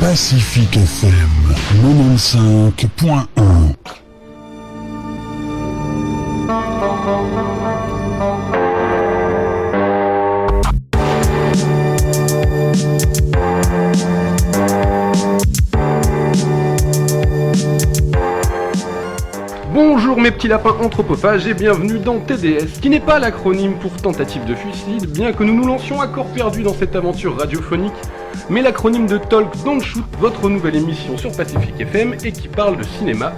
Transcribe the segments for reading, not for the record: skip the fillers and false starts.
Pacific FM 95.1. Bonjour mes petits lapins anthropophages et bienvenue dans TDS, qui n'est pas l'acronyme pour tentative de suicide, bien que nous nous lancions à corps perdu dans cette aventure radiophonique, mais l'acronyme de Talk Don't Shoot, votre nouvelle émission sur Pacific FM et qui parle de cinéma.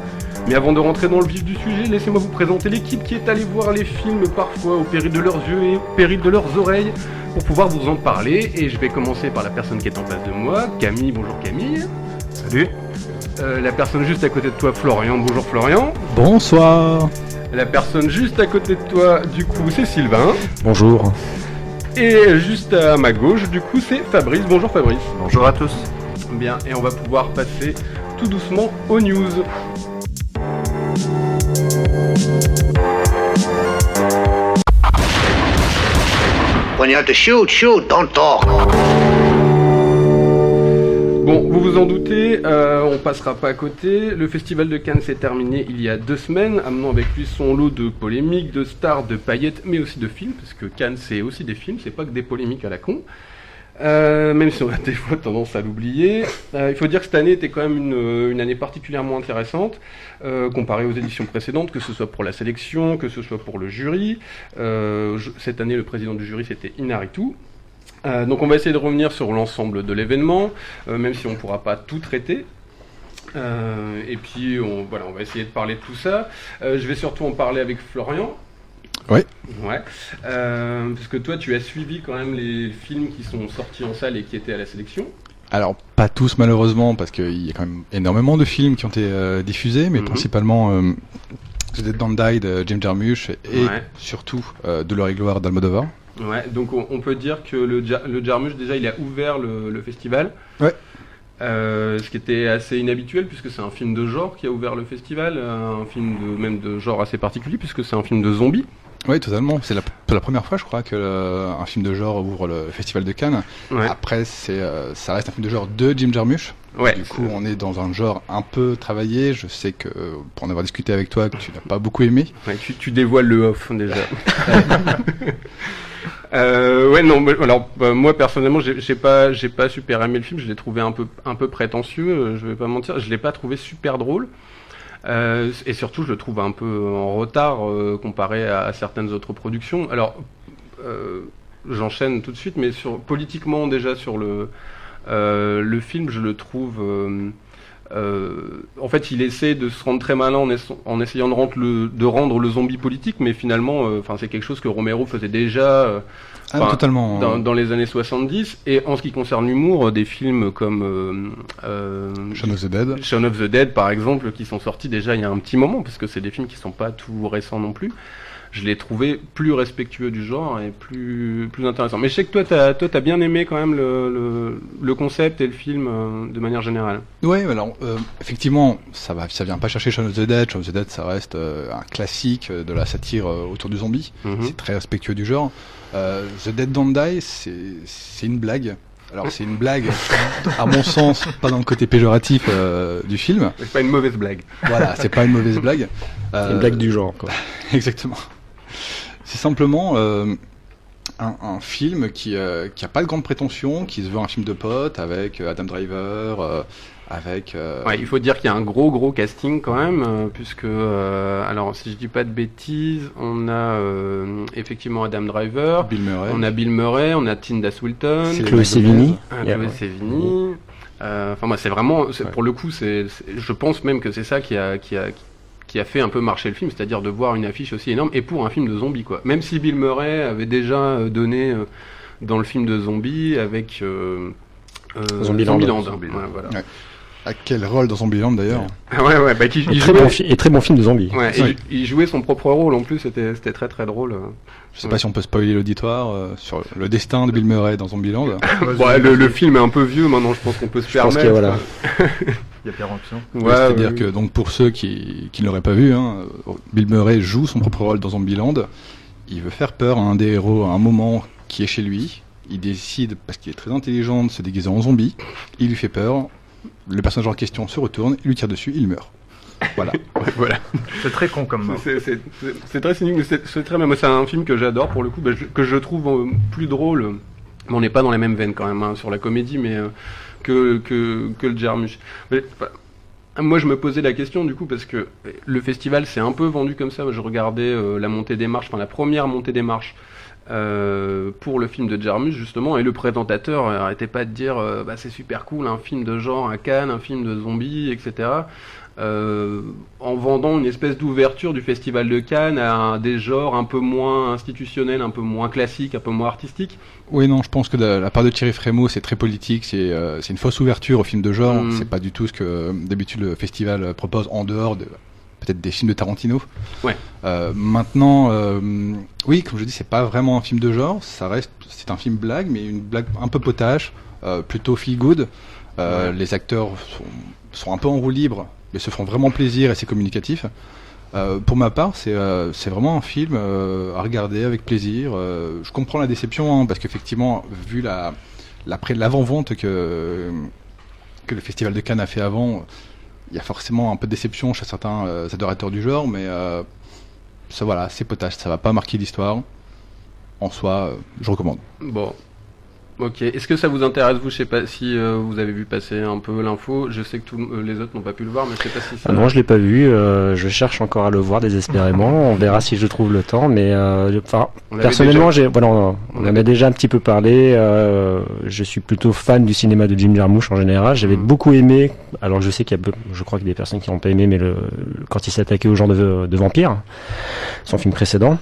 Mais avant de rentrer dans le vif du sujet, laissez-moi vous présenter l'équipe qui est allée voir les films parfois au péril de leurs yeux et au péril de leurs oreilles pour pouvoir vous en parler. Et je vais commencer par la personne qui est en face de moi, Camille. Bonjour Camille. Salut. La personne juste à côté de toi, Florian. Bonjour Florian. Bonsoir. La personne juste à côté de toi, du coup, c'est Sylvain. Bonjour. Et juste à ma gauche, du coup, c'est Fabrice. Bonjour Fabrice. Bonjour à tous. Bien, et on va pouvoir passer tout doucement aux news. When you have to shoot, don't talk. Bon, vous vous en doutez, on passera pas à côté. Le festival de Cannes s'est terminé il y a 2 semaines, amenant avec lui son lot de polémiques, de stars, de paillettes, mais aussi de films, parce que Cannes c'est aussi des films, c'est pas que des polémiques à la con. Même si on a des fois tendance à l'oublier. Il faut dire que cette année était quand même une année particulièrement intéressante, comparée aux éditions précédentes, que ce soit pour la sélection, que ce soit pour le jury. Cette année, le président du jury, c'était Inaritu. Donc on va essayer de revenir sur l'ensemble de l'événement, même si on ne pourra pas tout traiter. Et puis on va essayer de parler de tout ça. Je vais surtout en parler avec Florian. Oui. Ouais. Parce que toi tu as suivi quand même les films qui sont sortis en salle et qui étaient à la sélection. Alors, pas tous malheureusement, parce qu'il y a quand même énormément de films qui ont été diffusés, mais principalement The Dead Don't Die de Jim Jarmusch et surtout De l'heure et gloire d'Almodovar. Ouais, donc on peut dire que le Jarmusch, déjà, il a ouvert le festival. Ouais. Ce qui était assez inhabituel, puisque c'est un film de genre qui a ouvert le festival, un film même de genre assez particulier, puisque c'est un film de zombies. Oui, totalement. C'est la première fois, je crois, que un film de genre ouvre le festival de Cannes. Ouais. Après, ça reste un film de genre de Jim Jarmusch. Ouais, du coup, on est dans un genre un peu travaillé. Je sais que, pour en avoir discuté avec toi, que tu n'as pas beaucoup aimé. Ouais, tu dévoiles le off, déjà. Moi personnellement j'ai pas super aimé le film, je l'ai trouvé un peu prétentieux, je vais pas mentir, je l'ai pas trouvé super drôle. Et surtout je le trouve un peu en retard comparé à certaines autres productions. Alors j'enchaîne tout de suite, mais politiquement déjà sur le film, je le trouve en fait, il essaie de se rendre très malin en essayant de rendre le zombie politique, mais finalement, c'est quelque chose que Romero faisait déjà totalement dans les années 70. Et en ce qui concerne l'humour, des films comme Shaun of the Dead, par exemple, qui sont sortis déjà il y a un petit moment, parce que c'est des films qui sont pas tout récents non plus. Je l'ai trouvé plus respectueux du genre et plus intéressant. Mais je sais que toi, t'as bien aimé quand même le concept et le film de manière générale. Ouais, alors effectivement, ça vient pas chercher Shaun of the Dead. Shaun of the Dead, ça reste un classique de la satire autour du zombie. C'est très respectueux du genre. The Dead Don't Die, c'est une blague. Alors c'est une blague, à mon sens, pas dans le côté péjoratif du film. C'est pas une mauvaise blague. Voilà, c'est pas une mauvaise blague. Une blague du genre, quoi. Exactement. C'est simplement un film qui a pas de grande prétention, qui se veut un film de potes avec Adam Driver, avec... Ouais, il faut dire qu'il y a un gros casting quand même, puisque, alors si je dis pas de bêtises, on a effectivement Adam Driver, on a Bill Murray, on a Tilda Swinton, Chloé Sevigny. C'est vraiment, pour le coup, je pense même que c'est ça qui a fait un peu marcher le film, c'est-à-dire de voir une affiche aussi énorme, et pour un film de zombies, quoi. Même si Bill Murray avait déjà donné dans le film de zombies avec Zombieland. Voilà. Ouais. À quel rôle dans Zombieland d'ailleurs? Très bon film de zombies. Ouais, il jouait son propre rôle en plus, c'était très très drôle. Je sais pas si on peut spoiler l'auditoire sur le destin de Bill Murray dans Zombieland. Le film est un peu vieux maintenant, je pense qu'on peut se permettre. Il y a péremption. C'est-à-dire que donc pour ceux qui ne l'auraient pas vu, Bill Murray joue son propre rôle dans Zombieland. Il veut faire peur à un des héros à un moment qui est chez lui. Il décide, parce qu'il est très intelligent, de se déguiser en zombie. Il lui fait peur. le personnage en question se retourne, il lui tire dessus, il meurt. Voilà. Ouais, voilà. C'est très con comme mort. C'est très cynique, mais c'est très bien. Moi, c'est un film que j'adore pour le coup, que je trouve plus drôle. Mais on n'est pas dans les mêmes veines quand même, hein, sur la comédie, mais que le Jarmusch. Mais, moi, je me posais la question du coup parce que le festival s'est un peu vendu comme ça. Je regardais la montée des marches, enfin la première montée des marches pour le film de Jarmusch justement, et le présentateur arrêtait pas de dire c'est super cool, un film de genre à Cannes, un film de zombies, etc. En vendant une espèce d'ouverture du festival de Cannes à des genres un peu moins institutionnels, un peu moins classiques, un peu moins artistiques. Oui, non, je pense que de la part de Thierry Frémaux, c'est très politique, c'est une fausse ouverture au film de genre, c'est pas du tout ce que d'habitude le festival propose en dehors de peut-être des films de Tarantino. Ouais. Maintenant, oui, comme je dis, c'est pas vraiment un film de genre, c'est un film blague, mais une blague un peu potache, plutôt feel good. Les acteurs sont un peu en roue libre, mais se font vraiment plaisir et c'est communicatif. Pour ma part, c'est vraiment un film à regarder avec plaisir. Je comprends la déception, hein, parce qu'effectivement, vu l'avant-vente que le Festival de Cannes a fait avant, il y a forcément un peu de déception chez certains adorateurs du genre, mais ça, voilà, c'est potache, ça va pas marquer l'histoire. En soi, je recommande. Bon. Ok, est-ce que ça vous intéresse, vous? Je sais pas si vous avez vu passer un peu l'info. Je sais que les autres n'ont pas pu le voir, mais je sais pas si ça... Non, je l'ai pas vu. Je cherche encore à le voir désespérément. On verra si je trouve le temps. Mais personnellement, on en a déjà un petit peu parlé. Je suis plutôt fan du cinéma de Jim Jarmusch en général. J'avais beaucoup aimé. Alors je sais je crois qu'il y a des personnes qui n'ont pas aimé, mais quand il s'est attaqué au genre de vampire, son film précédent.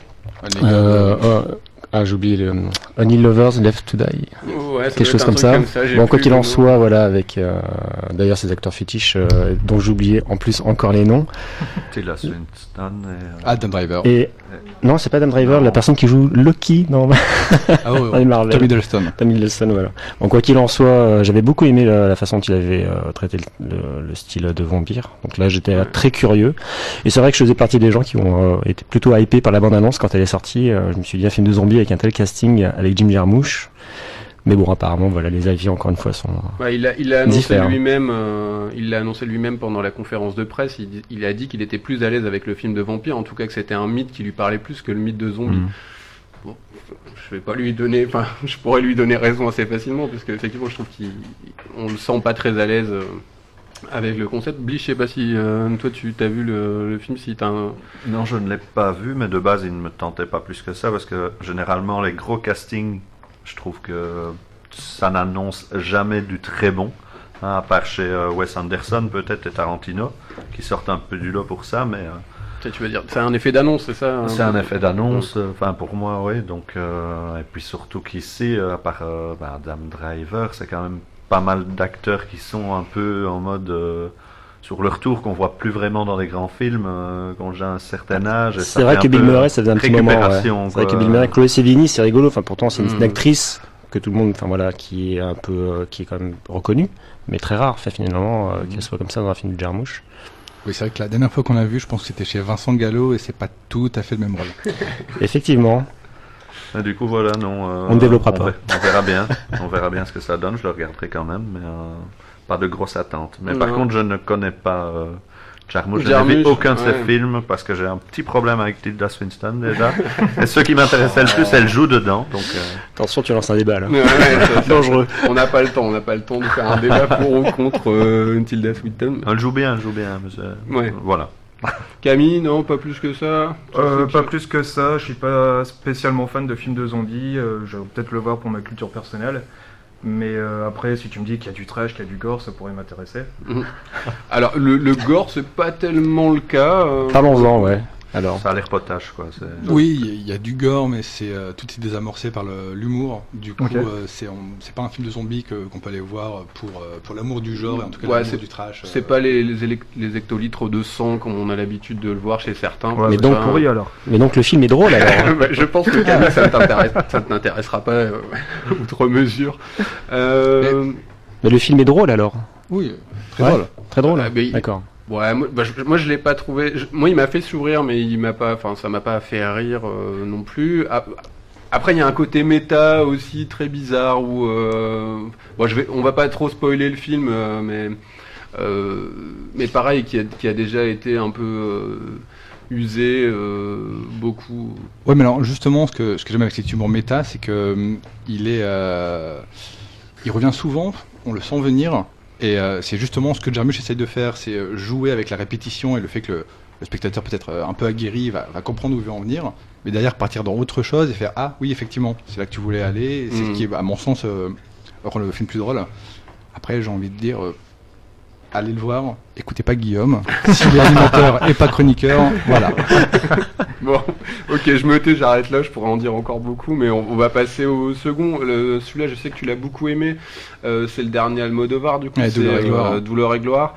J'ai oublié le Only Lovers Left to Die. Ouais, quelque chose comme ça. Bon, quoi qu'il en soit, voilà, avec d'ailleurs ces acteurs fétiches dont j'oubliais en plus encore les noms. Tilda Swinton et Adam Driver. Et non, c'est pas Adam Driver, la personne qui joue Loki dans Marvel. Tom Hiddleston. Tom Hiddleston, voilà. Bon, quoi qu'il en soit, j'avais beaucoup aimé la façon dont il avait traité le style de vampire. Donc là, j'étais très curieux. Et c'est vrai que je faisais partie des gens qui ont été plutôt hypés par la bande-annonce quand elle est sortie. Je me suis dit, un film de zombie avec un tel casting avec Jim Jarmusch. Mais bon, apparemment, voilà, les avis encore une fois sont. Il a annoncé différents. lui-même. Il l'a annoncé lui-même pendant la conférence de presse. Il a dit qu'il était plus à l'aise avec le film de vampire. En tout cas, que c'était un mythe qui lui parlait plus que le mythe de zombie. Bon, je vais pas lui donner. Enfin, je pourrais lui donner raison assez facilement, parce qu'effectivement, je trouve qu'on le sent pas très à l'aise avec le concept. Bli, je sais pas si toi tu t'as vu le film, si t'as un... Non, je ne l'ai pas vu, mais de base il ne me tentait pas plus que ça, parce que généralement les gros castings, je trouve que ça n'annonce jamais du très bon, hein, à part chez Wes Anderson peut-être et Tarantino, qui sortent un peu du lot pour ça, mais... Tu veux dire, c'est un effet d'annonce, c'est ça? C'est un effet d'annonce, enfin pour moi, oui, donc... et puis surtout qu'ici, à part Adam Driver, c'est quand même pas mal d'acteurs qui sont un peu en mode sur leur tour, qu'on voit plus vraiment dans les grands films, quand j'ai un certain âge. C'est vrai que Bill Murray, ça faisait un petit moment. Ouais. C'est vrai que Bill Murray, Chloé Sevigny, c'est rigolo. Enfin, pourtant, c'est une actrice que tout le monde, enfin voilà, qui est un peu, qui est quand même reconnue, mais très rare, finalement, qu'elle soit comme ça dans un film de Jarmusch. Oui, c'est vrai que la dernière fois qu'on l'a vu, je pense que c'était chez Vincent Gallo et c'est pas tout à fait le même rôle. Effectivement. Et du coup, voilà, non. On ne développera pas. On verra bien. On verra bien ce que ça donne. Je le regarderai quand même, mais pas de grosse attente. Mais par contre, je ne connais pas Jarmusch. Je n'ai vu aucun de ses films parce que j'ai un petit problème avec Tilda Swinton déjà. Et ceux qui m'intéressaient le plus, elle joue dedans. Donc, attention, tu lances un débat là. C'est dangereux. On n'a pas le temps. On n'a pas le temps de faire un débat pour ou contre Tilda Swinton. Elle joue bien, Ouais. Voilà. Camille, non, pas plus que ça. Pas plus que ça, je suis pas spécialement fan de films de zombies, je vais peut-être le voir pour ma culture personnelle, mais après si tu me dis qu'il y a du trash, qu'il y a du gore, ça pourrait m'intéresser. Alors le gore, c'est pas tellement le cas. Parlons-en, ouais. Alors. Ça a l'air potache, quoi. Oui, il y a du gore, mais tout est désamorcé par l'humour. Du coup, c'est pas un film de zombies qu'on peut aller voir pour l'amour du genre et en tout cas l'amour du trash. C'est pas les hectolitres de sang comme on a l'habitude de le voir chez certains. Ouais, mais donc pourri alors. Mais donc le film est drôle alors. Je pense que Camille, ça ne t'intéressera pas outre mesure. Mais le film est drôle alors. Oui, très drôle. Très drôle. D'accord. Ouais, moi je l'ai pas trouvé. Moi, il m'a fait sourire, mais ça m'a pas fait rire non plus. Après, il y a un côté méta aussi très bizarre où on va pas trop spoiler le film, mais pareil, qui a déjà été un peu usé beaucoup. Ouais, mais alors justement, ce que j'aime avec cet humour méta, c'est que il revient souvent, on le sent venir, et c'est justement ce que Jarmusch essaye de faire, c'est jouer avec la répétition et le fait que le spectateur peut-être un peu aguerri va comprendre où il veut en venir, mais derrière partir dans autre chose et faire ah oui effectivement c'est là que tu voulais aller, c'est ce qui est à mon sens rend le film plus drôle. Après j'ai envie de dire allez le voir, écoutez pas Guillaume, s'il est animateur et pas chroniqueur, voilà. Bon, ok, je me tais, j'arrête là, je pourrais en dire encore beaucoup, mais on va passer au second. Celui-là, je sais que tu l'as beaucoup aimé, c'est le dernier Almodovar, du coup, ouais, c'est Douleur et Gloire.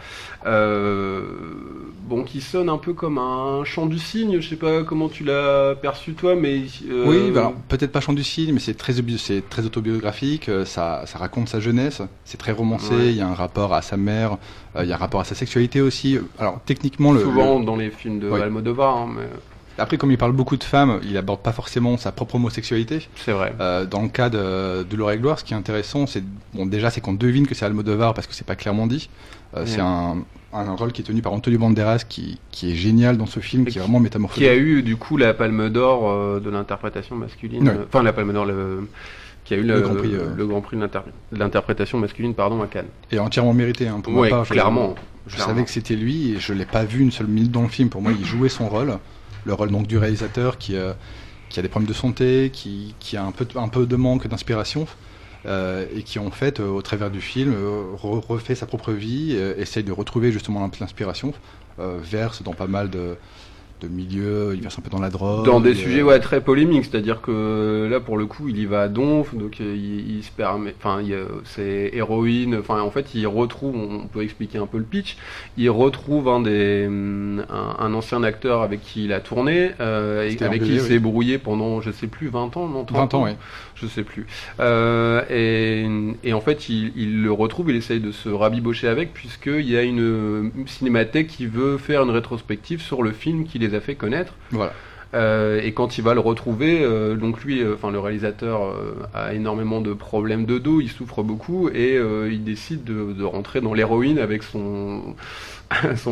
Bon, qui sonne un peu comme un chant du cygne, je sais pas comment tu l'as perçu toi, mais... Oui, bah alors, peut-être pas chant du cygne, mais c'est très autobiographique, ça raconte sa jeunesse, c'est très romancé, il y a un rapport à sa mère, il y a un rapport à sa sexualité aussi. Alors techniquement... Souvent dans les films de Almodovar, hein, mais... Après, comme il parle beaucoup de femmes, il aborde pas forcément sa propre homosexualité. C'est vrai. Dans le cas de Douleur et Gloire, ce qui est intéressant, c'est qu'on devine que c'est Almodovar parce que c'est pas clairement dit. C'est un rôle qui est tenu par Antonio Banderas qui est génial dans ce film, qui est vraiment métamorphosé. Qui a eu du coup la Palme d'Or de l'interprétation masculine. Ouais. Enfin, la Palme d'Or, qui a eu le Grand Prix de l'interprétation masculine, pardon, à Cannes. Et entièrement mérité, hein, pour ma part. Clairement. Je savais que c'était lui et je l'ai pas vu une seule minute dans le film. Pour moi, il jouait son rôle. Le rôle donc du réalisateur qui a des problèmes de santé, qui a un peu de manque d'inspiration, et qui en fait, au travers du film, refait sa propre vie, essaye de retrouver justement l'inspiration, verse dans pas mal de milieux, il verse un peu dans la drogue. Dans des sujets très polémiques, c'est-à-dire que là pour le coup il y va à donf, donc il se permet, c'est héroïne, en fait il retrouve, on peut expliquer un peu le pitch, il retrouve un ancien acteur avec qui il a tourné, et avec qui il s'est brouillé pendant je sais plus 20 ans, non 30 ans, oui. Je sais plus. Et en fait il le retrouve, il essaye de se rabibocher avec, puisqu'il y a une cinémathèque qui veut faire une rétrospective sur le film qui les a fait connaître. Voilà. Et quand il va le retrouver, donc lui, le réalisateur a énormément de problèmes de dos, il souffre beaucoup et il décide de rentrer dans l'héroïne avec son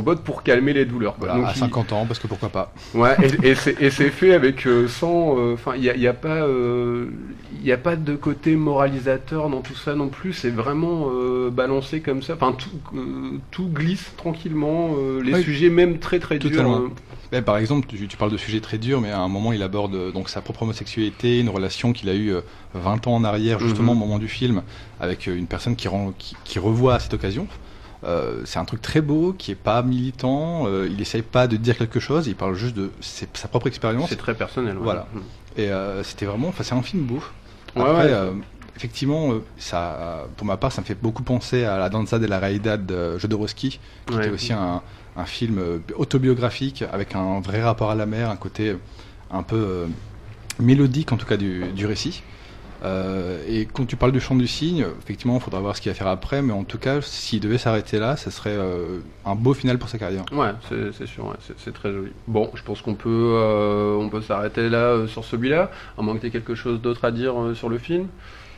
pote pour calmer les douleurs. Voilà, donc, à 50 ans, parce que pourquoi pas. Ouais, et c'est fait avec il y a pas de côté moralisateur dans tout ça non plus. C'est vraiment balancé comme ça. Tout glisse tranquillement. Les sujets même très très durs. Par exemple, tu parles de sujets très durs, mais à un moment, il aborde donc sa propre homosexualité, une relation qu'il a eue 20 ans en arrière, justement au moment du film, avec une personne qui revoit à cette occasion. C'est un truc très beau, qui est pas militant, il essaye pas de dire quelque chose, il parle juste de sa propre expérience. C'est très personnel. Ouais. Voilà. Et c'était vraiment, c'est un film beau. Après, effectivement, ça, pour ma part, ça me fait beaucoup penser à La Danza della Realidad de Jodorowsky, qui était aussi un film autobiographique avec un vrai rapport à la mer, un côté un peu mélodique en tout cas du récit. Et quand tu parles du chant du cygne, effectivement, il faudra voir ce qu'il va faire après, mais en tout cas, s'il devait s'arrêter là, ça serait un beau final pour sa carrière. Ouais, c'est sûr, c'est très joli. Bon, je pense qu'on peut s'arrêter là sur celui-là, à moins que tu aies quelque chose d'autre à dire sur le film.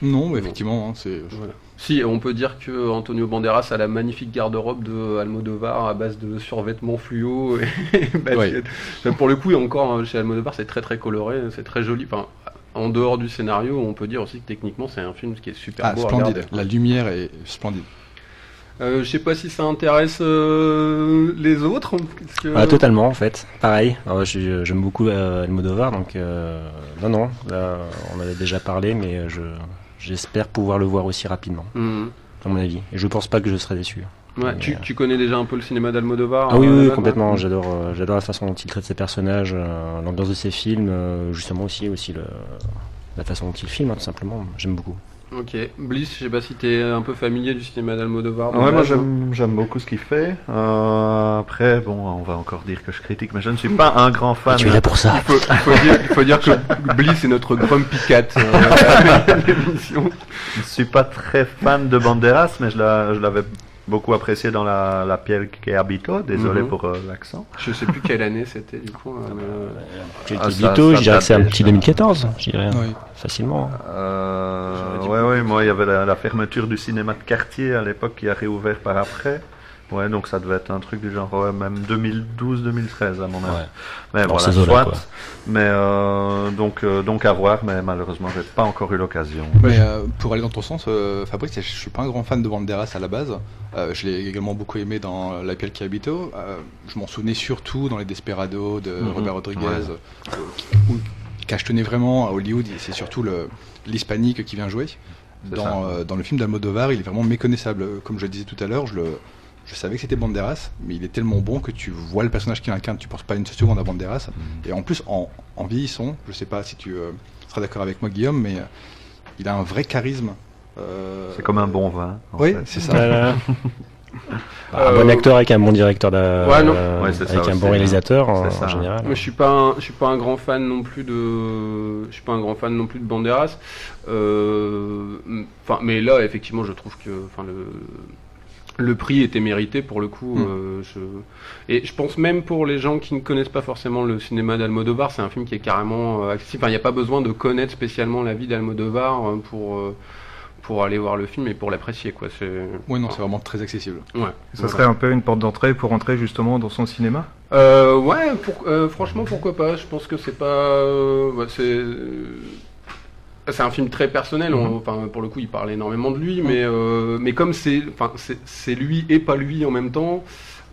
Non, mais effectivement, c'est... Voilà. Si, on peut dire que Antonio Banderas a la magnifique garde-robe de Almodovar à base de survêtements fluo et basket. Pour le coup, encore chez Almodovar, c'est très très coloré, c'est très joli. En dehors du scénario, on peut dire aussi que techniquement, c'est un film qui est super beau. Splendide. La lumière est splendide. Je sais pas si ça intéresse les autres. Totalement en fait, pareil. J'aime beaucoup Almodovar, donc non, là, on avait déjà parlé, mais j'espère pouvoir le voir aussi rapidement, à mon avis. Et je pense pas que je serai déçu. Ouais, tu connais déjà un peu le cinéma d'Almodovar? Ah oui, complètement. J'adore la façon dont il traite ses personnages, l'ambiance de ses films, justement aussi la façon dont il filme, tout simplement. J'aime beaucoup. Ok, Bliss, je sais pas si t'es un peu familier du cinéma d'Almodovar. Ouais, moi j'aime beaucoup ce qu'il fait. Après, on va encore dire que je critique, mais je ne suis pas un grand fan. Tu es là pour ça. Il faut dire que Bliss est notre Grumpy Cat. Je ne suis pas très fan de Banderas, mais je l'avais beaucoup apprécié dans la Piel que habito, désolé pour l'accent. Je sais plus quelle année c'était du coup. Je dirais que c'est un petit 2014, je dirais, facilement. Ouais, moi il y avait la fermeture du cinéma de quartier à l'époque qui a réouvert par après. Ouais, donc ça devait être un truc du genre même 2012-2013 à mon avis. Ouais. Mais bon, voilà, soit. Mais donc à voir, mais malheureusement j'ai pas encore eu l'occasion. Mais pour aller dans ton sens, Fabrice, je suis pas un grand fan de Banderas à la base. Je l'ai également beaucoup aimé dans La Piel que habito. Je m'en souvenais surtout dans les Desperados de Robert Rodriguez, où cachetonné vraiment à Hollywood. C'est surtout l'hispanique qui vient jouer. Dans le film d'Almodovar, il est vraiment méconnaissable. Comme je le disais tout à l'heure, je savais que c'était Banderas, mais il est tellement bon que tu vois le personnage qu'il incarne, tu penses pas une seconde à Banderas. Et en plus, en vieillissant, je sais pas si tu seras d'accord avec moi, Guillaume, mais il a un vrai charisme. C'est comme un bon vin. Oui, c'est ça. Un bon acteur avec un bon directeur, c'est avec un bon réalisateur en général. Mais je suis pas un grand fan non plus de Banderas. Mais là effectivement je trouve que le prix était mérité pour le coup. Et je pense même pour les gens qui ne connaissent pas forcément le cinéma d'Almodovar, c'est un film qui est carrément accessible. Il n'y a pas besoin de connaître spécialement la vie d'Almodovar pour aller voir le film et pour l'apprécier, quoi. C'est vraiment très accessible. Ouais. Ça serait un peu une porte d'entrée pour entrer justement dans son cinéma. Franchement, pourquoi pas. Je pense que c'est pas. C'est un film très personnel. Pour le coup, il parle énormément de lui, mais comme c'est lui et pas lui en même temps.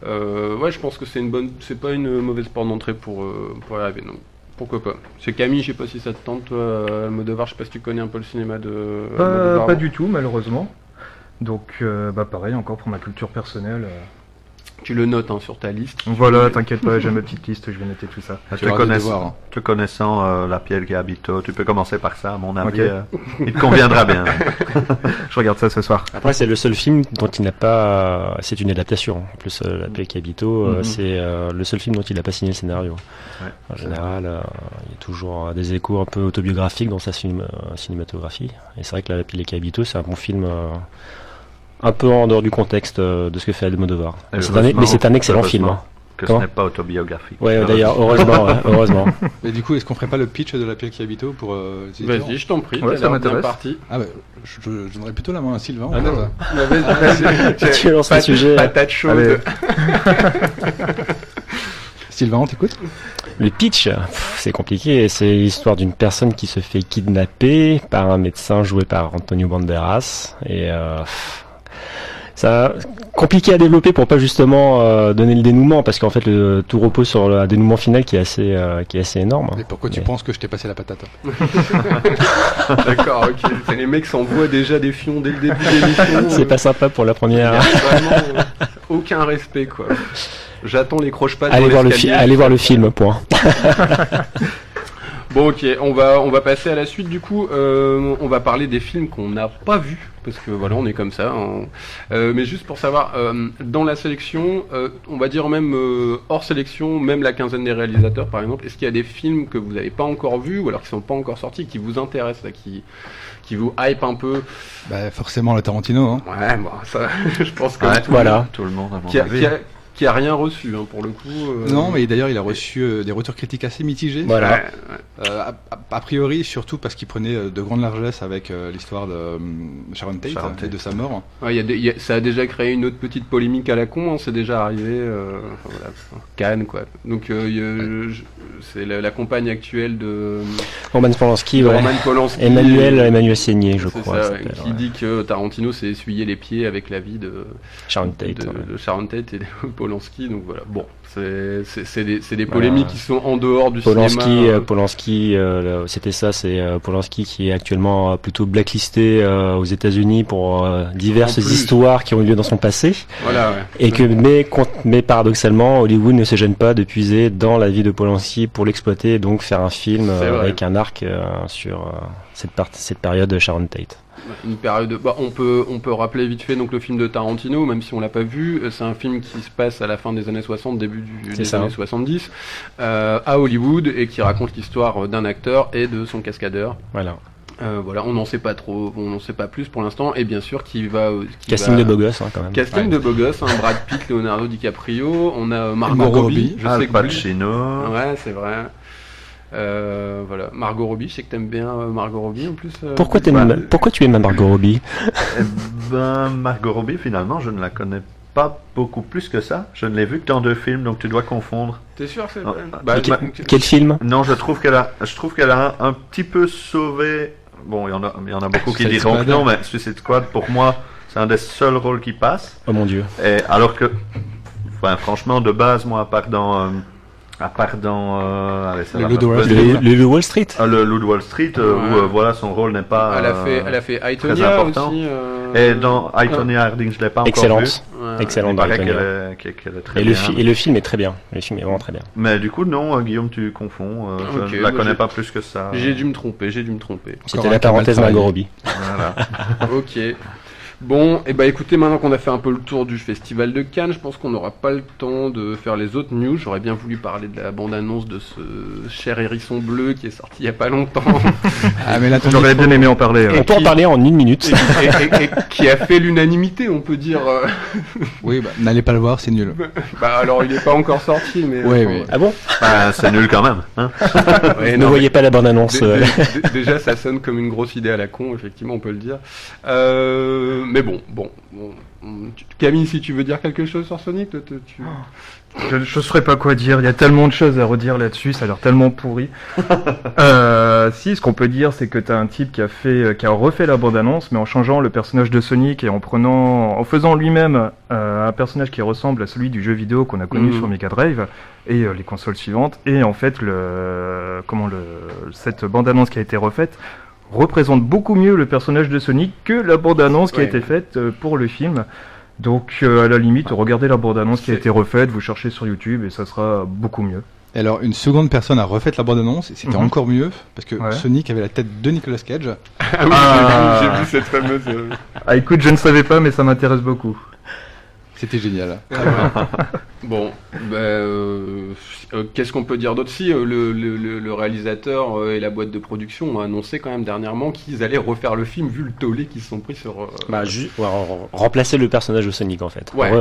Je pense que c'est pas une mauvaise porte d'entrée pour y arriver. Donc, pourquoi pas. C'est Camille, je sais pas si ça te tente, toi, Almodovar, je sais pas si tu connais un peu le cinéma de Almodovar. Pas du tout, malheureusement. Donc, pareil, encore pour ma culture personnelle. Tu le notes sur ta liste. Voilà, t'inquiète pas, j'ai ma petite liste, je vais noter tout ça. Te connaissant La Piel que habito, tu peux commencer par ça, à mon avis. Il te conviendra bien. Je regarde ça ce soir. Après, c'est le seul film dont il n'a pas. C'est une adaptation. En plus, La Piel que habito, c'est le seul film dont il n'a pas signé le scénario. Ouais, en général, il y a toujours des échos un peu autobiographiques dans sa cinématographie. Et c'est vrai que La Piel que habito, c'est un bon film. Un peu en dehors du contexte de ce que fait Almodovar. Mais c'est un excellent film. Que ce n'est pas autobiographique. Ouais, d'ailleurs, heureusement. Mais du coup, est-ce qu'on ferait pas le pitch de La Piel que habito pour Vas-y, je t'en prie, ça m'intéresse. Parti. Je donnerais plutôt la main à Sylvain. Tu lances le sujet. Patate chaude. Sylvain, on t'écoute. Le pitch, c'est compliqué. C'est l'histoire d'une personne qui se fait kidnapper par un médecin joué par Antonio Banderas. Et ça compliqué à développer pour pas justement donner le dénouement, parce qu'en fait tout repose sur un dénouement final qui est assez énorme. Et pourquoi tu penses que je t'ai passé la patate? D'accord, ok. Les mecs s'envoient déjà des fions dès le début de l'émission. C'est pas sympa pour la première. Vraiment, aucun respect, quoi. J'attends les croche-pattes. Allez voir le film, point. Bon, ok, on va passer à la suite. Du coup, on va parler des films qu'on n'a pas vus, parce que voilà, on est comme ça. Mais juste pour savoir, dans la sélection, on va dire même hors sélection, même la quinzaine des réalisateurs, par exemple, est-ce qu'il y a des films que vous n'avez pas encore vus, ou alors qui sont pas encore sortis, qui vous intéressent, là, qui vous hype un peu? Forcément le Tarantino. Hein. Ouais, bon, ça, je pense que tout le monde a mon avis. Qui a rien reçu, pour le coup. Non, mais d'ailleurs, il a reçu des retours critiques assez mitigés. Voilà. A priori, surtout parce qu'il prenait de grandes largesses avec l'histoire de Sharon Tate et de sa mort. Ouais, ça a déjà créé une autre petite polémique à la con, c'est déjà arrivé. Cannes, quoi. Donc, c'est la compagne actuelle de Roman Polanski, Emmanuel Seigné, je crois. Ça, qui dit que Tarantino s'est essuyé les pieds avec la vie de Sharon Tate, de Sharon Tate et de Polanski. Donc voilà. Bon, c'est des polémiques qui sont en dehors du cinéma. Polanski, c'était ça. C'est Polanski qui est actuellement plutôt blacklisté aux États-Unis pour diverses histoires qui ont eu lieu dans son passé. Voilà. Ouais. Et mais paradoxalement, Hollywood ne se gêne pas de puiser dans la vie de Polanski pour l'exploiter et donc faire un film avec un arc sur cette période de Sharon Tate. Une période. On peut rappeler vite fait donc le film de Tarantino, même si on l'a pas vu. C'est un film qui se passe à la fin des années 60, début des années 70, à Hollywood, et qui raconte l'histoire d'un acteur et de son cascadeur. Voilà. Voilà, on n'en sait pas trop, on n'en sait pas plus pour l'instant, et bien sûr casting de beau gosse quand même. Casting de beau gosse, Brad Pitt, Leonardo DiCaprio, on a Margot Robbie, je sais Al que Pacino. ouais, c'est vrai. Voilà, Margot Robbie, je sais que t'aimes bien Margot Robbie en plus. Pourquoi tu aimes Margot Robbie? Eh ben, Margot Robbie, finalement, je ne la connais pas beaucoup plus que ça. Je ne l'ai vue que dans 2 films, donc tu dois confondre. T'es sûr c'est Non. vrai Quel film? Non, je trouve qu'elle a un petit peu sauvé. Bon, il y en a beaucoup qui Suicide diront que Squad. non, mais Suicide Squad, pour moi, c'est un des seuls rôles qui passe. Oh mon dieu. Et alors que, enfin, franchement, de base, moi, à part dans allez, ça Le va Loup de pas Wall se Street. dire. Le Wall Street. Le Loup de Wall Street, où voilà, son rôle n'est pas. Elle a fait très Aitonia important. aussi. Et dans Aitonia Harding, je l'ai pas encore vu. Excellente. Ouais. Excellente Il dans paraît Aitonia. qu'elle est très Et bien. le film est très bien. Le film est vraiment très bien. Mais du coup, non, Guillaume, tu confonds. Ok, Je ne la moi, connais j'ai- pas plus que ça. J'ai dû me tromper. C'était la parenthèse Margot Robbie. Voilà. Ok. Bon, et bah écoutez, maintenant qu'on a fait un peu le tour du festival de Cannes, je pense qu'on n'aura pas le temps de faire les autres news. J'aurais bien voulu parler de la bande-annonce de ce cher hérisson bleu qui est sorti il y a pas longtemps Ah, mais là, J'aurais bien aimé en parler. On peut en parler en 1 minute. et qui a fait l'unanimité, on peut dire. Oui, n'allez pas le voir, c'est nul. Bah alors il est pas encore sorti, mais. Ouais, enfin, oui. Ah bon? Bah, c'est nul quand même. Hein. ouais, Ne non, voyez pas la bande-annonce. Déjà, ça sonne comme une grosse idée à la con, effectivement, on peut le dire. Mais bon. Camille, si tu veux dire quelque chose sur Sonic, Je ne saurais pas quoi dire, il y a tellement de choses à redire là-dessus, ça a l'air tellement pourri. Si, ce qu'on peut dire, c'est que t'as un type qui a refait la bande-annonce, mais en changeant le personnage de Sonic et en faisant lui-même un personnage qui ressemble à celui du jeu vidéo qu'on a connu sur Mega Drive et les consoles suivantes. Et en fait, cette bande-annonce qui a été refaite représente beaucoup mieux le personnage de Sonic que la bande-annonce qui a été faite pour le film. Donc à la limite, regardez la bande-annonce qui a été refaite, vous cherchez sur YouTube et ça sera beaucoup mieux. Et alors, une seconde personne a refait la bande-annonce, et c'était encore mieux, parce que Ouais. Sonic avait la tête de Nicolas Cage. Ah oui, j'ai vu cette fameuse. Ah écoute, je ne savais pas, mais ça m'intéresse beaucoup. C'était génial. Bon, qu'est-ce qu'on peut dire d'autre? Si le réalisateur et la boîte de production ont annoncé quand même dernièrement qu'ils allaient refaire le film vu le tollé qu'ils se sont pris sur. Remplacer le personnage de Sonic en fait. Ouais.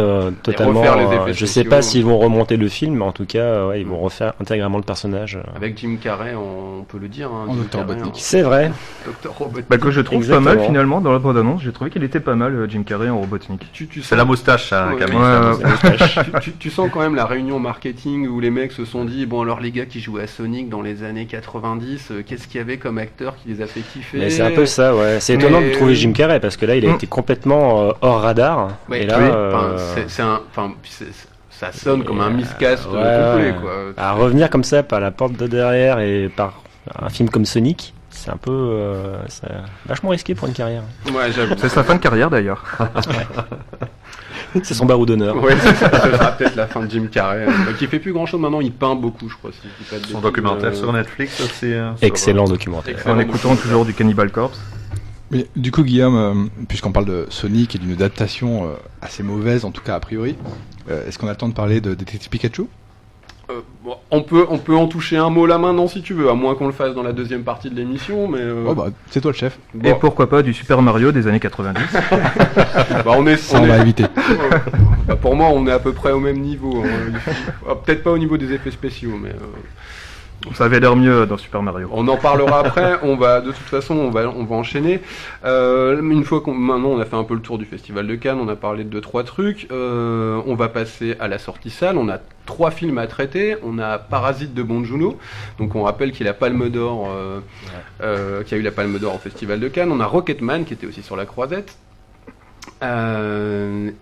Totalement. refaire les effets Je sais spéciaux. pas s'ils vont remonter le film, mais en tout cas, ils vont refaire intégralement le personnage. Avec Jim Carrey, on peut le dire. Hein, En Jim Dr. Carrey, Robotnik. C'est vrai. Dr. Robotnik. Bah que je trouve Exactement. pas mal finalement dans la bande-annonce, j'ai trouvé qu'il était pas mal Jim Carrey en Robotnik. Tu C'est sens- la moustache, hein, Ouais. Camille. Ouais, c'est la moustache. tu sens quand même la réunion marketing où les mecs se sont dit bon alors les gars qui jouaient à Sonic dans les années 90, qu'est-ce qu'il y avait comme acteur qui les a fait kiffer? Mais c'est un peu ça, ouais. C'est étonnant de trouver Jim Carrey parce que là, il a été complètement hors radar. Ouais, et là, oui. Ça sonne comme un miscast complet quoi. À revenir comme ça par la porte de derrière et par un film comme Sonic, c'est un peu c'est vachement risqué pour une carrière. Ouais, j'avoue. C'est sa fin de carrière d'ailleurs. C'est son barreau d'honneur. Ouais, ce sera peut-être la fin de Jim Carrey. Qui fait plus grand chose maintenant, il peint beaucoup, je crois. Si je dis pas de Son bêtises. documentaire sur Netflix aussi. Excellent documentaire. Excellent. En écoutant toujours du Cannibal Corpse. Mais du coup, Guillaume, puisqu'on parle de Sonic et d'une adaptation assez mauvaise, en tout cas a priori, est-ce qu'on a le temps de parler de Détective Pikachu? Bon, on peut en toucher un mot là maintenant si tu veux, à moins qu'on le fasse dans la deuxième partie de l'émission, mais. Oh bah, c'est toi le chef. Bon. Et pourquoi pas du Super Mario des années 90. Bah, on est, Ça, on on est- va éviter. Bah, pour moi, on est à peu près au même niveau. Hein. Peut-être pas au niveau des effets spéciaux, mais Ça avait l'air mieux dans Super Mario. on en parlera après. De toute façon, on va enchaîner. Une fois maintenant on a fait un peu le tour du Festival de Cannes, on a parlé de 2-3 trucs. On va passer à la sortie salle. On a 3 films à traiter. On a Parasite de Bong Joon-ho, donc on rappelle qu'il a Palme d'Or, qui a eu la Palme d'Or au Festival de Cannes. On a Rocketman qui était aussi sur la croisette.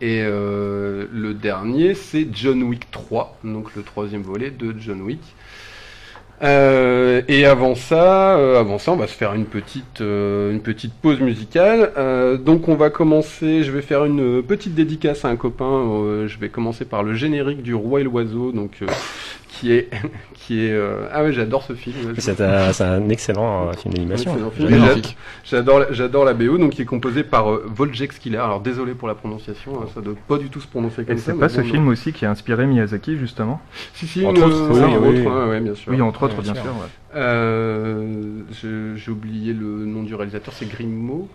Le dernier, c'est John Wick 3, donc le 3e volet de John Wick. Et avant ça, on va se faire une petite pause musicale. Donc on va commencer. Je vais faire une petite dédicace à un copain. Je vais commencer par le générique du Roi et l'Oiseau, donc Ah ouais, j'adore ce film. C'est un excellent film d'animation. Excellent film. Magnifique. J'adore la BO, donc qui est composée par Wojciech Skiller. Alors désolé pour la prononciation, hein, ça doit pas du tout se prononcer Et comme ça. c'est mais pas ce bon, film aussi qui a inspiré Miyazaki, justement? Si, Entre autres, oui. ouais, bien sûr. Oui, entre autres, bien bien sûr. sûr. Ouais. J'ai oublié le nom du réalisateur, c'est Grimaud.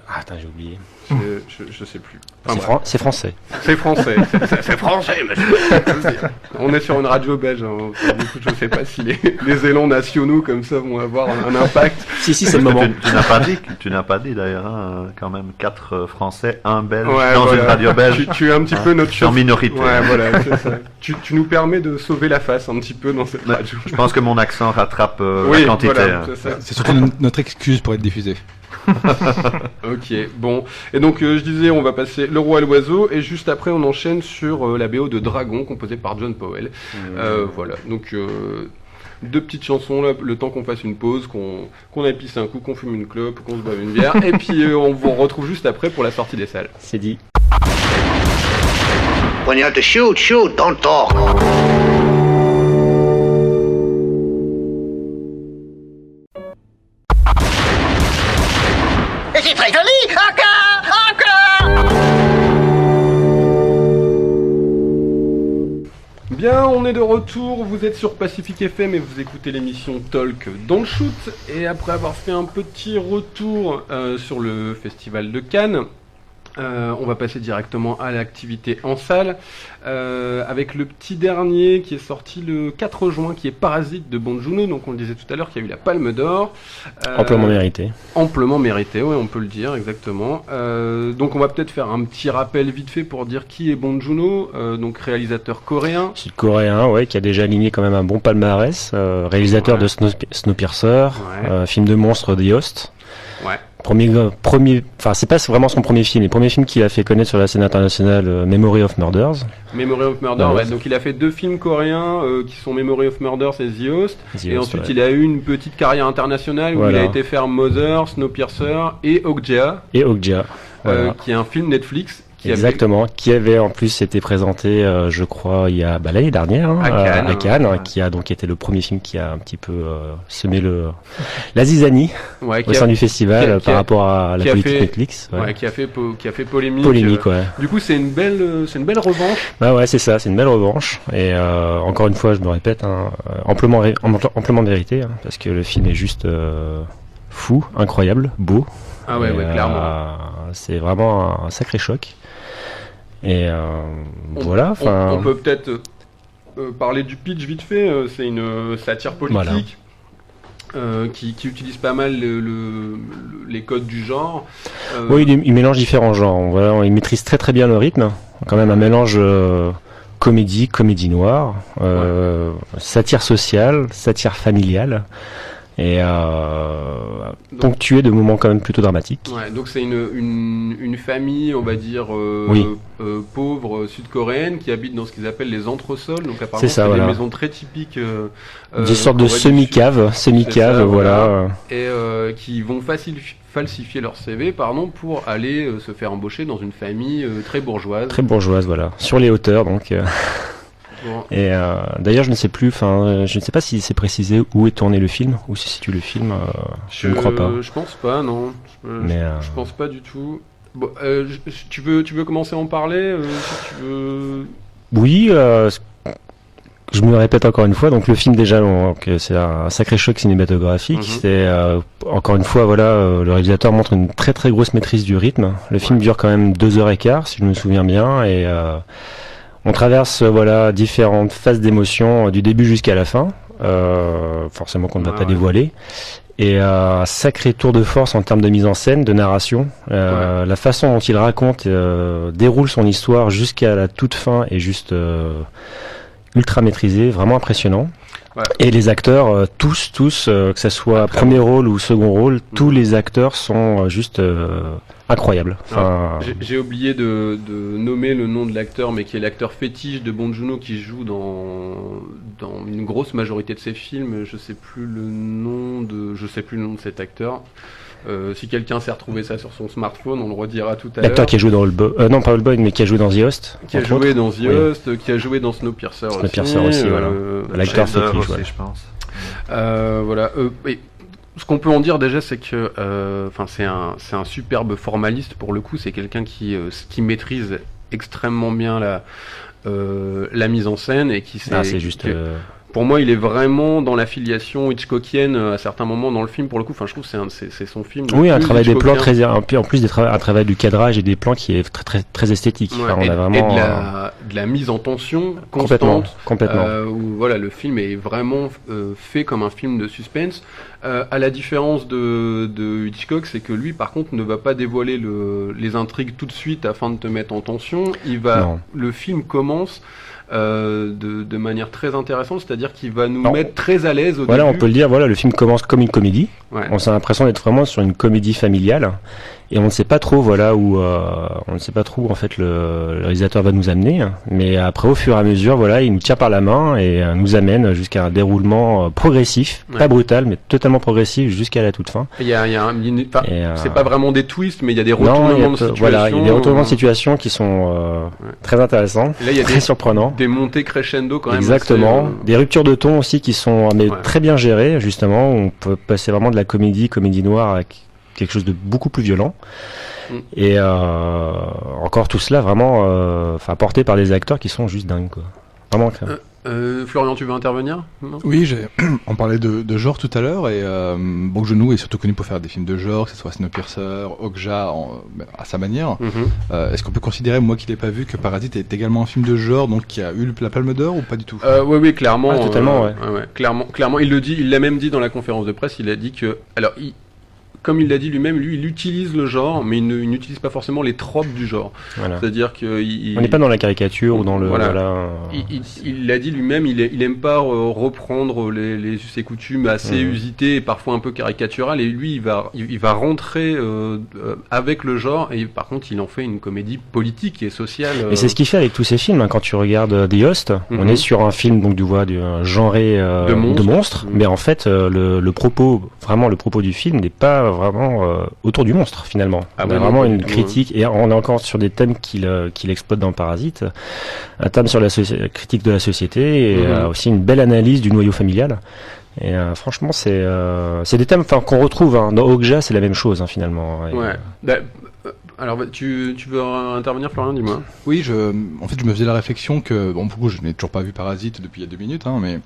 Ah, attends, j'ai oublié. Je sais plus. Enfin, C'est français. c'est français. C'est français, monsieur. On est sur une radio belge. Hein. Du coup, je sais pas si les élans nationaux comme ça vont avoir un impact. Si, c'est le moment. Tu n'as pas dit d'ailleurs, hein, quand même 4 Français, 1 Belge Ouais, dans voilà. une radio belge. Tu es un petit peu notre Je suis en minorité. Ouais, voilà, c'est ça. Tu nous permets de sauver la face un petit peu dans cette Ouais, radio. je pense que mon accent rattrape Oui, la quantité. voilà, hein. c'est ça. C'est surtout notre excuse pour être diffusé. Ok, bon. Et donc, je disais, on va passer Le Roi et l'Oiseau, et juste après, on enchaîne sur la BO de Dragon, composée par John Powell. Voilà, donc 2 petites chansons, là, le temps qu'on fasse une pause, qu'on aille pisser un coup, qu'on fume une clope, qu'on se boive une bière, et puis on vous retrouve juste après pour la sortie des salles. C'est dit. When you have to shoot, shoot, don't talk. Et c'est très joli. Encore. Bien, on est de retour, vous êtes sur Pacific FM et vous écoutez l'émission Talk dans le Shoot. Et après avoir fait un petit retour sur le festival de Cannes, on va passer directement à l'activité en salle avec le petit dernier qui est sorti le 4 juin, qui est Parasite de Bong Joon-ho. Donc on le disait tout à l'heure qu'il y a eu la Palme d'Or. Amplement mérité. Amplement mérité, oui, on peut le dire, exactement. Donc on va peut-être faire un petit rappel vite fait pour dire qui est Bong Joon-ho, donc réalisateur coréen. Sud-coréen, ouais, qui a déjà aligné quand même un bon palmarès. Réalisateur de Snowpiercer, film de monstre The Host. Ouais. Enfin, c'est pas vraiment son premier film. Le premier film qu'il a fait connaître sur la scène internationale, Memory of Murders. Memory of Murder, ouais. Donc il a fait 2 films coréens qui sont Memory of Murders et The Host. Et ensuite il a eu une petite carrière internationale où il a été faire Mother, Snowpiercer et Okja. Voilà. Qui est un film Netflix. Qui avait en plus été présenté, je crois, il y a l'année dernière à Cannes, qui a donc été le premier film qui a un petit peu semé la zizanie au sein du festival par rapport à la politique Netflix. Ouais, qui a fait polémique. Ouais. Du coup, c'est une belle revanche. Bah ouais, c'est ça, c'est une belle revanche. Et encore une fois, je me répète, amplement mérité, parce que le film est juste fou, incroyable, beau. Ah ouais, clairement. C'est vraiment un sacré choc. Et voilà. On peut peut-être parler du pitch vite fait. C'est une satire politique qui utilise pas mal les codes du genre. Oui, il mélange différents genres. Voilà, il maîtrise très très bien le rythme. Quand même un mélange comédie noire, satire sociale, satire familiale. Et ponctué de moments quand même plutôt dramatiques. Ouais, donc c'est une famille, on va dire, pauvre sud-coréenne qui habite dans ce qu'ils appellent les entresols. Donc apparemment c'est des maisons très typiques. Des sortes de semi-caves, voilà. Et qui vont falsifier leur CV, pour aller se faire embaucher dans une famille très bourgeoise. Très bourgeoise, voilà. Sur les hauteurs, donc... Et d'ailleurs, je ne sais pas si c'est précisé où est tourné le film, où se situe le film. Je ne crois pas. Je pense pas, non. Je pense pas du tout. Bon, tu veux commencer à en parler si tu veux... Oui. Je me répète encore une fois. Donc le film déjà, c'est un sacré choc cinématographique. C'est encore une fois, le réalisateur montre une très très grosse maîtrise du rythme. Le film dure quand même 2h15, si je me souviens bien, et on traverse différentes phases d'émotion du début jusqu'à la fin, forcément qu'on ne va pas dévoiler, et un sacré tour de force en termes de mise en scène, de narration, la façon dont il raconte, déroule son histoire jusqu'à la toute fin est juste ultra maîtrisé, vraiment impressionnant. Ouais. Et les acteurs, tous, que ce soit premier rôle ou second rôle, tous les acteurs sont juste incroyables. Enfin... J'ai oublié de nommer le nom de l'acteur, mais qui est l'acteur fétiche de Bong Joon-ho, qui joue dans une grosse majorité de ses films. Je sais plus le nom de cet acteur. Si quelqu'un s'est retrouvé ça sur son smartphone, on le redira tout à l'heure. L'acteur qui a joué dans non pas Oldboy, mais qui a joué dans The Host. Qui a joué dans The Host, qui a joué dans Snowpiercer aussi. Snowpiercer aussi, voilà. L'acteur Shader fétiche, aussi, je pense. Voilà. Et ce qu'on peut en dire déjà, c'est que, c'est un superbe formaliste pour le coup. C'est quelqu'un qui maîtrise extrêmement bien la mise en scène et qui sait. C'est juste. Pour moi, il est vraiment dans la filiation Hitchcockienne à certains moments dans le film. Pour le coup, enfin, je trouve que c'est son film. Oui, un travail des plans très, en plus un travail du cadrage et des plans qui est très très très esthétique. Ouais, enfin, on a vraiment et de la mise en tension constante. Complètement. Où voilà, le film est vraiment fait comme un film de suspense. À la différence de Hitchcock, c'est que lui, par contre, ne va pas dévoiler les intrigues tout de suite afin de te mettre en tension. Le film commence. De manière très intéressante, c'est-à-dire qu'il va nous mettre très à l'aise au début. On peut le dire, le film commence comme une comédie. Ouais. On a l'impression d'être vraiment sur une comédie familiale et on ne sait pas trop où en fait le réalisateur va nous amener, mais après au fur et à mesure il nous tient par la main et nous amène jusqu'à un déroulement progressif, pas brutal mais totalement progressif jusqu'à la toute fin. C'est pas vraiment des twists, mais il y a des retournements de situation. Voilà, il y a des retournements de situation qui sont très intéressants, là, il y a très surprenants. Des montées crescendo quand même. Exactement, des ruptures de ton aussi qui sont très bien gérées justement. On peut passer vraiment de la comédie noire à quelque chose de beaucoup plus violent. Et encore tout cela vraiment porté par des acteurs qui sont juste dingues, quoi. Vraiment. Florian, tu veux intervenir? Non, oui, on parlait de genre tout à l'heure et Bong Joon-ho est surtout connu pour faire des films de genre, que ce soit Snowpiercer, Okja à sa manière. Est-ce qu'on peut considérer, moi qui l'ai pas vu, que Parasite est également un film de genre, donc qui a eu la Palme d'Or ou pas du tout? Oui, clairement. Totalement, clairement, il l'a même dit dans la conférence de presse. Il a dit que, comme il l'a dit lui-même, il utilise le genre, mais il n'utilise pas forcément les tropes du genre. Voilà. C'est-à-dire que on n'est pas dans la caricature ou dans le. Il l'a dit lui-même, il aime pas reprendre les us et coutumes assez usités et parfois un peu caricaturales. Et lui, il va rentrer avec le genre. Et par contre, il en fait une comédie politique et sociale. Et c'est ce qu'il fait avec tous ses films. Hein. Quand tu regardes The Host, on est sur un film donc du genré de monstres, mais en fait, le propos du film n'est pas vraiment autour du monstre finalement. On a vraiment une critique et on est encore sur des thèmes qu'il exploite dans Parasite, un thème sur la critique de la société et aussi une belle analyse du noyau familial. Et franchement, c'est des thèmes qu'on retrouve dans Okja, c'est la même chose finalement. Et, alors, tu veux intervenir, Florian, dis-moi. Oui, en fait, je me faisais la réflexion que, pourquoi je n'ai toujours pas vu Parasite depuis il y a 2 minutes, mais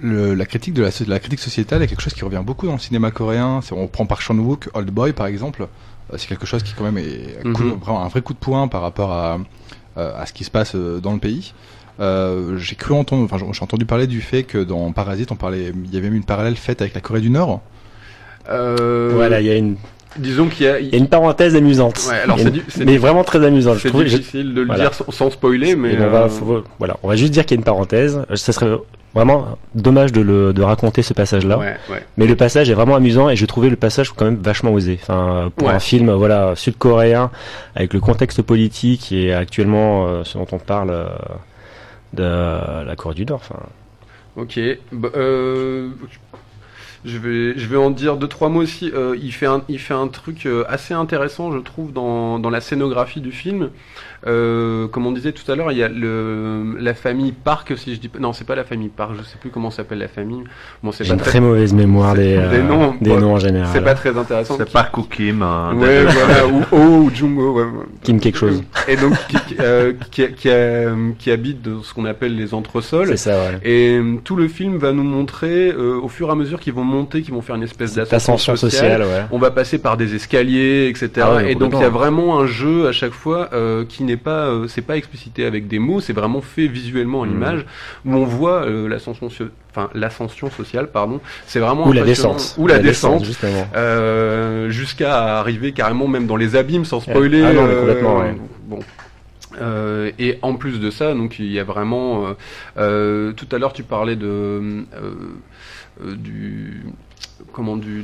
la critique la critique sociétale est quelque chose qui revient beaucoup dans le cinéma coréen. On prend par Chan-wook, Old Boy par exemple, c'est quelque chose qui quand même est vraiment un vrai coup de poing par rapport à ce qui se passe dans le pays. J'ai entendu parler du fait que dans Parasite, il y avait même une parallèle faite avec la Corée du Nord. Voilà, il y a une. Disons qu'il y a une parenthèse amusante. Ouais, alors mais vraiment très amusante. C'est difficile de le dire sans spoiler, mais on va juste dire qu'il y a une parenthèse. Ça serait vraiment dommage de raconter ce passage-là. Mais le passage est vraiment amusant et je trouvais le passage quand même vachement osé. Enfin, pour un film sud-coréen avec le contexte politique et actuellement ce dont on parle de la Corée du Nord. Enfin. Ok. Je vais en dire 2-3 mots aussi. Il fait un truc assez intéressant, je trouve, dans la scénographie du film. Comme on disait tout à l'heure, il y a la famille Park, si je dis pas. Non, c'est pas la famille Park, je sais plus comment s'appelle la famille. Bon, c'est J'ai une très mauvaise mémoire des noms en général. C'est pas très intéressant. C'est Park ou Kim. Ouais, voilà, ou Oh ou Jung-ho. Ouais. Kim quelque chose. Et donc qui habite dans ce qu'on appelle les entresols. C'est ça, ouais. Et tout le film va nous montrer au fur et à mesure qu'ils vont monter, qu'ils vont faire une espèce d'ascension sociale. Ouais. On va passer par des escaliers, etc. Et donc il y a vraiment un jeu à chaque fois qui n'est pas, c'est pas explicité avec des mots, c'est vraiment fait visuellement à l'image où on voit l'ascension sociale, pardon. C'est vraiment ou la descente, justement. Jusqu'à arriver carrément même dans les abîmes sans spoiler. Ah non, mais complètement. Ouais. Bon. Et en plus de ça, donc il y a vraiment. Tout à l'heure, tu parlais du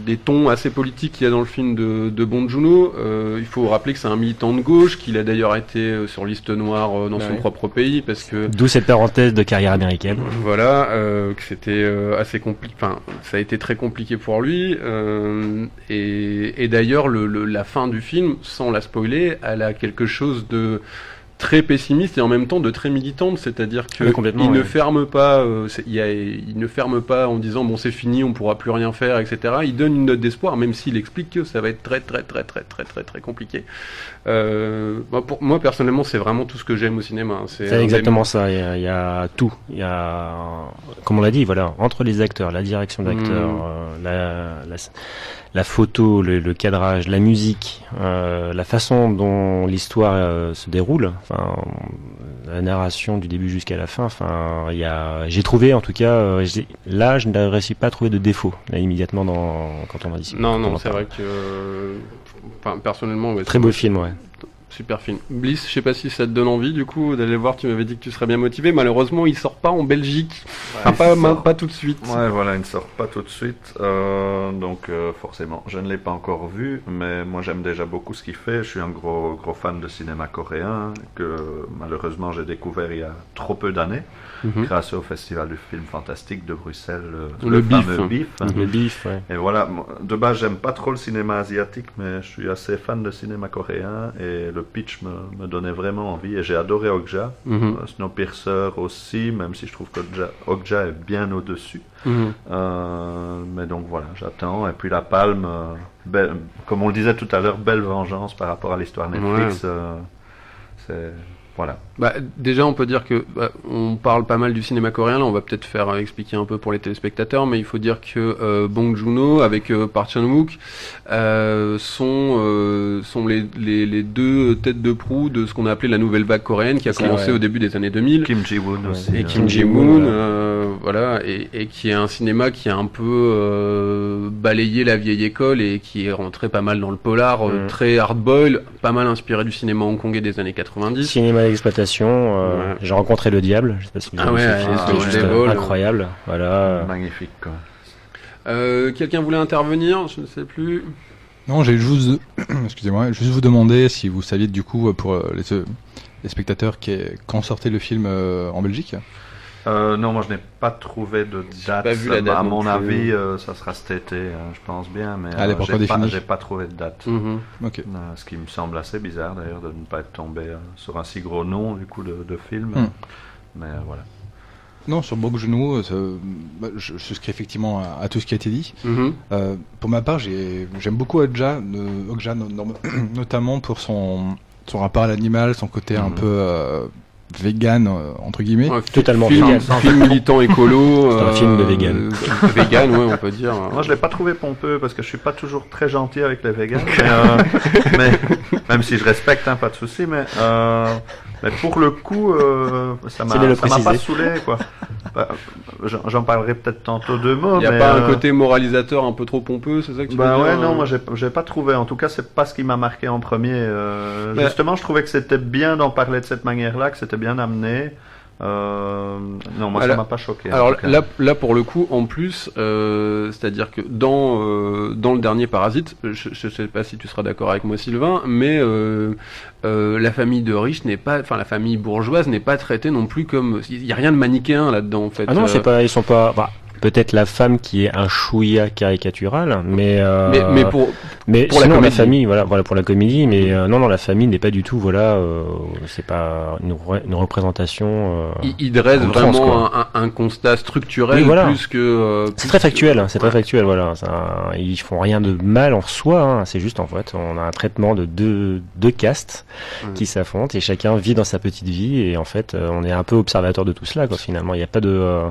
des tons assez politiques qu'il y a dans le film de Bong Joon-ho. Il faut rappeler que c'est un militant de gauche, qu'il a d'ailleurs été sur liste noire dans son propre pays, parce que d'où cette parenthèse de carrière américaine. Voilà, que c'était assez compliqué. Enfin, ça a été très compliqué pour lui. Et d'ailleurs, la fin du film, sans la spoiler, elle a quelque chose de très pessimiste et en même temps de très militante, c'est-à-dire que il ne ferme pas, il ne ferme pas en disant bon c'est fini, on pourra plus rien faire, etc. Il donne une note d'espoir, même s'il explique que ça va être très compliqué. Moi personnellement, c'est vraiment tout ce que j'aime au cinéma. C'est exactement ça. Il y a tout. Il y a, comme on l'a dit, voilà, entre les acteurs, la direction d'acteurs, la photo, le cadrage, la musique, la façon dont l'histoire se déroule, enfin la narration du début jusqu'à la fin, enfin j'ai trouvé en tout cas là je ne réussis pas à trouver de défaut là, immédiatement quand on a dit. Non, c'est vrai que personnellement très beau film, ouais. Super film. Bliss, je sais pas si ça te donne envie du coup d'aller voir, tu m'avais dit que tu serais bien motivé, malheureusement il sort pas en Belgique, pas tout de suite. Ouais voilà, il ne sort pas tout de suite, donc forcément je ne l'ai pas encore vu, mais moi j'aime déjà beaucoup ce qu'il fait, je suis un gros fan de cinéma coréen, que malheureusement j'ai découvert il y a trop peu d'années, grâce au Festival du film fantastique de Bruxelles, le fameux BIF. Le BIF, ouais. Et voilà, de base j'aime pas trop le cinéma asiatique, mais je suis assez fan de cinéma coréen, et le pitch me donnait vraiment envie, et j'ai adoré Okja, Snowpiercer aussi, même si je trouve qu'Okja est bien au-dessus. Mais donc voilà, j'attends. Et puis La Palme, comme on le disait tout à l'heure, belle vengeance par rapport à l'histoire Netflix. C'est... Voilà. Déjà, on peut dire que on parle pas mal du cinéma coréen. Là, on va peut-être faire expliquer un peu pour les téléspectateurs, mais il faut dire que Bong Joon-ho avec Park Chan-wook sont les deux têtes de proue de ce qu'on a appelé la nouvelle vague coréenne, qui a commencé au début des années 2000. Kim Ji-woon aussi. Et Kim Ji-woon, voilà, et qui est un cinéma qui a un peu balayé la vieille école et qui est rentré pas mal dans le polar, très hard-boil, pas mal inspiré du cinéma hongkongais des années 90. Cinéma d'exploitation, j'ai rencontré le diable, je sais pas si vous avez vu, c'est juste incroyable, voilà. Magnifique quoi. Quelqu'un voulait intervenir, je ne sais plus. Non, j'ai juste, excusez-moi, juste vous demander si vous saviez du coup pour les spectateurs quand sortait le film en Belgique. Non, moi je n'ai pas trouvé de date. Pas vu la date à mon avis, ça sera cet été, je pense bien, mais j'ai pas trouvé de date. Okay. Ce qui me semble assez bizarre d'ailleurs de ne pas être tombé sur un si gros nom du coup de film. Mais voilà. Non, sur Bong Joon-ho, je souscris effectivement à tout ce qui a été dit. Pour ma part, j'aime beaucoup Okja, notamment pour son rapport à l'animal, son côté un peu vegan entre guillemets. Totalement vegan. Film militant écolo. C'est un film de vegan. Vegan, ouais, on peut dire. Moi, je l'ai pas trouvé pompeux parce que je suis pas toujours très gentil avec les vegans. mais même si je respecte, pas de souci, mais pour le coup, ça m'a pas saoulé, quoi. J'en parlerai peut-être tantôt deux mots. Il n'y a pas un côté moralisateur un peu trop pompeux, c'est ça que tu veux dire? Ouais, non, moi j'ai pas trouvé. En tout cas, c'est pas ce qui m'a marqué en premier. Justement, je trouvais que c'était bien d'en parler de cette manière-là, que c'était bien amené. Non, moi ça m'a pas choqué. Alors là pour le coup, en plus, c'est-à-dire que dans le dernier Parasite, je sais pas si tu seras d'accord avec moi, Sylvain, mais la famille de riches la famille bourgeoise n'est pas traitée non plus comme, il y a rien de manichéen là-dedans en fait. Ah non, ils sont pas. Peut-être la femme qui est un chouïa caricatural, mais pour sinon la famille, voilà pour la comédie, mais non la famille n'est pas du tout, c'est pas une représentation. Il dresse vraiment un constat structurel plus que. C'est très factuel, très factuel, voilà. Ils font rien de mal en soi, c'est juste en fait on a un traitement de deux castes qui s'affrontent et chacun vit dans sa petite vie et en fait on est un peu observateur de tout cela, quoi. Finalement, il n'y a pas de.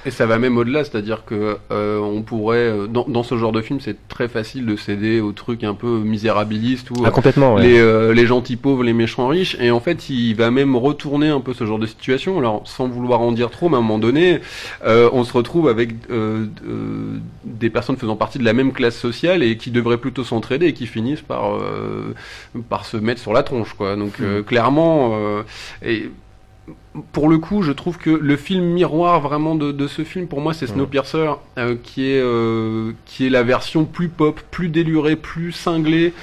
Et ça va même au-delà, c'est-à-dire que on pourrait, dans ce genre de film, c'est très facile de céder aux trucs un peu misérabilistes où complètement, les gentils pauvres, les méchants riches, et en fait il va même retourner un peu ce genre de situation. Alors sans vouloir en dire trop, mais à un moment donné, on se retrouve avec des personnes faisant partie de la même classe sociale et qui devraient plutôt s'entraider et qui finissent par se mettre sur la tronche, quoi. Donc clairement, pour le coup, je trouve que le film miroir vraiment de ce film, pour moi, c'est Snowpiercer, qui est la version plus pop, plus délurée, plus cinglée,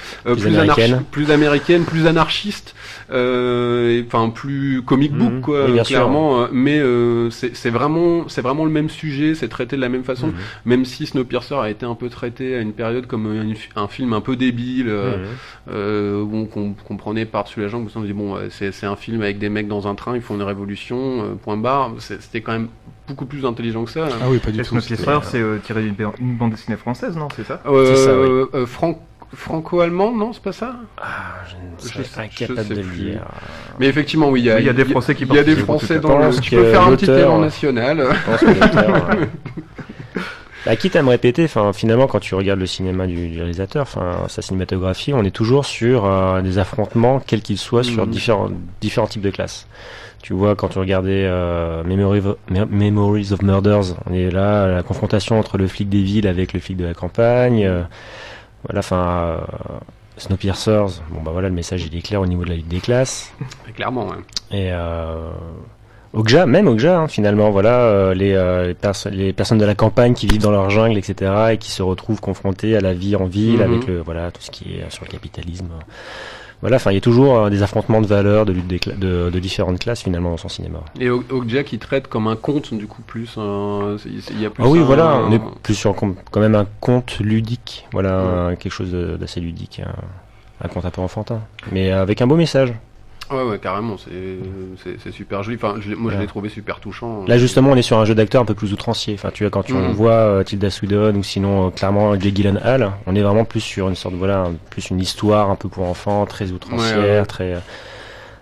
plus américaine, plus anarchiste, enfin plus comic book, quoi, oui, clairement. Mais c'est vraiment le même sujet, c'est traité de la même façon, même si Snowpiercer a été un peu traité à une période comme un film un peu débile, où on comprenait par-dessus la jambe, on se dit bon, c'est un film avec des mecs dans un train, ils font une révolution, point barre. C'était quand même beaucoup plus intelligent que ça. Ah oui, pas du tout. Snowpiercer, c'est tiré d'une bande dessinée française, non? C'est ça? C'est ça, oui. Franco-allemand, non, c'est pas ça? Je serais incapable de le dire. Mais effectivement, oui, il y a des Français qui il y a des Français dans le... Tu peux faire un petit élan national. Je pense que l'auteur, quitte à me répéter, finalement, quand tu regardes le cinéma du réalisateur, sa cinématographie, on est toujours sur des affrontements, quels qu'ils soient, sur différents types de classes. Tu vois, quand tu regardais Memories of Murders, on est là, la confrontation entre le flic des villes avec le flic de la campagne. Snowpiercer, le message il est clair au niveau de la lutte des classes. Clairement, ouais. Et Okja, finalement, les personnes de la campagne qui vivent dans leur jungle, etc., et qui se retrouvent confrontées à la vie en ville avec tout ce qui est sur le capitalisme. Il y a toujours des affrontements de valeurs, de lutte de différentes classes finalement dans son cinéma. Et Okja qui traite comme un conte du coup plus. Il y a plus on est plus sur quand même un conte ludique, quelque chose d'assez ludique, un conte un peu enfantin, mais avec un beau message. Ouais, carrément, c'est super joli. Je l'ai trouvé super touchant. Là, justement, on est sur un jeu d'acteur un peu plus outrancier. Tu vois, quand on voit Tilda Swinton ou sinon, clairement, Jake Gyllenhaal, on est vraiment plus sur une sorte, plus une histoire un peu pour enfants, très outrancière, très,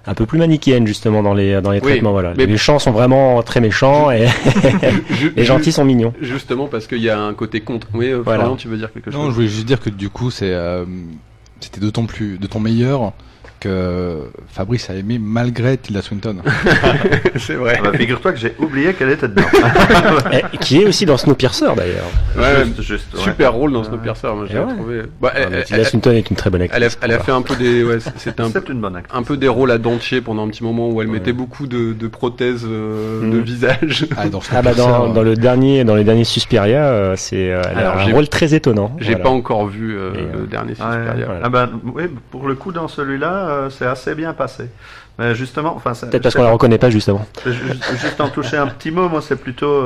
un peu plus manichéenne, justement, dans les traitements, Les méchants sont vraiment très méchants et les gentils sont mignons. Justement, parce qu'il y a un côté contre. Oui, Florian, tu veux dire quelque chose? Non, je voulais juste dire que du coup, c'était d'autant meilleur que Fabrice a aimé malgré Tilda Swinton. C'est vrai. Figure-toi que j'ai oublié qu'elle était dedans. Qui est aussi dans Snowpiercer d'ailleurs. Juste, super rôle dans Snowpiercer, moi j'ai trouvé. Tilda Swinton est une très bonne actrice. Elle a fait un peu des, c'est une bonne actrice. Un peu des rôles à dentier pendant un petit moment où elle mettait beaucoup de prothèses de visage. Dans les derniers Suspiria, elle a un rôle très étonnant. J'ai pas encore vu le dernier Suspiria. Pour le coup dans celui-là. C'est assez bien passé. Mais justement, peut-être parce qu'on la reconnaît pas justement. Juste en toucher un petit mot, moi c'est plutôt,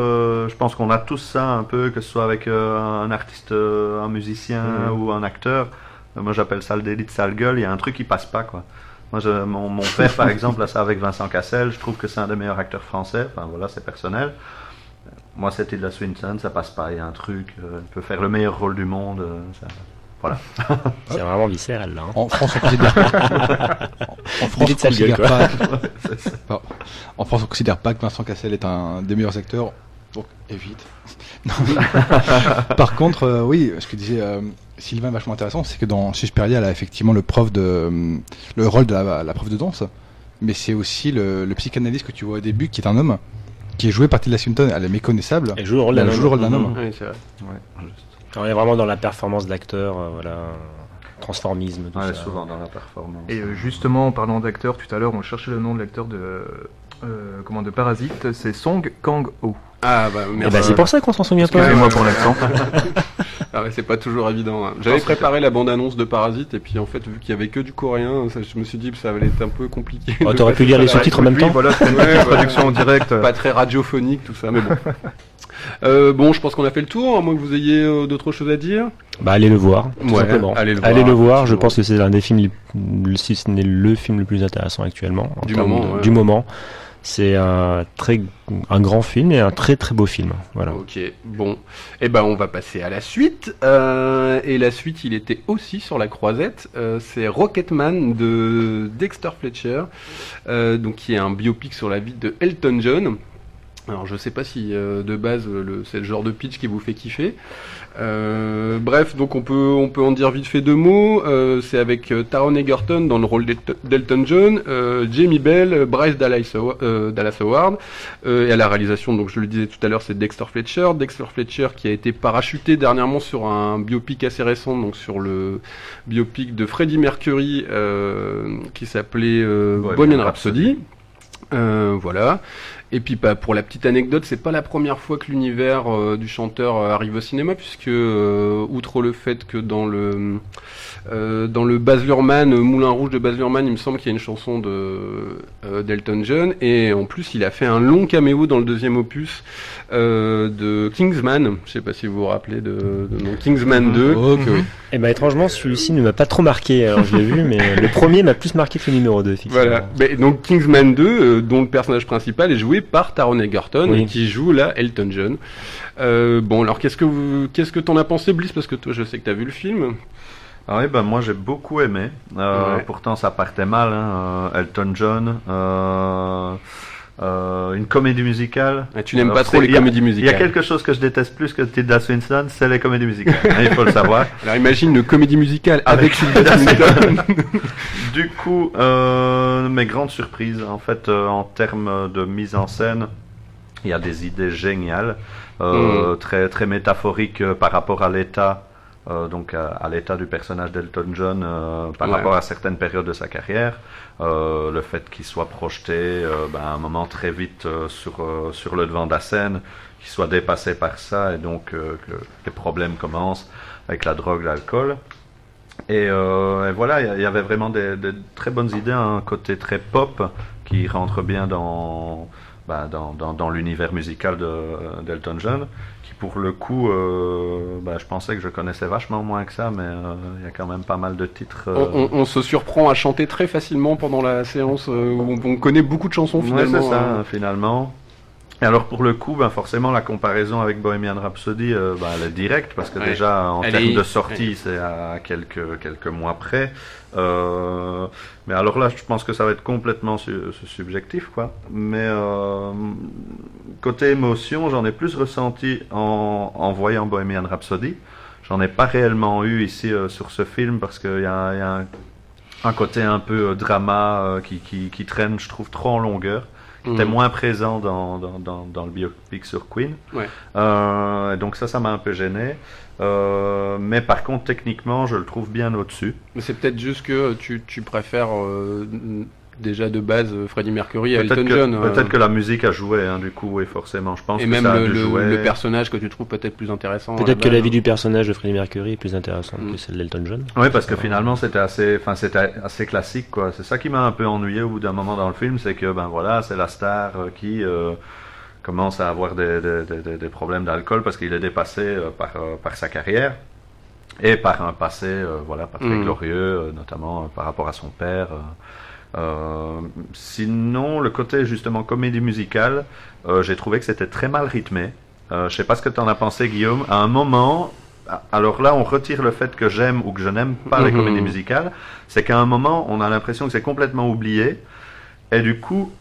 je pense qu'on a tous ça un peu, que ce soit avec un artiste, un musicien ou un acteur. Moi j'appelle ça le délit de sale gueule. Il y a un truc qui passe pas, quoi. Moi, mon père par exemple a ça avec Vincent Cassel. Je trouve que c'est un des meilleurs acteurs français. C'est personnel. Moi c'était de la Swinton, ça passe pas. Il y a un truc, il peut faire le meilleur rôle du monde. Voilà. C'est vraiment viscéral là. En France, on considère pas que Vincent Cassel est un des meilleurs acteurs, donc évite. Par contre, ce que disait Sylvain, vachement intéressant, c'est que dans Suspiria, elle a effectivement le rôle de la prof de danse, mais c'est aussi le psychanalyste que tu vois au début, qui est un homme, qui est joué par Tilda Swinton. Elle est méconnaissable. Elle joue le rôle d'un homme. Oui, c'est vrai. On est vraiment dans la performance d'acteur, transformisme, tout ça. Souvent dans la performance. Et justement, en parlant d'acteur, tout à l'heure, on cherchait le nom de l'acteur de Parasite, c'est Song Kang-ho. Ah merci. C'est pour ça qu'on s'en souvient pas. Excusez-moi pour l'accent. C'est pas toujours évident. J'avais préparé la bande-annonce de Parasite et puis en fait, vu qu'il y avait que du coréen, je me suis dit que ça allait être un peu compliqué. T'aurais pu lire les sous-titres en même temps. Voilà, c'est une traduction en direct. Pas très radiophonique tout ça, mais bon. Je pense qu'on a fait le tour, à moins que vous ayez d'autres choses à dire. Allez le voir, tout simplement. Allez le voir, je pense que c'est l'un des films, si ce n'est le film le plus intéressant actuellement. Du moment. C'est un grand film et un très très beau film. Voilà. Ok, bon. On va passer à la suite. Et la suite, il était aussi sur la croisette. C'est Rocketman de Dexter Fletcher, qui est un biopic sur la vie de Elton John. Alors je sais pas si de base c'est le genre de pitch qui vous fait kiffer. Bref, donc on peut en dire vite fait deux mots. C'est avec Taron Egerton dans le rôle d'Elton John, Jamie Bell, Bryce Dallas Howard, et à la réalisation, donc je le disais tout à l'heure, c'est Dexter Fletcher. Dexter Fletcher qui a été parachuté dernièrement sur un biopic assez récent, donc sur le biopic de Freddie Mercury qui s'appelait Bohemian Rhapsody. Voilà. Et puis pour la petite anecdote, c'est pas la première fois que l'univers du chanteur arrive au cinéma, puisque outre le fait que dans le Baz Luhrmann, Moulin Rouge de Baz Luhrmann, il me semble qu'il y a une chanson d'Elton John, et en plus il a fait un long caméo dans le deuxième opus de Kingsman. Je sais pas si vous vous rappelez de Kingsman 2. Ok, oui. Et ben étrangement, celui-ci ne m'a pas trop marqué. Alors je l'ai vu, mais le premier m'a plus marqué que le numéro 2. Voilà. Mais donc Kingsman 2, dont le personnage principal est joué par Taron Egerton, Oui. qui joue là Elton John. Bon, alors qu'est-ce que t'en as pensé, Bliss, parce que toi, je sais que t'as vu le film. Ah oui, moi j'ai beaucoup aimé. Ouais. Pourtant ça partait mal, hein. Elton John, une comédie musicale. Ah, tu n'aimes Alors, pas trop les comédies Il y musicales. a quelque chose que je déteste plus que Tilda Swinton, c'est les comédies musicales. Il faut le savoir. Alors imagine une comédie musicale avec Tilda Tilda Swinton. Du coup, mes grandes surprises, en fait, en termes de mise en scène, il y a des idées géniales, très très métaphoriques par rapport à l'état. Donc à l'état du personnage d'Elton John par rapport à certaines périodes de sa carrière, le fait qu'il soit projeté à un moment très vite sur le devant de la scène, qu'il soit dépassé par ça et donc que les problèmes commencent avec la drogue, l'alcool. Et voilà, il y avait vraiment des très bonnes idées, un côté très pop qui rentre bien dans l'univers musical d'Elton John, qui pour le coup, je pensais que je connaissais vachement moins que ça, mais il y a quand même pas mal de titres. On se surprend à chanter très facilement pendant la séance où on connaît beaucoup de chansons finalement. Ouais, c'est ça, finalement. Et alors pour le coup, forcément la comparaison avec Bohemian Rhapsody, elle est directe parce que déjà en termes de sortie, c'est à quelques mois près. Mais alors là, je pense que ça va être complètement subjectif, quoi. Mais côté émotion, j'en ai plus ressenti en voyant Bohemian Rhapsody. J'en ai pas réellement eu ici sur ce film parce qu'il y a un côté un peu drama qui traîne, je trouve, trop en longueur. Qui était moins présent dans le biopic sur Queen. Ouais. Donc ça m'a un peu gêné. Mais par contre, techniquement, je le trouve bien au-dessus. Mais c'est peut-être juste que tu préfères déjà de base Freddie Mercury à Elton John. Peut-être que la musique a joué, du coup, oui, forcément. Je pense et que même ça a dû jouer. le personnage que tu trouves peut-être plus intéressant. Peut-être que la vie du personnage de Freddie Mercury est plus intéressante que celle d'Elton John. Oui, parce que finalement c'était assez classique, quoi. C'est ça qui m'a un peu ennuyé au bout d'un moment dans le film, c'est que c'est la star qui commence à avoir des problèmes d'alcool parce qu'il est dépassé par sa carrière et par un passé pas très glorieux, notamment par rapport à son père. Sinon, le côté justement comédie musicale, j'ai trouvé que c'était très mal rythmé. Je sais pas ce que tu en as pensé, Guillaume. À un moment, alors là, on retire le fait que j'aime ou que je n'aime pas les comédies musicales. C'est qu'à un moment, on a l'impression que c'est complètement oublié. Et du coup,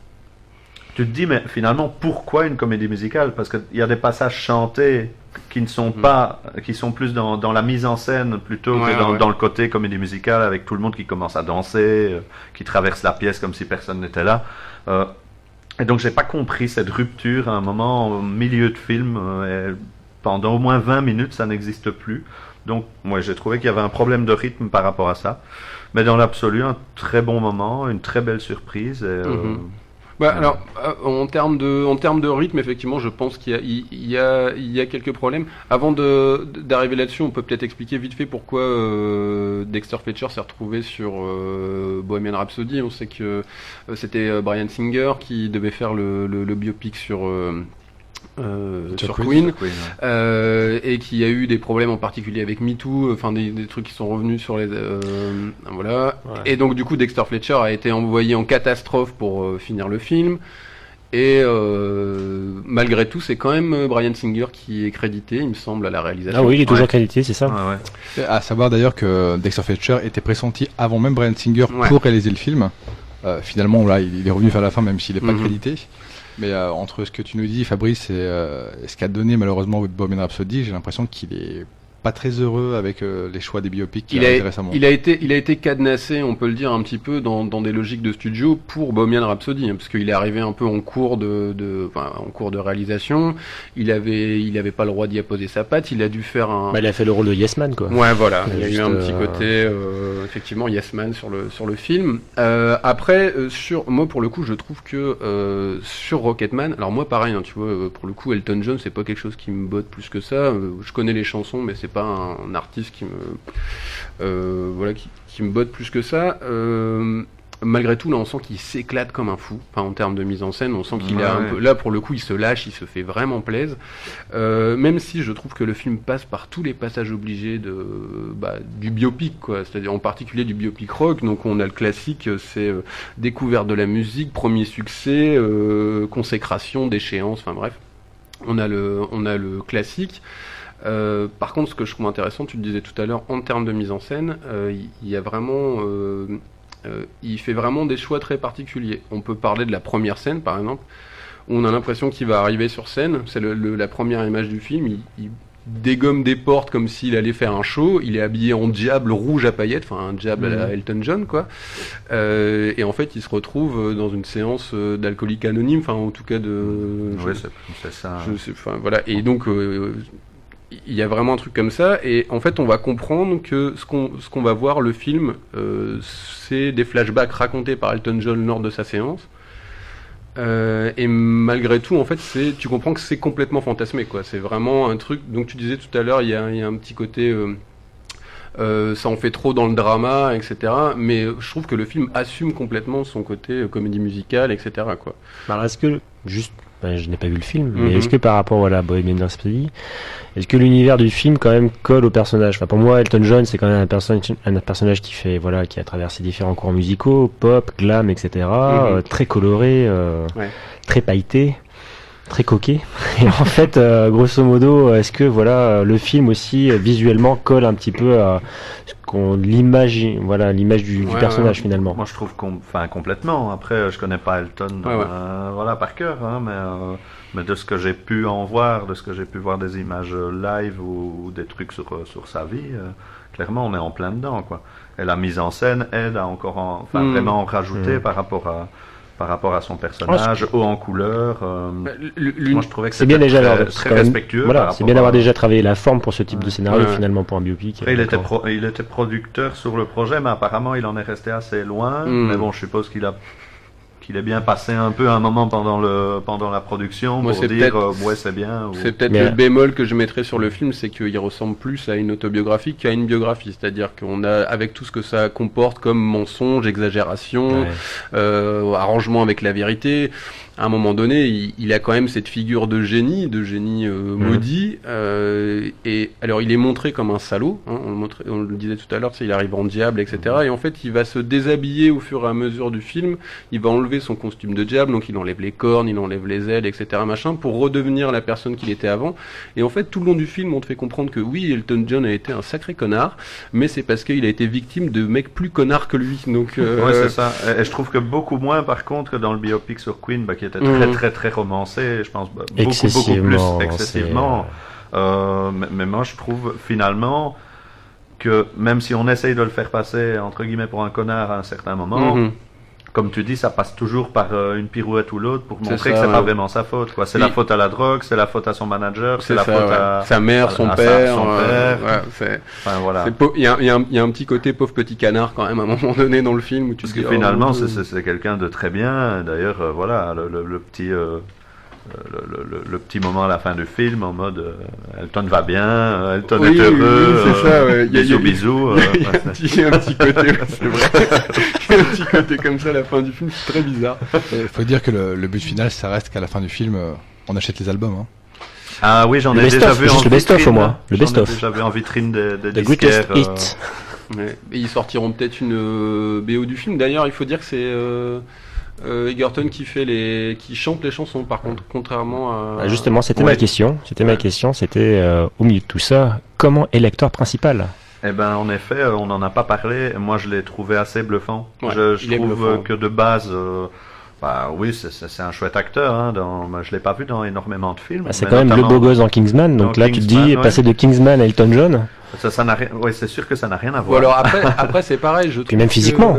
tu te dis, mais finalement, pourquoi une comédie musicale? Parce qu'il y a des passages chantés qui ne sont pas, qui sont plus dans la mise en scène plutôt que dans le côté comédie musicale avec tout le monde qui commence à danser, qui traverse la pièce comme si personne n'était là. Et donc j'ai pas compris cette rupture à un moment au milieu de film. Et pendant au moins 20 minutes, ça n'existe plus. Donc moi j'ai trouvé qu'il y avait un problème de rythme par rapport à ça. Mais dans l'absolu, un très bon moment, une très belle surprise. Et, alors, en termes de rythme, effectivement, je pense qu'il y a quelques problèmes. Avant d'arriver là-dessus, on peut peut-être expliquer vite fait pourquoi Dexter Fletcher s'est retrouvé sur Bohemian Rhapsody. On sait que c'était Bryan Singer qui devait faire le biopic sur Queen, et qui a eu des problèmes en particulier avec MeToo, enfin des trucs qui sont revenus sur les voilà. Ouais. Et donc du coup Dexter Fletcher a été envoyé en catastrophe pour finir le film. Et malgré tout, c'est quand même Bryan Singer qui est crédité, il me semble, à la réalisation. Ah oui, il est toujours crédité, c'est ça. À savoir d'ailleurs que Dexter Fletcher était pressenti avant même Bryan Singer pour réaliser le film. Finalement, là, il est revenu vers la fin, même s'il n'est pas crédité. Mais entre ce que tu nous dis, Fabrice, et ce qu'a donné malheureusement Bohemian Rhapsody, j'ai l'impression qu'il est pas très heureux avec les choix des biopics qu'il a fait récemment. Il a été cadenassé, on peut le dire un petit peu, dans des logiques de studio pour Bohemian Rhapsody, parce qu'il est arrivé un peu en cours en cours de réalisation. Il avait pas le droit d'y apposer sa patte. Il a dû faire il a fait le rôle de Yes Man, quoi. Ouais, voilà. Il y a eu un petit côté, effectivement, Yes Man sur le film. Après, moi pour le coup, je trouve que sur Rocketman, alors moi pareil, hein, tu vois, pour le coup, Elton John, c'est pas quelque chose qui me botte plus que ça. Je connais les chansons, mais c'est pas un artiste qui me botte plus que ça. Malgré tout, là, on sent qu'il s'éclate comme un fou. Enfin, en termes de mise en scène, on sent qu'il a un peu. Là, pour le coup, il se lâche, il se fait vraiment plaisir. Même si je trouve que le film passe par tous les passages obligés du biopic, quoi. C'est-à-dire en particulier du biopic rock. Donc, on a le classique, c'est découverte de la musique, premier succès, consécration, déchéance. Enfin bref, on a le classique. Par contre, ce que je trouve intéressant, tu le disais tout à l'heure, en termes de mise en scène, il y a vraiment, il fait vraiment des choix très particuliers. On peut parler de la première scène, par exemple, où on a l'impression qu'il va arriver sur scène. C'est la première image du film. Il dégomme des portes comme s'il allait faire un show. Il est habillé en diable rouge à paillettes, enfin un diable à la Elton John, quoi. Et en fait, il se retrouve dans une séance d'alcoolique anonyme, enfin en tout cas de. Oui, c'est ça. Enfin voilà. Et donc. Il y a vraiment un truc comme ça, et en fait on va comprendre que ce qu'on va voir, le film, c'est des flashbacks racontés par Elton John lors de sa séance, et malgré tout en fait tu comprends que c'est complètement fantasmé, quoi. C'est vraiment un truc, donc tu disais tout à l'heure, il y a un petit côté ça en fait trop dans le drama, etc. Mais je trouve que le film assume complètement son côté comédie musicale, etc., quoi. Alors est-ce que, je n'ai pas vu le film, mais est-ce que par rapport à Bohemian Rhapsody, est-ce que l'univers du film quand même colle au personnage? Enfin, pour moi, Elton John, c'est quand même un personnage qui a traversé différents courants musicaux, pop, glam, etc., très coloré, très pailleté, très coquet. Et en fait, grosso modo, est-ce que le film aussi visuellement colle un petit peu à l'image du personnage finalement? Moi, je trouve complètement. Après, je connais pas Elton, par cœur, hein, mais de ce que j'ai pu en voir, de ce que j'ai pu voir des images live ou des trucs sur sa vie, clairement, on est en plein dedans, quoi. Et la mise en scène aide à encore vraiment en rajouter par rapport à son personnage, haut en couleur. Moi, je trouvais que c'est bien déjà très respectueux. Voilà, c'est bien d'avoir déjà travaillé la forme pour ce type de scénario, finalement, pour un biopic. Après, il était producteur sur le projet, mais apparemment, il en est resté assez loin. Mais bon, je suppose qu'il est bien passé un peu un moment pendant la production pour dire c'est bien. C'est peut-être le bémol que je mettrais sur le film, c'est qu'il ressemble plus à une autobiographie qu'à une biographie. C'est-à-dire qu'on a, avec tout ce que ça comporte comme mensonge, exagération, arrangement avec la vérité, à un moment donné, il a quand même cette figure de génie maudit. Et alors, il est montré comme un salaud. Hein, on le disait tout à l'heure, il arrive en diable, etc. Et en fait, il va se déshabiller au fur et à mesure du film. Il va enlever son costume de diable, donc il enlève les cornes, il enlève les ailes, etc. pour redevenir la personne qu'il était avant. Et en fait, tout le long du film, on te fait comprendre que oui, Elton John a été un sacré connard, mais c'est parce qu'il a été victime de mecs plus connards que lui. Donc, c'est ça. Et je trouve que beaucoup moins, par contre, que dans le biopic sur Queen, qui était très très très romancé, je pense beaucoup plus excessivement. Mais moi je trouve finalement que même si on essaye de le faire passer entre guillemets pour un connard à un certain moment, comme tu dis, ça passe toujours par une pirouette ou l'autre pour montrer que c'est pas vraiment sa faute, quoi. C'est la faute à la drogue, c'est la faute à son manager, c'est la faute à sa mère, son père. Enfin, voilà. Il y a un petit côté pauvre petit canard quand même à un moment donné dans le film où tu parce que finalement c'est quelqu'un de très bien. D'ailleurs, le petit le petit moment à la fin du film en mode Elton va bien, Elton est heureux, c'est ça, bisous. Il y a un petit côté, c'est vrai. Il y a un petit côté comme ça à la fin du film, c'est très bizarre. Il faut dire que le but final, ça reste qu'à la fin du film, on achète les albums. Hein. Ah oui, j'en ai déjà vu en vitrine. Le best-of au moins. Le best-of. J'ai déjà vu en vitrine des disquaires. Ouais. Et ils sortiront peut-être une BO du film. D'ailleurs, il faut dire que c'est Egerton qui chante les chansons, par contre, contrairement à... Justement, c'était ma question. C'était au milieu de tout ça, comment est l'acteur principal? Eh ben, en effet, on n'en a pas parlé. Moi, je l'ai trouvé assez bluffant. Ouais, je trouve que de base, Bah oui, c'est un chouette acteur. Hein, je l'ai pas vu dans énormément de films. C'est quand même le beau gosse dans Kingsman. Donc là, tu te dis, passer de Kingsman à Elton John. Ça n'a rien. Oui, c'est sûr que ça n'a rien à Bon, voir. alors après c'est pareil. Je trouve même physiquement.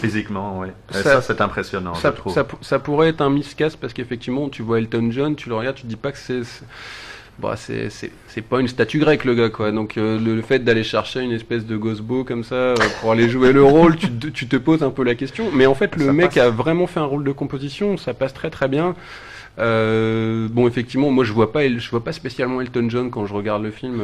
Physiquement, oui. Ça c'est impressionnant. Je trouve. Ça pourrait être un miscast parce qu'effectivement, tu vois Elton John, tu le regardes, tu te dis pas que c'est pas une statue grecque le gars quoi. Donc le fait d'aller chercher une espèce de gosbo comme ça pour aller jouer le rôle, tu te poses un peu la question. Mais en fait le mec a vraiment fait un rôle de composition, ça passe très très bien. Bon effectivement moi je vois pas spécialement Elton John quand je regarde le film.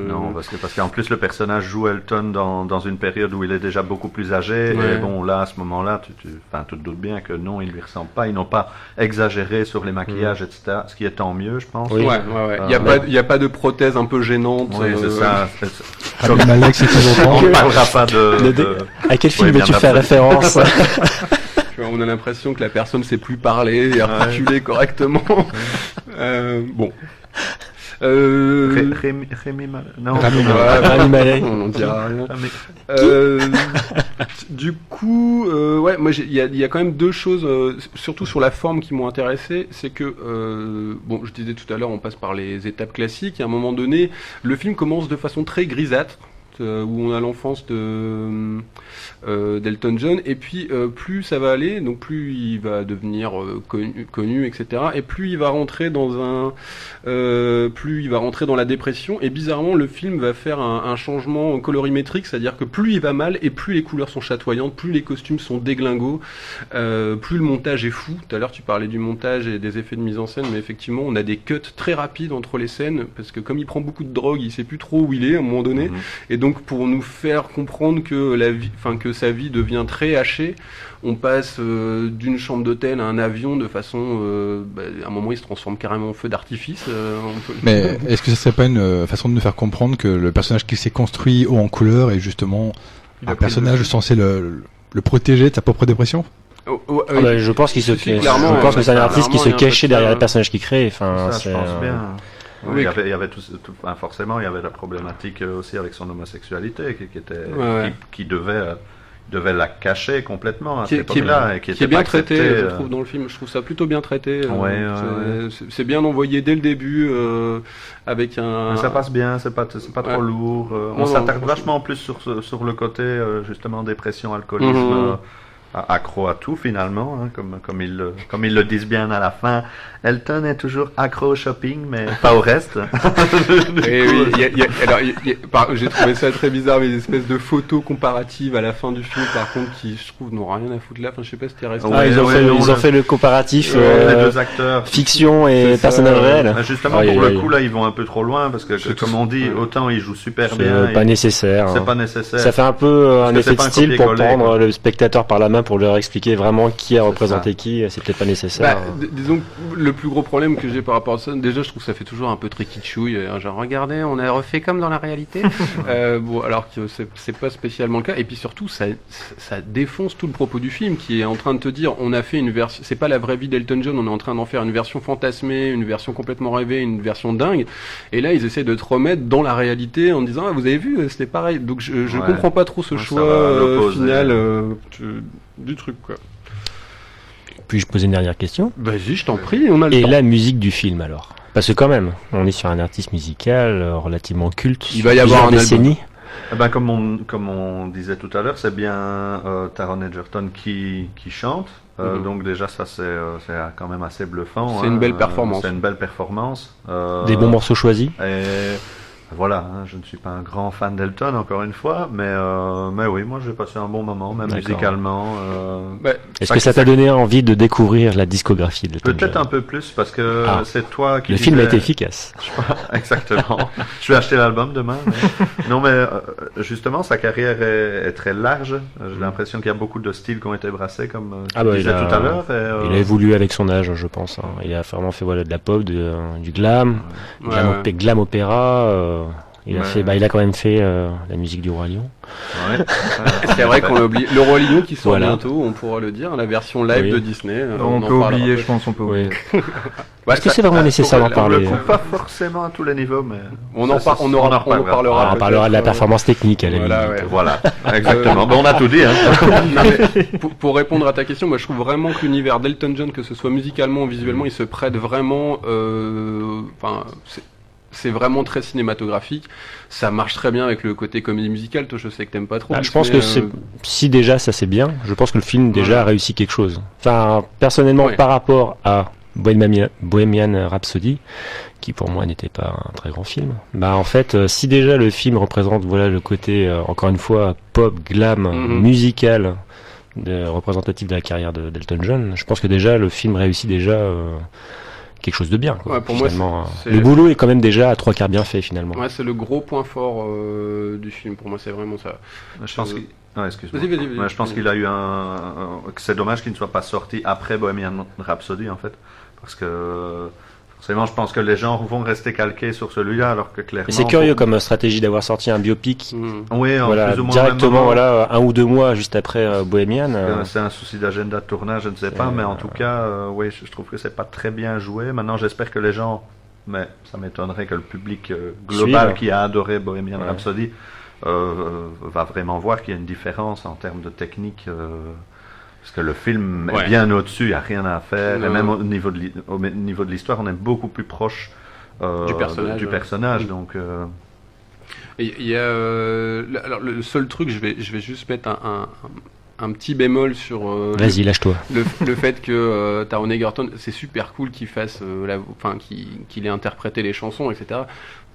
Non parce qu'en plus le personnage joue Elton dans une période où il est déjà beaucoup plus âgé. Ouais. Et bon là à ce moment-là tu te doutes bien que non il lui ressemble pas. Ils n'ont pas exagéré sur les maquillages etc. Ce qui est tant mieux je pense. Oui. Ouais. Il y a pas de prothèse un peu gênante. Oui c'est ça. Rami Malek c'est toujours On ne parlera pas de... À quel film veux-tu faire référence? On a l'impression que la personne sait plus parler et articuler correctement. Bon. Rami Malek. On n'en dira rien. Du coup, ouais, moi il y a quand même deux choses, surtout sur la forme, qui m'ont intéressé. C'est que, bon, je disais tout à l'heure, on passe par les étapes classiques. Et à un moment donné, le film commence de façon très grisâtre. Où on a l'enfance d'Elton John, et puis plus ça va aller, donc plus il va devenir connu, etc. Et plus il va rentrer dans la dépression. Et bizarrement, le film va faire un changement colorimétrique, c'est-à-dire que plus il va mal et plus les couleurs sont chatoyantes, plus les costumes sont déglingos, plus le montage est fou. Tout à l'heure, tu parlais du montage et des effets de mise en scène, mais effectivement, on a des cuts très rapides entre les scènes parce que comme il prend beaucoup de drogue, il sait plus trop où il est à un moment donné. Et donc pour nous faire comprendre que que sa vie devient très hachée, on passe d'une chambre d'hôtel à un avion de façon, à un moment il se transforme carrément en feu d'artifice. Mais est-ce que ça serait pas une façon de nous faire comprendre que le personnage qui s'est construit haut en couleur est justement un personnage censé le protéger de sa propre dépression? Je pense qu'il que c'est un artiste qui se cachait derrière les personnages qu'il crée. Enfin, je pense bien. Oui, il y avait forcément, il y avait la problématique aussi avec son homosexualité qui devait la cacher complètement à cette époque-là. Qui est bien traité, je trouve, dans le film. Je trouve ça plutôt bien traité. C'est bien envoyé dès le début avec un... Mais ça passe bien, c'est pas trop lourd. On s'attarde vachement plus sur le côté, justement, dépression, alcoolisme... accro à tout finalement, hein, comme ils le disent bien à la fin. Elton est toujours accro au shopping, mais pas au reste. J'ai trouvé ça très bizarre, mais des espèces de photos comparatives à la fin du film, par contre, qui je trouve n'ont rien à foutre là. Enfin, je sais pas si t'es resté. Ils ont fait le comparatif les deux acteurs, fiction et personnage réel. Justement, pour le coup là, ils vont un peu trop loin parce que comme on dit, autant ils jouent super bien. C'est pas nécessaire. C'est pas nécessaire. Ça fait un peu un effet de style pour prendre le spectateur par la main pour leur expliquer vraiment qui a représenté qui. C'est peut-être pas nécessaire. Disons le plus gros problème que j'ai par rapport à ça, déjà je trouve que ça fait toujours un peu tricky-chouille, genre regardez, on a refait comme dans la réalité. Bon, alors que c'est pas spécialement le cas, et puis surtout ça défonce tout le propos du film qui est en train de te dire on a fait une version, c'est pas la vraie vie d'Elton John, on est en train d'en faire une version fantasmée, une version complètement rêvée, une version dingue, et là ils essaient de te remettre dans la réalité en disant vous avez vu, c'était pareil. Donc je comprends pas trop ce choix final du truc quoi. Puis-je poser une dernière question? Vas-y, je t'en prie, on a le temps. Et la musique du film alors? Parce que quand même, on est sur un artiste musical relativement culte. Il va y avoir un décennie. Comme on disait tout à l'heure, c'est bien Taron Egerton qui chante. Donc déjà ça c'est quand même assez bluffant. C'est une belle performance. C'est une belle performance. Des bons morceaux choisis. Et voilà, je ne suis pas un grand fan d'Elton encore une fois, mais oui, moi j'ai passé un bon moment, même musicalement. Est-ce que ça t'a donné envie de découvrir la discographie d'Elton John? Peut-être un peu plus, parce que c'est toi qui... Le film a été efficace. Exactement. Je vais acheter l'album demain. Non, mais justement, sa carrière est très large. J'ai l'impression qu'il y a beaucoup de styles qui ont été brassés, comme tu disais tout à l'heure. Il a évolué avec son âge, je pense. Il a vraiment fait de la pop, du glam, glam opéra... Il a quand même fait la musique du Roi Lion. Ouais. C'est vrai qu'on oublie le Roi Lion qui sort Voilà. bientôt, on pourra le dire, la version live Oui. de Disney. On en peut parlera oublier, peut-être. je pense, on peut oublier. Ouais, Est-ce que c'est vraiment nécessaire d'en On parler le coupe pas forcément à tous les niveaux, mais On en parlera. on en On en reparlera. parlera. On parlera de la peut-être, performance technique à la Voilà, limite. ouais. voilà, exactement. Ben, on a tout dit, hein. Non, mais pour répondre à ta question, moi je trouve vraiment que l'univers d'Elton John, que ce soit musicalement ou visuellement, il se prête vraiment. Enfin, c'est vraiment très cinématographique. Ça marche très bien avec le côté comédie musicale. Toi, je sais que t'aimes pas trop. Je pense que si déjà ça c'est bien, je pense que le film déjà a réussi quelque chose. Enfin, personnellement, Ouais. par rapport à Bohemian Rhapsody, qui pour moi n'était pas un très grand film, en fait, si déjà le film représente le côté encore une fois pop, glam, musical, représentatif de la carrière d'Elton John, je pense que déjà le film réussit déjà quelque chose de bien. Quoi. Ouais, pour moi, finalement, c'est- le boulot est quand même déjà à 3/4 bien fait finalement. Ouais, c'est le gros point fort du film. Pour moi, c'est vraiment ça. Je pense qu'il... Ouais, excuse-moi. Vas-y. Ouais, je pense qu'il a eu que c'est dommage qu'il ne soit pas sorti après Bohemian Rhapsody, en fait. Parce que, forcément, je pense que les gens vont rester calqués sur celui-là, alors que clairement... Et c'est curieux comme stratégie d'avoir sorti un biopic Oui, en plus ou moins directement le même moment. 1 ou 2 mois juste après Bohemian. C'est un souci d'agenda de tournage, je ne sais pas, mais en tout cas, oui, je trouve que c'est pas très bien joué. Maintenant, j'espère que les gens, mais ça m'étonnerait que le public global Suivre. qui a adoré Bohemian Rhapsody va vraiment voir qu'il y a une différence en termes de technique. Parce que le film est bien au-dessus, il n'y a rien à faire. Non. Et même au niveau de l'histoire, on est beaucoup plus proche du personnage. Donc, Et il y a alors le seul truc, je vais juste mettre un petit bémol sur Vas-y, lâche-toi. le fait que Taron Egerton, c'est super cool qu'il fasse qu'il ait interprété les chansons, etc.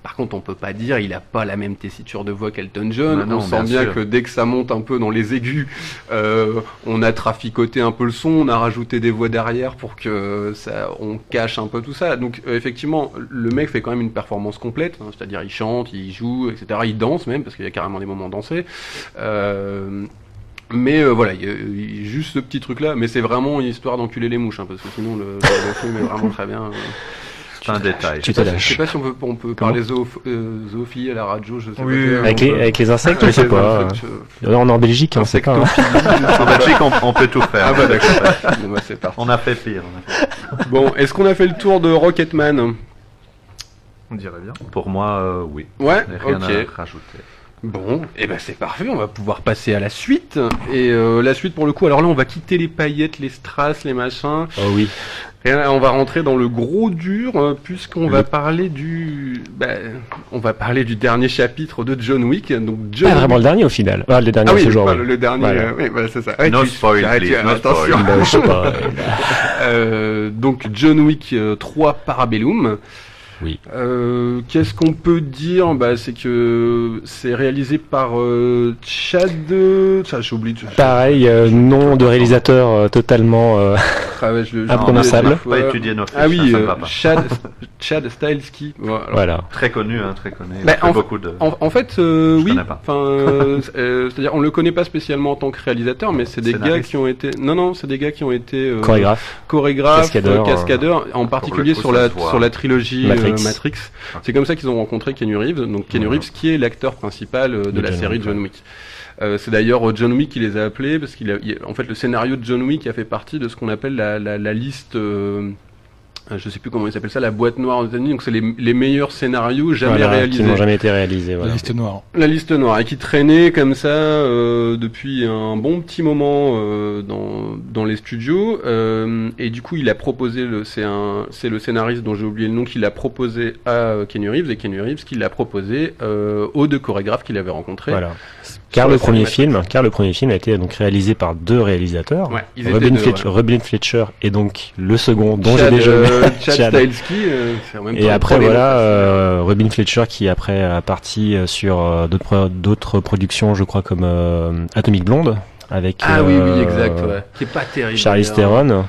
Par contre, on peut pas dire il a pas la même tessiture de voix qu'Elton John. Non, on sent bien que dès que ça monte un peu dans les aigus, on a traficoté un peu le son, on a rajouté des voix derrière pour que on cache un peu tout ça. Donc effectivement, le mec fait quand même une performance complète, hein, c'est-à-dire il chante, il joue, etc. Il danse même parce qu'il y a carrément des moments dansés. Mais voilà, il y a juste ce petit truc là, mais c'est vraiment une histoire d'enculer les mouches, hein, parce que sinon le film est vraiment très bien. c'est un détail. Tu te Je sais lâches. pas si on peut parler zoophilie à la radio, je sais Oui, pas. Avec les insectes, je sais pas. On est en Belgique, on sait pas. En Belgique, on peut tout faire. Ah bah d'accord. Bon, bah, c'est parti. On a fait pire. Bon, est-ce qu'on a fait le tour de Rocketman? On dirait bien. Pour moi, oui. Ouais, Rien ok. à rajouter. Bon, et ben c'est parfait, on va pouvoir passer à la suite. Et la suite pour le coup, alors là on va quitter les paillettes, les strass, les machins. Oh oui. Et là, on va rentrer dans le gros dur, puisqu'on va parler on va parler du dernier chapitre de John Wick. Donc John Pas vraiment le dernier au final. Le dernier Ah de oui, ce genre. le dernier. Voilà. Oui, voilà, c'est ça. Ouais, No spoil, please, no attention. spoil. Je sais pas. Donc John Wick 3 Parabellum. Oui. Qu'est-ce qu'on peut dire? C'est que c'est réalisé par Chad. J'ai oublié. Pareil, nom de réalisateur totalement imprononçable. Pas étudier nos fiches, Ah oui, ça ne va pas. Chad Stahelski. Voilà. Très connu, très connu. Il Bah, a fait beaucoup de... En fait, oui. connais pas. C'est-à-dire, on le connaît pas spécialement en tant que réalisateur, mais c'est des gars Scénariste. qui ont été. Non, c'est des gars qui ont été Chorégraphe. cascadeurs, en particulier coup, sur ça la se voit. sur la trilogie Matrix. C'est comme ça qu'ils ont rencontré Keanu Reeves. Donc Keanu Reeves, qui est l'acteur principal de la John série Wick, John Wick. C'est d'ailleurs John Wick qui les a appelés parce en fait, le scénario de John Wick a fait partie de ce qu'on appelle la liste. Je sais plus comment ils s'appellent ça, la boîte noire aux États-Unis. Donc c'est les meilleurs scénarios jamais réalisés. Qui n'ont jamais été réalisés. Voilà. La liste noire. La liste noire, et qui traînait comme ça depuis un bon petit moment dans les studios. Et du coup, il a proposé, c'est le scénariste dont j'ai oublié le nom, qui l'a proposé à Keanu Reeves, et Keanu Reeves qui l'a proposé aux deux chorégraphes qu'il avait rencontrés. Voilà. Car le premier film a été donc réalisé par deux réalisateurs, Ouais, ils étaient deux, Robin Fletcher et donc le second dont j'ai déjà Chad Stahelski, c'est en même temps et le après premier voilà Robin Fletcher qui après a parti sur d'autres productions, je crois, comme Atomic Blonde avec oui, exact, ouais. Qui est pas terrible. Charlize d'ailleurs. Theron.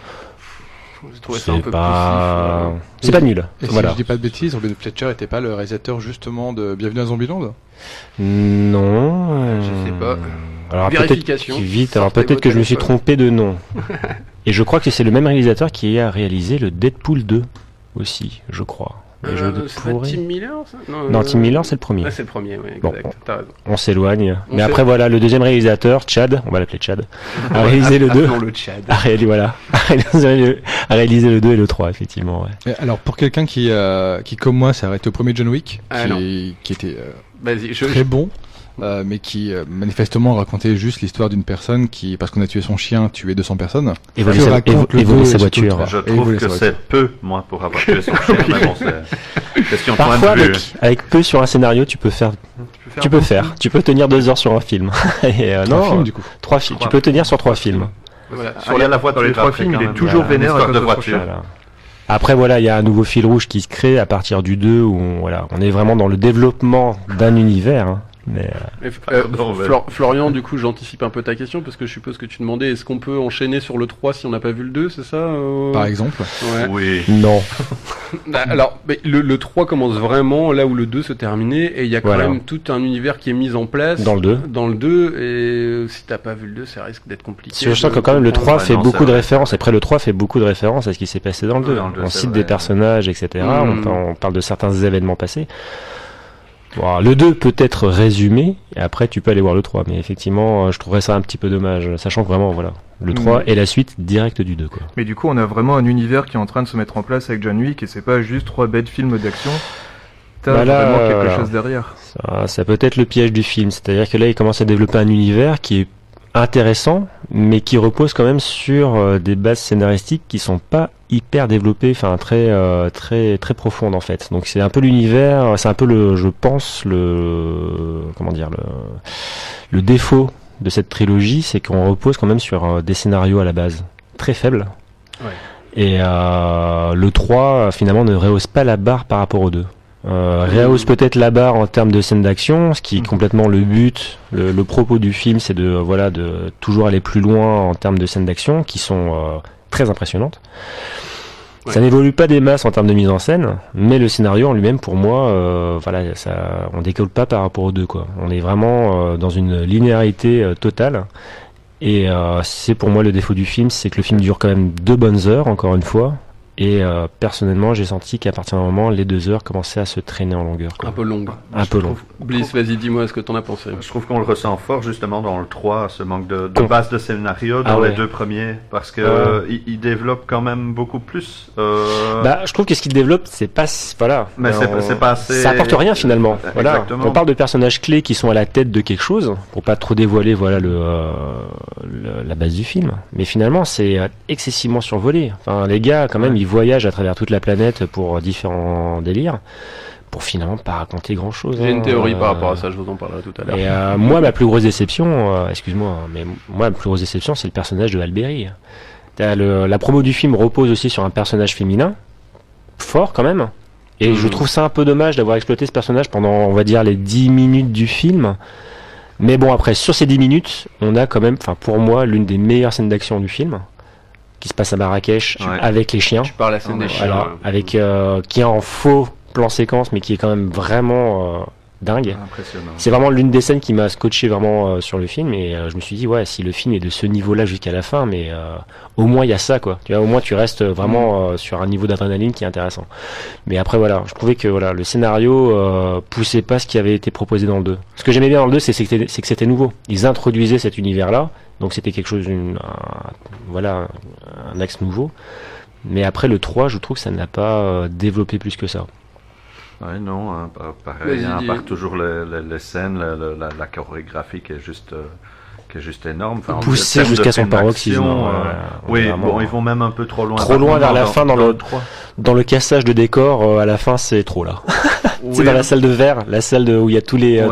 Je trouvais ça un C'est peu pas poussif, c'est pas nul. Et si Voilà. je dis pas de bêtises, Robin Fletcher était pas le réalisateur justement de Bienvenue à Zombieland? Non. Je sais pas. Alors Vérification. peut-être vite. Alors Sortez peut-être vos que je me suis téléphones. trompé de nom. Et je crois que c'est le même réalisateur qui a réalisé le Deadpool 2 aussi, je crois. Les jeux de c'est pas pourri. Tim Miller, ça Non, Tim Miller, c'est le premier. Ah, c'est le premier, oui, Bon, exact. T'as raison. On s'éloigne. On Mais s'é- après, voilà, le deuxième réalisateur, Chad, on va l'appeler Chad, a réalisé le 2. Appelons le Tchad. A réalisé le 2 et le 3, effectivement. Ouais. Alors pour quelqu'un qui comme moi s'est arrêté au premier John Wick, Ah, non. qui était Vas-y, très bon, mais qui manifestement racontait juste l'histoire d'une personne qui, parce qu'on a tué son chien, tué 200 personnes. Et voler que sa- raconte et le voler deux sa et surtout le voiture. trois. Je Et trouve voler que sa c'est voiture. peu, moi, pour avoir tué son chien, mais bon, c'est question de point Parfois, de vue. avec peu sur un scénario, tu peux faire. Tu peux tenir 2 heures sur un film. Et, Un non, film du coup. 3 films. Tu peux tenir sur 3 films. Voilà. Sur la voiture, Dans les 3 après, films, quand il est même, toujours une vénère à histoire cause de de son voiture. chien. Voilà. Après, voilà, il y a un nouveau fil rouge qui se crée à partir du 2 où on est vraiment dans le développement d'un univers. Hein. Mais, Pardon, ouais. Florian, du coup, j'anticipe un peu ta question parce que je suppose que tu demandais est-ce qu'on peut enchaîner sur le 3 si on n'a pas vu le 2, c'est ça Par exemple. Ouais. Oui. non. Alors, mais le 3 commence vraiment là où le 2 se terminait et il y a quand Voilà. même tout un univers qui est mis en place Dans le 2. Dans le 2 et si t'as pas vu le 2, ça risque d'être compliqué. Je sens que quand même le 3 Ouais, fait non, beaucoup c'est de vrai. références. Après, le 3 fait beaucoup de références à ce qui s'est passé dans le 2. Dans le 2, On c'est cite vrai. des personnages, etc. Mm. On parle de certains événements passés. Bon, le 2 peut être résumé, et après tu peux aller voir le 3. Mais effectivement, je trouverais ça un petit peu dommage, sachant que vraiment, voilà, le 3 est la suite directe du 2, quoi. Mais du coup, on a vraiment un univers qui est en train de se mettre en place avec John Wick et c'est pas juste 3 bêtes films d'action. T'as Bah là, vraiment quelque voilà. chose derrière. Ça peut être le piège du film, c'est-à-dire que là, il commence à développer un univers qui est intéressant, mais qui repose quand même sur des bases scénaristiques qui sont pas hyper développées, enfin très profondes en fait. Donc c'est un peu l'univers, c'est un peu je pense le défaut de cette trilogie, c'est qu'on repose quand même sur des scénarios à la base très faibles. Ouais. Et le 3 finalement ne rehausse pas la barre par rapport au 2. Rehausse peut-être la barre en termes de scènes d'action, ce qui est complètement le but, le propos du film, c'est de toujours aller plus loin en termes de scènes d'action qui sont très impressionnantes. Ouais. Ça n'évolue pas des masses en termes de mise en scène, mais le scénario en lui-même, pour moi, on décolle pas par rapport aux 2, quoi. On est vraiment dans une linéarité totale. Et c'est pour moi le défaut du film, c'est que le film dure quand même 2 bonnes heures, encore une fois. Et personnellement, j'ai senti qu'à partir d'un moment, les 2 heures commençaient à se traîner en longueur, quoi. Un peu longue. Un peu long. Bliss, vas-y, dis-moi ce que t'en as pensé. Je trouve qu'on le ressent fort justement dans le 3, ce manque de base de scénario dans Ah ouais. les 2 premiers, parce que il développe quand même beaucoup plus. Bah, je trouve que ce qu'il développe, c'est pas, voilà. Mais c'est pas assez. Ça apporte rien finalement. Voilà. Exactement. On parle de personnages clés qui sont à la tête de quelque chose, pour pas trop dévoiler, voilà, la base du film. Mais finalement, c'est excessivement survolé. Enfin, les gars, quand même, ils voyagent à travers toute la planète pour différents délires, pour finalement pas raconter grand chose. J'ai une théorie par rapport à ça, je vous en parlerai tout à l'heure. Et moi, ma plus grosse déception, excuse-moi, mais moi, ma plus grosse déception, c'est le personnage de Alberi. La promo du film repose aussi sur un personnage féminin, fort quand même. Et je trouve ça un peu dommage d'avoir exploité ce personnage pendant, on va dire, les 10 minutes du film. Mais bon, après, sur ces 10 minutes, on a quand même, enfin, pour moi, l'une des meilleures scènes d'action du film, qui se passe à Marrakech, Ouais. avec les chiens. Tu parles la scène des chiens. Voilà, avec, qui est en faux plan séquence, mais qui est quand même vraiment dingue. Impressionnant. C'est vraiment l'une des scènes qui m'a scotché vraiment sur le film, et je me suis dit, ouais, si le film est de ce niveau-là jusqu'à la fin, mais au moins il y a ça, quoi. Tu vois, au moins tu restes vraiment sur un niveau d'adrénaline qui est intéressant. Mais après, voilà, je trouvais que voilà, le scénario poussait pas ce qui avait été proposé dans le 2. Ce que j'aimais bien dans le 2, c'est que c'était nouveau. Ils introduisaient cet univers-là, donc c'était quelque chose, un axe nouveau. Mais après, le 3, je trouve que ça n'a pas développé plus que ça. Ouais, non, hein, pareil, Vas-y, hein, à dis. part toujours les scènes, la chorégraphie qui est juste énorme. Enfin, en Poussé termes de jusqu'à son films paroxysme. d'action, On est oui, vraiment bon, ils vont même un peu trop loin. trop loin vers la fin dans le 3. Dans le cassage de décor, à la fin, c'est trop là. C'est dans la salle de verre, la salle où il y a tous les,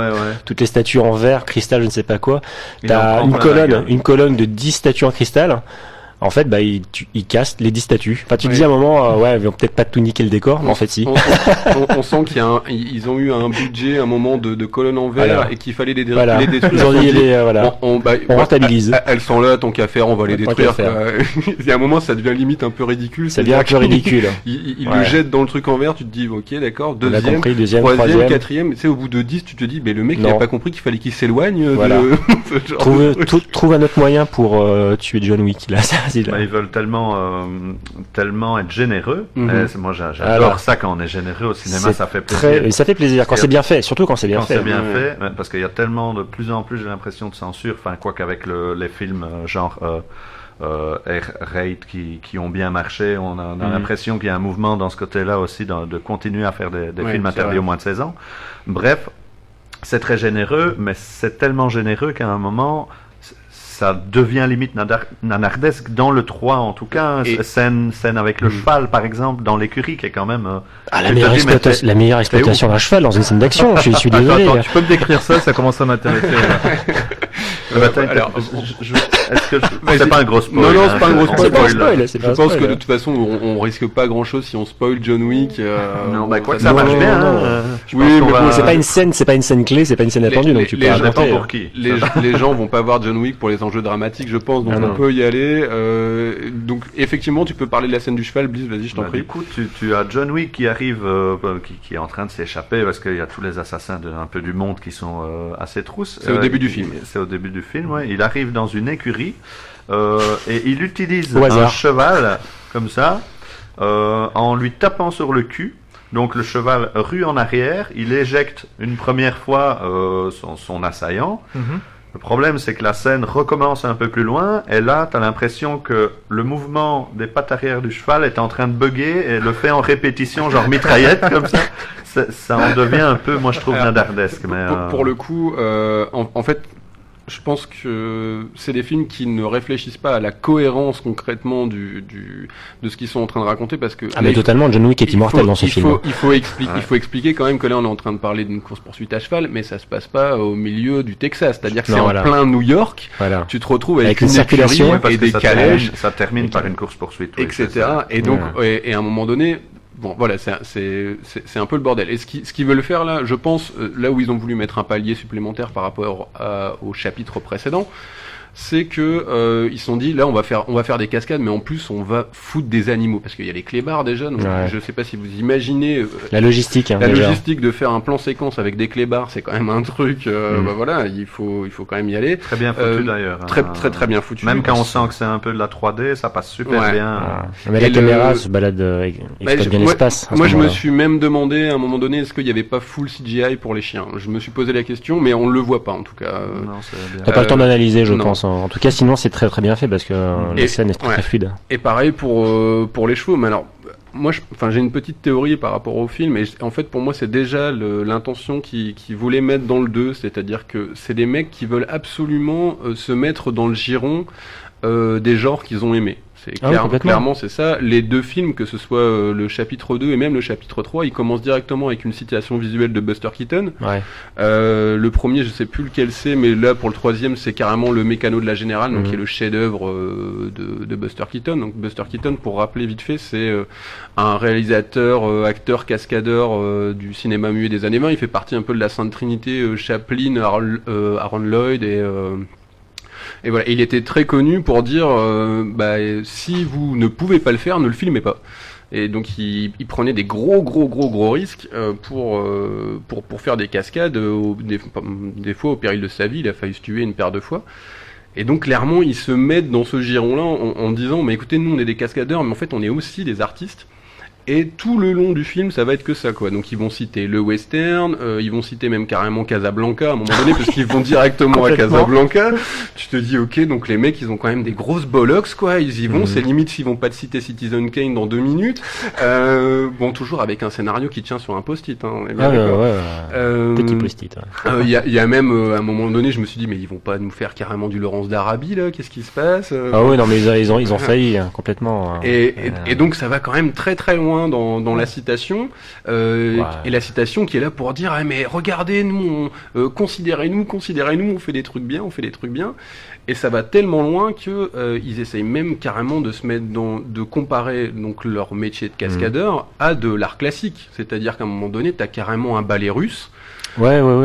toutes les statues en verre, cristal, je ne sais pas quoi. T'as une colonne de 10 statues en cristal. En fait, bah, ils cassent les 10 statues. Enfin, tu te dis à un moment, ouais, ils vont peut-être pas tout niquer le décor, mais en fait, si. On sent qu'ils ont eu un budget, un moment de colonnes en verre, Voilà. et qu'il fallait les Voilà. détruire. Ils ont dit, voilà. On rentabilise. Elles sont là, tant qu'à faire, on va les Tant détruire. qu'à faire. quoi. Il y a un moment, ça devient limite un peu ridicule. Ça devient un peu ridicule. Ils Ouais. le jettent dans le truc en verre, tu te dis, ok, d'accord, On a deuxième, compris, deuxième, troisième, troisième. quatrième. Tu sais, au bout de 10, tu te dis, mais le mec, il Non. a pas compris qu'il fallait qu'il s'éloigne Voilà. de ce genre de truc. Trouve un autre moyen pour tuer John Wick. Là, facile. Ils veulent tellement être généreux. Moi, j'adore Alors, ça quand on est généreux au cinéma, ça fait plaisir. Ça fait plaisir quand c'est bien fait, surtout quand c'est bien fait. Quand c'est bien fait, parce qu'il y a tellement de plus en plus, j'ai l'impression, de censure. Enfin, quoi qu'avec les films genre R-Raid qui ont bien marché, on a l'impression qu'il y a un mouvement dans ce côté-là aussi de continuer à faire des films interdits au moins de 16 ans. Bref, c'est très généreux, mais c'est tellement généreux qu'à un moment, ça devient limite nanardesque dans le 3 en tout cas. Scène avec le cheval par exemple dans l'écurie qui est quand même la meilleure exploitation d'un cheval dans une scène d'action. Je suis désolé. Attends, tu peux me décrire ça commence à m'intéresser. Alors, est-ce que c'est pas un gros spoil? Non, c'est pas un gros spoil. Je pense que de toute façon, on risque pas grand-chose si on spoil John Wick. Non, quoi que ça marche bien. Oui, mais c'est pas une scène clé, c'est pas une scène attendue, donc tu peux raconter. Pour qui les gens vont pas voir John Wick pour les enjeux dramatiques, je pense, donc on peut y aller. Donc effectivement, tu peux parler de la scène du cheval. Bliss, vas-y, je t'en prie. Du coup, tu as John Wick qui arrive, qui est en train de s'échapper parce qu'il y a tous les assassins un peu du monde qui sont à ses trousses. C'est au début du film. C'est au début du film, ouais. Il arrive dans une écurie et il utilise un cheval comme ça en lui tapant sur le cul. Donc le cheval rue en arrière, il éjecte une première fois son assaillant. Le problème, c'est que la scène recommence un peu plus loin, et là, tu as l'impression que le mouvement des pattes arrière du cheval est en train de bugger, et le fait en répétition, genre mitraillette, comme ça, ça en devient un peu, moi je trouve, nadardesque. Mais, pour le coup, en fait, je pense que c'est des films qui ne réfléchissent pas à la cohérence concrètement de ce qu'ils sont en train de raconter, parce que mais totalement, John Wick est immortel dans ce film. Il faut expliquer quand même que là on est en train de parler d'une course-poursuite à cheval, mais ça se passe pas au milieu du Texas, c'est-à-dire que c'est en plein New York. Voilà. Tu te retrouves avec une circulation et des calèches, ça termine par une course-poursuite, etc. Et donc, et à un moment donné. Bon, voilà, c'est un peu le bordel. Et ce qu'ils veulent faire là, je pense, là où ils ont voulu mettre un palier supplémentaire par rapport au chapitre précédent, c'est que ils se sont dit là on va faire des cascades, mais en plus on va foutre des animaux parce qu'il y a les clébards déjà. Donc je sais pas si vous imaginez la logistique. Logistique de faire un plan séquence avec des clébards, c'est quand même un truc. Bah voilà, il faut quand même y aller. Très bien foutu d'ailleurs. Très bien foutu. Même quand on sent que c'est un peu de la 3D, ça passe super bien. Mais la caméra se balade exploite bien l'espace. Moi je me suis même demandé à un moment donné est-ce qu'il y avait pas full CGI pour les chiens. Je me suis posé la question, mais on le voit pas en tout cas. T'as pas le temps d'analyser, je pense. En tout cas, sinon c'est très très bien fait parce que la scène est très fluide. Et pareil pour les chevaux. Mais alors, moi, j'ai une petite théorie par rapport au film. Et en fait, pour moi, c'est déjà l'intention qu'ils voulaient mettre dans le 2, c'est-à-dire que c'est des mecs qui veulent absolument se mettre dans le giron des genres qu'ils ont aimés. Clairement, c'est ça. Les deux films, que ce soit le chapitre 2 et même le chapitre 3, ils commencent directement avec une citation visuelle de Buster Keaton. Le premier, je sais plus lequel c'est, mais là, pour le troisième, c'est carrément le Mécano de la Générale, donc qui est le chef-d'œuvre de Buster Keaton. Donc Buster Keaton, pour rappeler vite fait, c'est un réalisateur, acteur, cascadeur du cinéma muet des années 20. Il fait partie un peu de la Sainte Trinité, Chaplin, Aaron Lloyd et voilà, il était très connu pour dire si vous ne pouvez pas le faire, ne le filmez pas. Et donc il prenait des gros risques pour faire des cascades, des fois au péril de sa vie, il a failli se tuer une paire de fois. Et donc clairement ils se mettent dans ce giron-là en disant mais écoutez, nous on est des cascadeurs, mais en fait on est aussi des artistes. Et tout le long du film, ça va être que ça, quoi. Donc ils vont citer le western, ils vont citer même carrément Casablanca à un moment donné, parce qu'ils vont directement à Casablanca. Tu te dis, ok, donc les mecs, ils ont quand même des grosses bollocks, quoi. Ils y vont, c'est limite s'ils vont pas te citer Citizen Kane dans 2 minutes. Bon, toujours avec un scénario qui tient sur un post-it, hein. On est bien d'accord. Petit post-it. Il y a même, à un moment donné, je me suis dit, mais ils vont pas nous faire carrément du Laurence d'Arabie, là. Qu'est-ce qui se passe? Ah oui, non, mais ils ont failli, complètement. Et donc ça va quand même très très loin dans la citation, et la citation qui est là pour dire mais regardez, nous considérez-nous, on fait des trucs bien, et ça va tellement loin que ils essayent même carrément de se mettre de comparer donc leur métier de cascadeur à de l'art classique, c'est-à-dire qu'à un moment donné t'as carrément un ballet russe.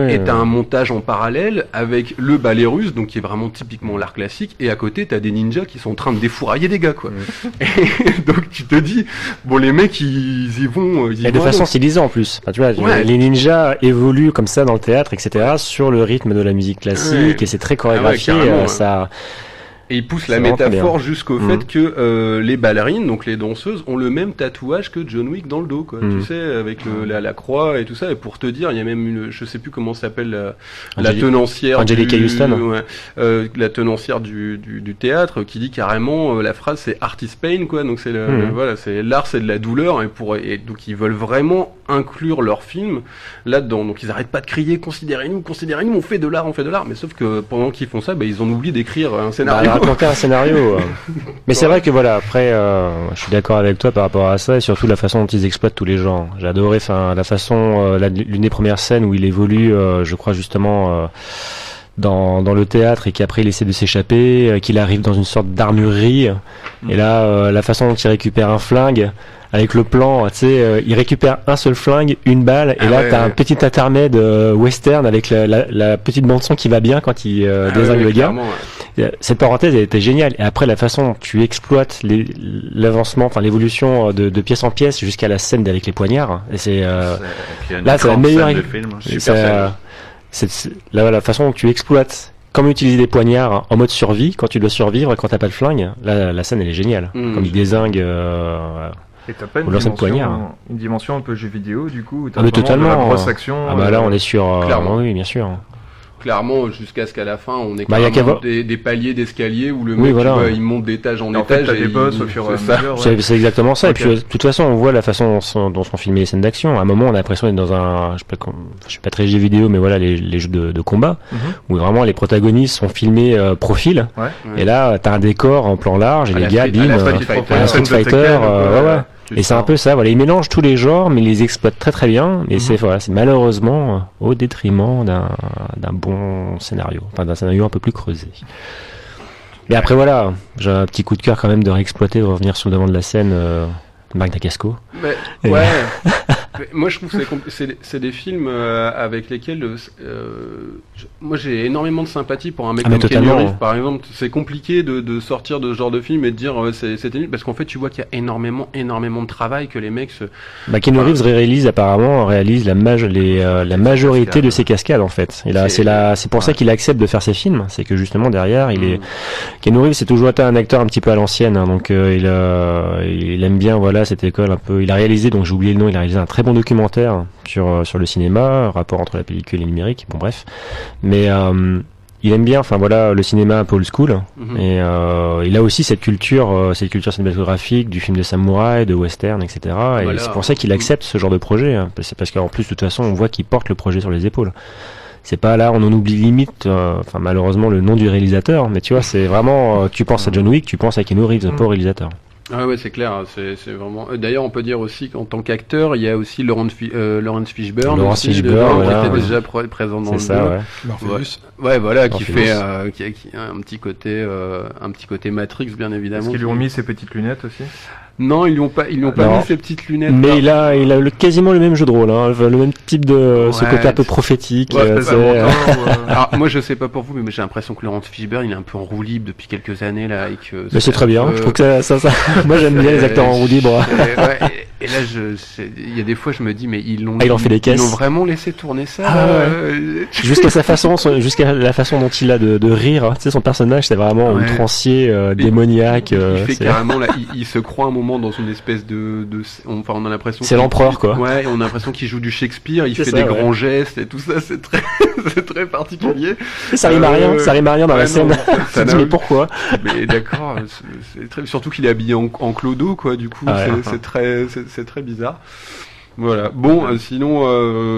Et t'as un montage en parallèle avec le ballet russe, donc qui est vraiment typiquement l'art classique, et à côté t'as des ninjas qui sont en train de défourailler des gars, quoi. Et donc tu te dis, bon, les mecs ils y vont. Et de façon stylisée en plus. Enfin, tu vois, les ninjas évoluent comme ça dans le théâtre, etc., sur le rythme de la musique classique, et c'est très chorégraphié. Et il pousse la vraiment très métaphore bien. jusqu'au fait que les ballerines, donc les danseuses, ont le même tatouage que John Wick dans le dos, quoi. Tu sais, avec la croix et tout ça. Et pour te dire, il y a même je sais plus comment s'appelle la tenancière. Angelica Houston. La tenancière du théâtre qui dit carrément la phrase c'est art is pain, quoi. Donc c'est voilà, c'est l'art, c'est de la douleur, et donc ils veulent vraiment inclure leur film là-dedans. Donc ils arrêtent pas de crier considérez-nous, on fait de l'art, mais sauf que pendant qu'ils font ça, ils ont oublié d'écrire un scénario. Raconter un scénario. Mais c'est vrai que voilà, après, je suis d'accord avec toi par rapport à ça, et surtout la façon dont ils exploitent tous les genres. J'ai adoré, la façon, l'une des premières scènes où il évolue, je crois justement dans le théâtre, et qu'après il essaie de s'échapper, qu'il arrive dans une sorte d'armurerie, et là, la façon dont il récupère un flingue. Avec le plan, tu sais, il récupère un seul flingue, une balle, et là t'as un petit intermède western avec la petite bande son qui va bien quand il désingue le gars. Cette parenthèse elle était géniale. Et après la façon dont tu exploites l'avancement, enfin l'évolution de pièce en pièce jusqu'à la scène avec les poignards, et c'est là c'est la meilleure. La façon dont tu exploites comment utiliser des poignards en mode survie quand tu dois survivre, quand t'as pas de flingue. Là la scène elle est géniale. Comme il désingue. Et t'as pas une dimension un peu jeu vidéo du coup, où t'as totalement de la grosse action. Bah là on est sur clairement. Oui, bien sûr. Clairement, jusqu'à ce qu'à la fin, on est carrément des paliers d'escalier où le mec, voilà. tu vois, il monte d'étage en étage. T'as des boss au fur et à mesure. C'est exactement ça. Okay. Et puis, de toute façon, on voit la façon dont sont filmées les scènes d'action. À un moment, on a l'impression d'être dans un, je suis pas très jeu vidéo, mais voilà, les jeux de combat, où vraiment les protagonistes sont filmés profil. Ouais. Et là, t'as un décor en plan large, et les gars, bim, un Street Fighter, ouais. Et c'est un peu ça, voilà, ils mélangent tous les genres, mais ils les exploitent très très bien, mais c'est malheureusement au détriment d'un bon scénario, enfin d'un scénario un peu plus creusé. Mais après voilà, j'ai un petit coup de cœur quand même de réexploiter, de revenir sur le devant de la scène, Marc Dacascos. Ouais. Moi je trouve que c'est des films avec lesquels moi j'ai énormément de sympathie pour un mec comme Keanu Reeves par exemple. C'est compliqué de sortir de ce genre de film et de dire c'était nul, parce qu'en fait tu vois qu'il y a énormément de travail que les mecs Keanu Reeves réalise la majorité de ses cascades en fait. Et là c'est pour ça qu'il accepte de faire ses films, c'est que justement derrière Keanu Reeves c'est toujours été un acteur un petit peu à l'ancienne, hein, donc il aime bien voilà cette école un peu. Il a réalisé, donc j'ai oublié le nom, il a réalisé un très bon documentaire sur le cinéma, rapport entre la pellicule et le numérique, bon bref, mais il aime bien, enfin voilà, le cinéma un peu old school, et il a aussi cette culture cinématographique du film de samouraï, de western, etc. Et voilà. C'est pour ça qu'il accepte ce genre de projet, hein. C'est parce qu'en plus de toute façon on voit qu'il porte le projet sur les épaules. C'est pas là, on en oublie limite, malheureusement le nom du réalisateur, mais tu vois, c'est vraiment, tu penses à John Wick, tu penses à Keanu Reeves, pas au réalisateur. Ah ouais, c'est clair, c'est vraiment. D'ailleurs, on peut dire aussi qu'en tant qu'acteur, il y a aussi Laurence Fishburne, qui était déjà présent dans le jeu. Ouais, voilà, qui fait un petit côté Matrix, bien évidemment. Est-ce qu'ils lui ont mis ses petites lunettes aussi? Non, ils lui ont pas mis ses petites lunettes. Mais il a quasiment le même jeu de rôle, hein, le même type de ce côté un peu prophétique. Alors, moi, je sais pas pour vous, mais j'ai l'impression que Laurence Fishburne, il est un peu en roue libre depuis quelques années là, et que. Mais c'est très bien. Je trouve que ça. Moi, j'aime bien les acteurs en roue libre. Et là, il y a des fois, je me dis, mais ils l'ont vraiment laissé tourner ça. Jusqu'à la façon dont il a de rire. Tu sais, son personnage, c'est vraiment outrancier, démoniaque. Il fait carrément là, il se croit un moment dans une espèce on a l'impression. C'est l'empereur, quoi. Ouais, on a l'impression qu'il joue du Shakespeare. Il fait des grands gestes et tout ça. C'est très particulier. Ça rime à rien dans la scène. Tu dis mais pourquoi? Mais d'accord. Surtout qu'il est habillé en clodo, quoi. Du coup, c'est très bizarre. Voilà. Bon, sinon,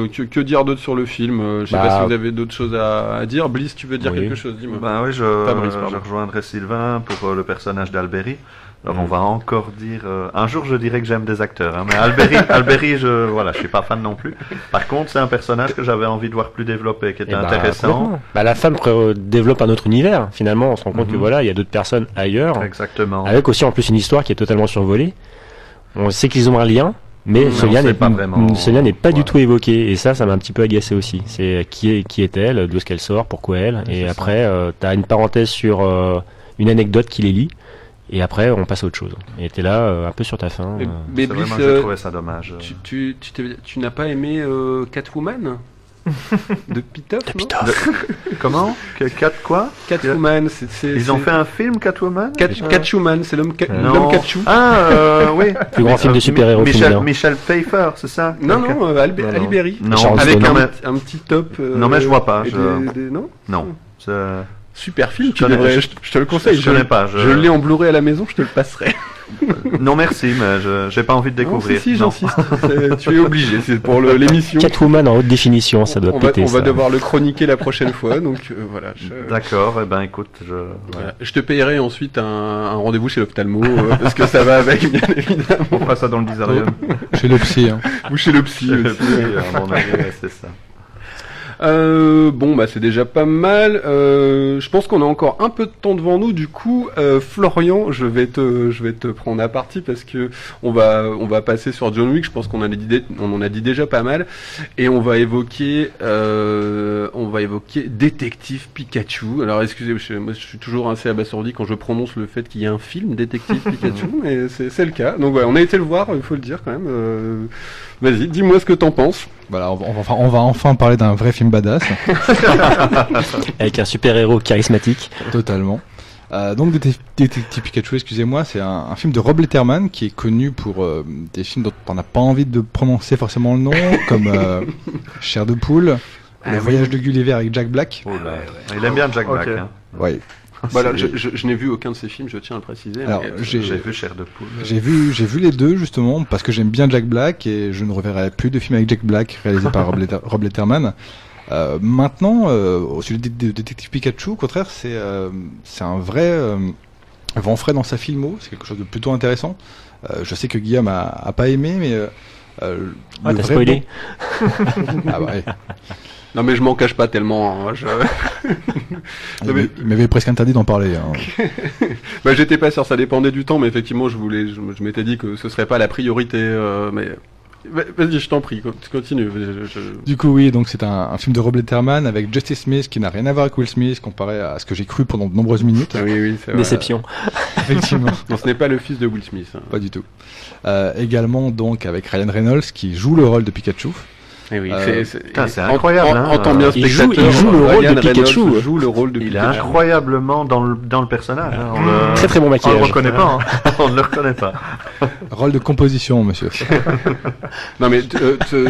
que dire d'autre sur le film? Je sais pas si vous avez d'autres choses à dire. Bliss, tu veux dire quelque chose? Dis-moi. Oui, je rejoindrai Sylvain pour le personnage d'Alberi. Alors on va encore dire... un jour je dirais que j'aime des acteurs, hein, mais Alberi, je suis pas fan non plus. Par contre, c'est un personnage que j'avais envie de voir plus développé, qui était intéressant. La femme développe un autre univers, finalement. On se rend compte que voilà, il y a d'autres personnes ailleurs. Exactement. Avec aussi en plus une histoire qui est totalement survolée. On sait qu'ils ont un lien, mais ce lien n'est pas du tout évoqué. Et ça m'a un petit peu agacé aussi. C'est qui est-elle, d'où est-ce qu'elle sort, pourquoi elle. Et après, t'as une parenthèse sur une anecdote qui les lie. Et après, on passe à autre chose. Et t'es là, un peu sur ta faim. Mais Bliss, j'ai trouvé ça dommage. Tu n'as pas aimé Catwoman? De Pitoff. Comment quoi Catwoman, Ils ont fait un film, Catwoman Catwoman, c'est l'homme Non. Catchou. Oui. Plus grand film de super-héros féminin. Michel Pfeiffer, c'est ça? Non, Ali Berry. Non, Charles Avec Stone. un petit top. Non, mais je vois pas. et non. Non. Super film, je te le conseille. Je connais pas. Je l'ai en Blu-ray à la maison, je te le passerai. Non, merci, mais j'ai pas envie de découvrir. Si, j'insiste. Tu es obligé, c'est pour l'émission. Catwoman en haute définition, ça doit péter. On va ça. devoir le chroniquer la prochaine fois, donc voilà. D'accord, eh ben écoute, Voilà. Je te payerai ensuite un rendez-vous chez l'ophtalmo, parce que ça va avec, bien évidemment. On fera ça dans le bizarrium. Chez le psy. Hein. Ou chez le psy aussi. à mon avis, c'est ça. Bon, c'est déjà pas mal. Je pense qu'on a encore un peu de temps devant nous. Du coup, Florian, je vais te prendre à partie parce que on va passer sur John Wick. Je pense qu'on en a dit déjà pas mal, et on va évoquer Détective Pikachu. Alors, excusez, moi je suis toujours assez abasourdi quand je prononce le fait qu'il y ait un film Détective Pikachu, mais c'est le cas. Donc voilà, on a été le voir, il faut le dire quand même. Vas-y, dis-moi ce que t'en penses. Voilà, on va enfin parler d'un vrai film badass. Avec un super-héros charismatique. Totalement. Donc Détective Pikachu, excusez-moi, c'est un film de Rob Letterman qui est connu pour des films dont on n'a pas envie de prononcer forcément le nom, comme Chair de poule, Le voyage de Gulliver avec Jack Black. Oh là. Il aime bien Jack Black. Hein. Ouais. Voilà, je n'ai vu aucun de ces films, je tiens à le préciser. Alors, J'ai vu Chair de poule. J'ai vu les deux justement parce que j'aime bien Jack Black et je ne reverrai plus de films avec Jack Black réalisés par Rob Letterman. Maintenant, au sujet de Détective Pikachu, au contraire, c'est un vrai vent frais dans sa filmo. C'est quelque chose de plutôt intéressant. Je sais que Guillaume a pas aimé, mais t'as spoilé. Ah ouais. Non mais je m'en cache pas tellement. Il m'avait presque interdit d'en parler. Hein. J'étais pas sûr, ça dépendait du temps, mais effectivement je m'étais dit que ce serait pas la priorité. Mais vas-y, je t'en prie, continue. Du coup oui, donc c'est un film de Rob Letterman avec Justice Smith qui n'a rien à voir avec Will Smith comparé à ce que j'ai cru pendant de nombreuses minutes. Oui, c'est vrai. Déception. Effectivement. Non, ce n'est pas le fils de Will Smith. Hein. Pas du tout. Également donc avec Ryan Reynolds qui joue le rôle de Pikachu. Et oui, c'est incroyable. En bien il spectateur, joue le rôle Ryan de Pikachu. Reynolds joue le rôle de Il est Pikachu. incroyablement dans le personnage. Hein. Très très bon On maquillage. le reconnaît pas. Hein. On ne le reconnaît pas. Rôle de composition, monsieur. Non mais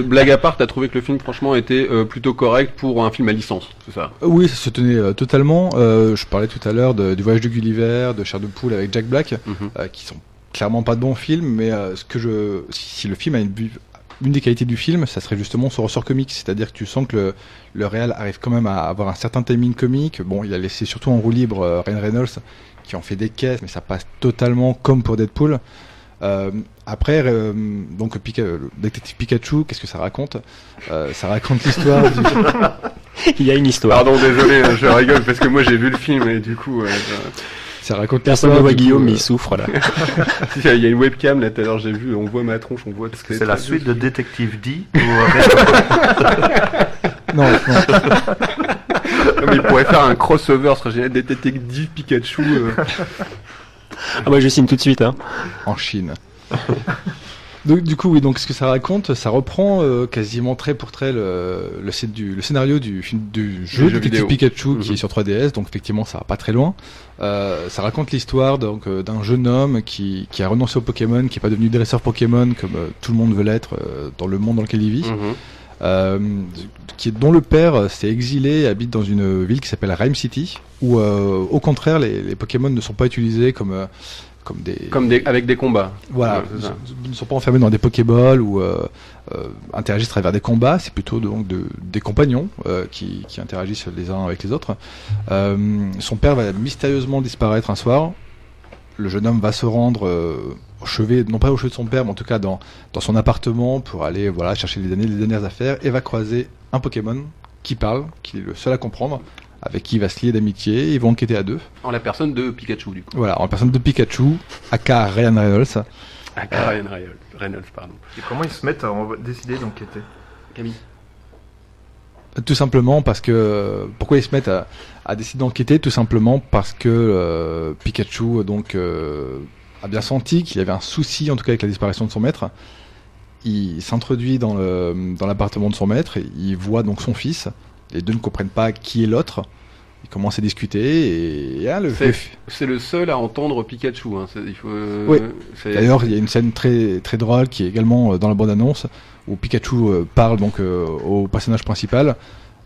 blague à part, t'as trouvé que le film franchement était plutôt correct pour un film à licence, c'est ça? Oui, ça se tenait totalement. Je parlais tout à l'heure du voyage de Gulliver, de Chair de poule avec Jack Black, qui sont clairement pas de bons films, mais si le film a une des qualités du film, ça serait justement son ressort comique, c'est-à-dire que tu sens que le réal arrive quand même à avoir un certain timing comique. Bon, il a laissé surtout en roue libre Ryan Reynolds, qui en fait des caisses, mais ça passe totalement comme pour Deadpool. Après, donc Détective Pikachu, qu'est-ce que ça raconte? Ça raconte l'histoire du... Il y a une histoire. Pardon, désolé, je rigole parce que moi j'ai vu le film et du coup... Ça raconte Personne ne voit Guillaume, mais il souffre là. Il y a une webcam là tout à l'heure, j'ai vu, on voit ma tronche, on voit... C'est la suite de Détective D Non. Mais il pourrait faire un crossover, ce serait génial, Détective Pikachu. Ah bah je signe tout de suite. Hein. En Chine. Donc, du coup, oui, donc ce que ça raconte, ça reprend quasiment trait pour trait le scénario du jeu Détective Pikachu qui est sur 3DS, donc effectivement ça va pas très loin. Ça raconte l'histoire donc d'un jeune homme qui a renoncé au Pokémon, qui est pas devenu dresseur Pokémon comme tout le monde veut l'être dans le monde dans lequel il vit. Dont le père s'est exilé et habite dans une ville qui s'appelle Rhyme City, où au contraire les Pokémon ne sont pas utilisés avec des combats. Voilà, ils ne sont pas enfermés dans des Pokéballs ou interagissent à travers des combats, c'est plutôt donc des compagnons qui interagissent les uns avec les autres. Son père va mystérieusement disparaître un soir. Le jeune homme va se rendre au chevet, non pas au chevet de son père, mais en tout cas dans son appartement pour aller chercher les dernières affaires, et va croiser un Pokémon qui parle, qui est le seul à comprendre, avec qui il va se lier d'amitié, ils vont enquêter à deux. En la personne de Pikachu, du coup. Voilà, en la personne de Pikachu, aka Ryan Reynolds. Aka Ryan Reynolds, pardon. Et comment ils se mettent à décider d'enquêter? Camille. Tout simplement parce que... Pourquoi ils se mettent à décider d'enquêter? Tout simplement parce que Pikachu a bien senti qu'il y avait un souci, en tout cas avec la disparition de son maître. il s'introduit dans l'appartement de son maître, et il voit donc son fils, les deux ne comprennent pas qui est l'autre, ils commencent à discuter, et c'est le seul à entendre Pikachu, hein. Oui. D'ailleurs, il y a une scène très, très drôle qui est également dans la bande-annonce, où Pikachu parle donc au personnage principal.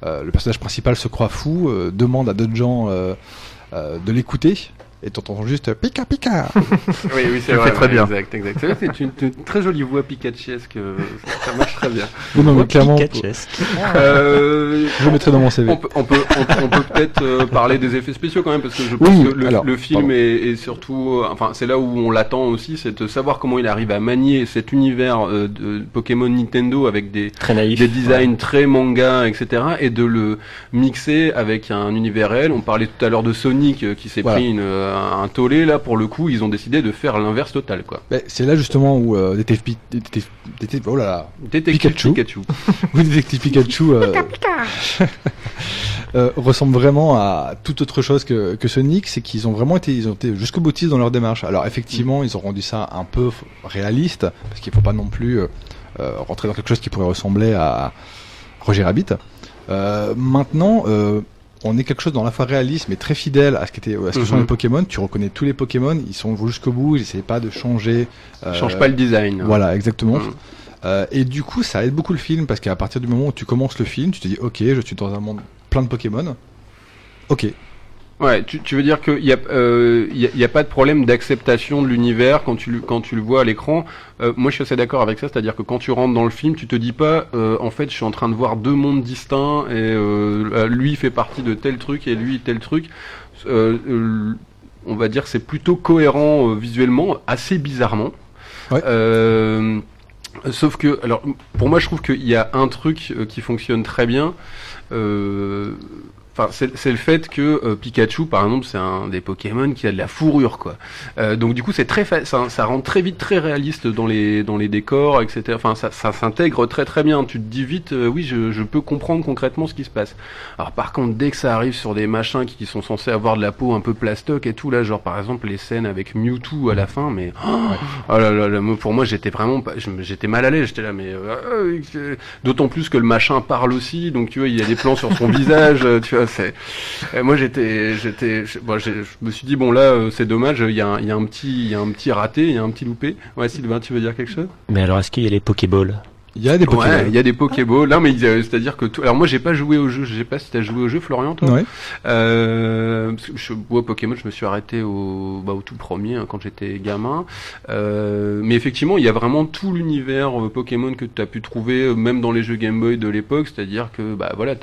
Le personnage principal se croit fou, demande à d'autres gens de l'écouter, et t'entends juste Pika Pika. Oui, c'est vrai, très bien. Exact. C'est une très jolie voix Pikachuesque, ça marche très bien. Non, mais clairement, Pikachuesque. je le mettrai dans mon CV. On peut peut-être parler des effets spéciaux quand même, parce que je pense que le film est surtout, enfin c'est là où on l'attend aussi, c'est de savoir comment il arrive à manier cet univers de Pokémon Nintendo avec des designs très manga, etc., et de le mixer avec un univers réel. On parlait tout à l'heure de Sonic qui s'est pris un tollé, là pour le coup ils ont décidé de faire l'inverse total, quoi. C'est là justement où Détective Pikachu. Oui, Détective Pikachu ressemble vraiment à toute autre chose que Sonic, c'est qu'ils ont vraiment été jusqu'au boutiste dans leur démarche. Alors effectivement, ils ont rendu ça un peu réaliste, parce qu'il faut pas non plus rentrer dans quelque chose qui pourrait ressembler à Roger Rabbit. Maintenant, on est quelque chose dans la fois réaliste mais très fidèle à ce que sont les Pokémon. Tu reconnais tous les Pokémon, ils sont jusqu'au bout, ils n'essayent pas de changer. Change pas le design. Voilà, exactement. Et du coup, ça aide beaucoup le film, parce qu'à partir du moment où tu commences le film, tu te dis ok, je suis dans un monde plein de Pokémon. Ok. Ouais, tu veux dire qu'il y a pas de problème d'acceptation de l'univers quand tu le vois à l'écran. Moi, je suis assez d'accord avec ça, c'est-à-dire que quand tu rentres dans le film, tu te dis pas, en fait, je suis en train de voir deux mondes distincts et lui fait partie de tel truc et lui tel truc. On va dire que c'est plutôt cohérent visuellement, assez bizarrement. Ouais. Sauf que, alors, pour moi, je trouve qu'il y a un truc qui fonctionne très bien. Enfin, c'est le fait que Pikachu, par exemple, c'est un des Pokémon qui a de la fourrure, quoi. Donc du coup, c'est ça rend très vite très réaliste dans les décors, etc. Enfin, ça s'intègre très très bien. Tu te dis vite, oui, je peux comprendre concrètement ce qui se passe. Alors par contre, dès que ça arrive sur des machins qui sont censés avoir de la peau un peu plastoc et tout, là, genre par exemple les scènes avec Mewtwo à la fin, mais oh là là, pour moi, j'étais vraiment, j'étais mal à l'aise. J'étais là, mais d'autant plus que le machin parle aussi, donc tu vois, il y a des plans sur son visage, tu vois. Moi je me suis dit bon là c'est dommage, il y a un petit raté, il y a un petit loupé. Ouais, Sylvain, tu veux dire quelque chose? Mais alors est-ce qu'il y a les Pokéballs? Il y a des Pokéballs. Ouais, il y a des Pokéballs. Non, mais c'est-à-dire que alors moi j'ai pas joué au jeu. Je sais pas si t'as joué au jeu, Florian, toi. Ouais. Parce que Pokémon, je me suis arrêté au tout premier, hein, quand j'étais gamin. Mais effectivement, il y a vraiment tout l'univers Pokémon que tu as pu trouver même dans les jeux Game Boy de l'époque. C'est-à-dire que voilà,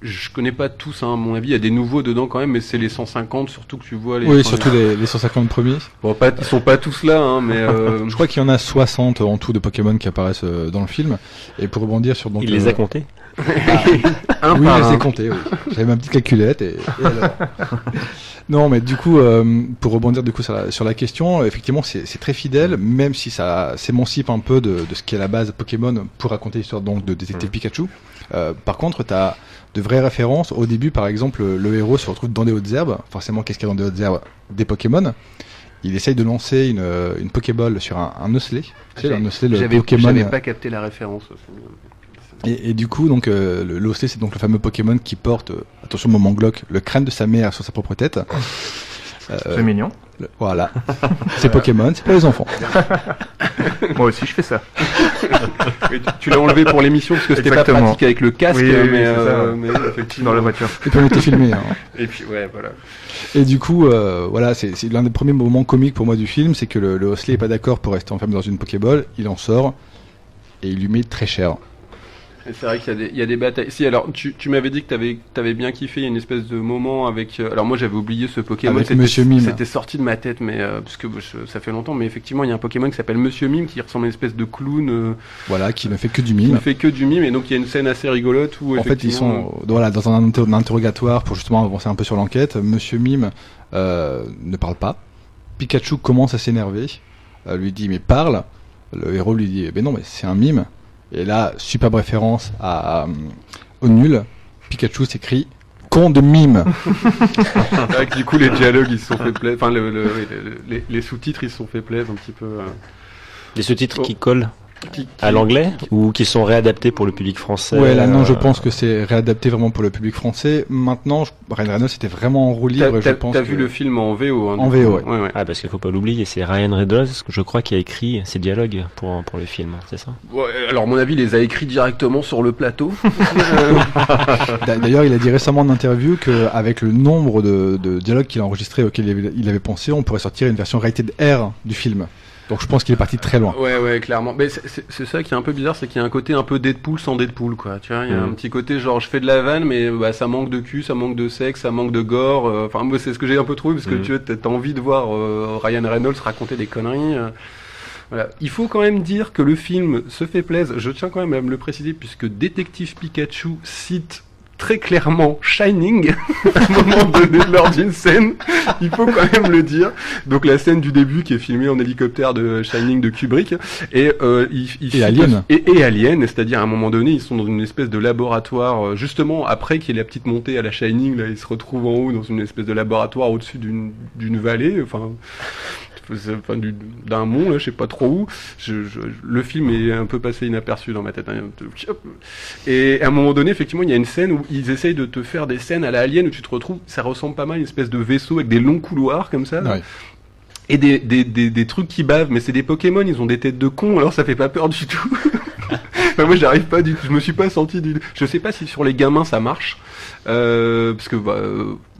je connais pas tous, hein, à mon avis. Il y a des nouveaux dedans quand même, mais c'est les 150 surtout que tu vois. Oui, surtout les 150 premiers. Bon, ils sont pas tous là, hein, mais je crois qu'il y en a 60 en tout de Pokémon qui apparaissent dans le film. Et pour rebondir sur donc il les a comptés. Oui, je les ai comptés. Oui. J'avais ma petite calculette et alors... Non, mais du coup, pour rebondir du coup sur la question, effectivement, c'est très fidèle, même si ça s'émancipe un peu de ce qui est la base Pokémon pour raconter l'histoire donc de Détective Pikachu. Par contre, t'as de vraies références. Au début, par exemple, le héros se retrouve dans des hautes herbes. Forcément, qu'est-ce qu'il y a dans des hautes herbes? Des Pokémon. Il essaye de lancer une Pokéball sur un osselet. Tu sais, un osselet, le Pokémon. J'avais pas capté la référence. Et du coup, donc, le osselet, c'est donc le fameux Pokémon qui porte, attention, moment glauque, le crâne de sa mère sur sa propre tête. C'est mignon. Voilà. C'est Pokémon, c'est pour les enfants. Moi aussi, je fais ça. Oui, tu l'as enlevé pour l'émission parce que c'était pas pratique avec le casque, oui, mais effectivement dans la voiture. Et puis on était filmé. Hein. Et puis ouais, voilà. Et du coup, voilà, c'est l'un des premiers moments comiques pour moi du film, c'est que le Osselet est pas d'accord pour rester enfermé dans une Pokéball, il en sort et il lui met très cher. C'est vrai qu'il y a des batailles. Si, alors, tu m'avais dit que t'avais bien kiffé, il y a une espèce de moment avec... alors moi j'avais oublié ce Pokémon, Monsieur Mime. C'était sorti de ma tête, mais parce que ça fait longtemps, mais effectivement il y a un Pokémon qui s'appelle Monsieur Mime, qui ressemble à une espèce de clown... voilà, qui ne fait que du mime. Qui ne fait que du mime, et donc il y a une scène assez rigolote où en fait ils sont voilà, dans un interrogatoire pour justement avancer un peu sur l'enquête. Monsieur Mime ne parle pas. Pikachu commence à s'énerver, lui dit mais parle. Le héros lui dit mais non, mais c'est un mime. Et là, superbe référence au nul. Pikachu s'écrit con de mime. Du coup, les dialogues ils se sont fait plaisir. Enfin, les sous-titres ils se sont fait plaisir un petit peu. Les sous-titres qui collent. à l'anglais ou qui sont réadaptés pour le public français? Ouais, là non, je pense que c'est réadapté vraiment pour le public français. Maintenant, Ryan Reynolds était vraiment en roue libre. T'as vu le film en VO, hein, en VO, ouais. Ah, parce qu'il faut pas l'oublier, c'est Ryan Reynolds, je crois, qui a écrit ces dialogues pour le film, c'est ça? Ouais, alors, à mon avis, il les a écrits directement sur le plateau. D'ailleurs, il a dit récemment en interview qu'avec le nombre de dialogues qu'il a enregistrés auxquels il avait pensé, on pourrait sortir une version rated R du film. Donc je pense qu'il est parti très loin. Ouais, clairement. Mais c'est ça qui est un peu bizarre, c'est qu'il y a un côté un peu Deadpool sans Deadpool, quoi. Tu vois, il y a un petit côté genre je fais de la vanne, mais bah ça manque de cul, ça manque de sexe, ça manque de gore. Enfin, moi c'est ce que j'ai un peu trouvé parce que tu vois, t'as envie de voir Ryan Reynolds raconter des conneries. Voilà. Il faut quand même dire que le film se fait plaisir. Je tiens quand même à me le préciser puisque Détective Pikachu cite très clairement Shining à un moment donné lors d'une scène, il faut quand même le dire. Donc la scène du début qui est filmée en hélicoptère de Shining de Kubrick et Alien et Alien, c'est-à-dire à un moment donné ils sont dans une espèce de laboratoire justement après qu'il y ait la petite montée à la Shining, là ils se retrouvent en haut dans une espèce de laboratoire au-dessus d'une vallée, d'un mont, là, je sais pas trop où. Le film est un peu passé inaperçu dans ma tête. Hein. Et à un moment donné, effectivement, il y a une scène où ils essayent de te faire des scènes à la Alien où tu te retrouves, ça ressemble pas mal à une espèce de vaisseau avec des longs couloirs comme ça. Ouais. Et des trucs qui bavent, mais c'est des Pokémon, ils ont des têtes de cons, alors ça fait pas peur du tout. Enfin, moi, j'arrive pas du tout, je me suis pas senti je sais pas si sur les gamins ça marche, parce que,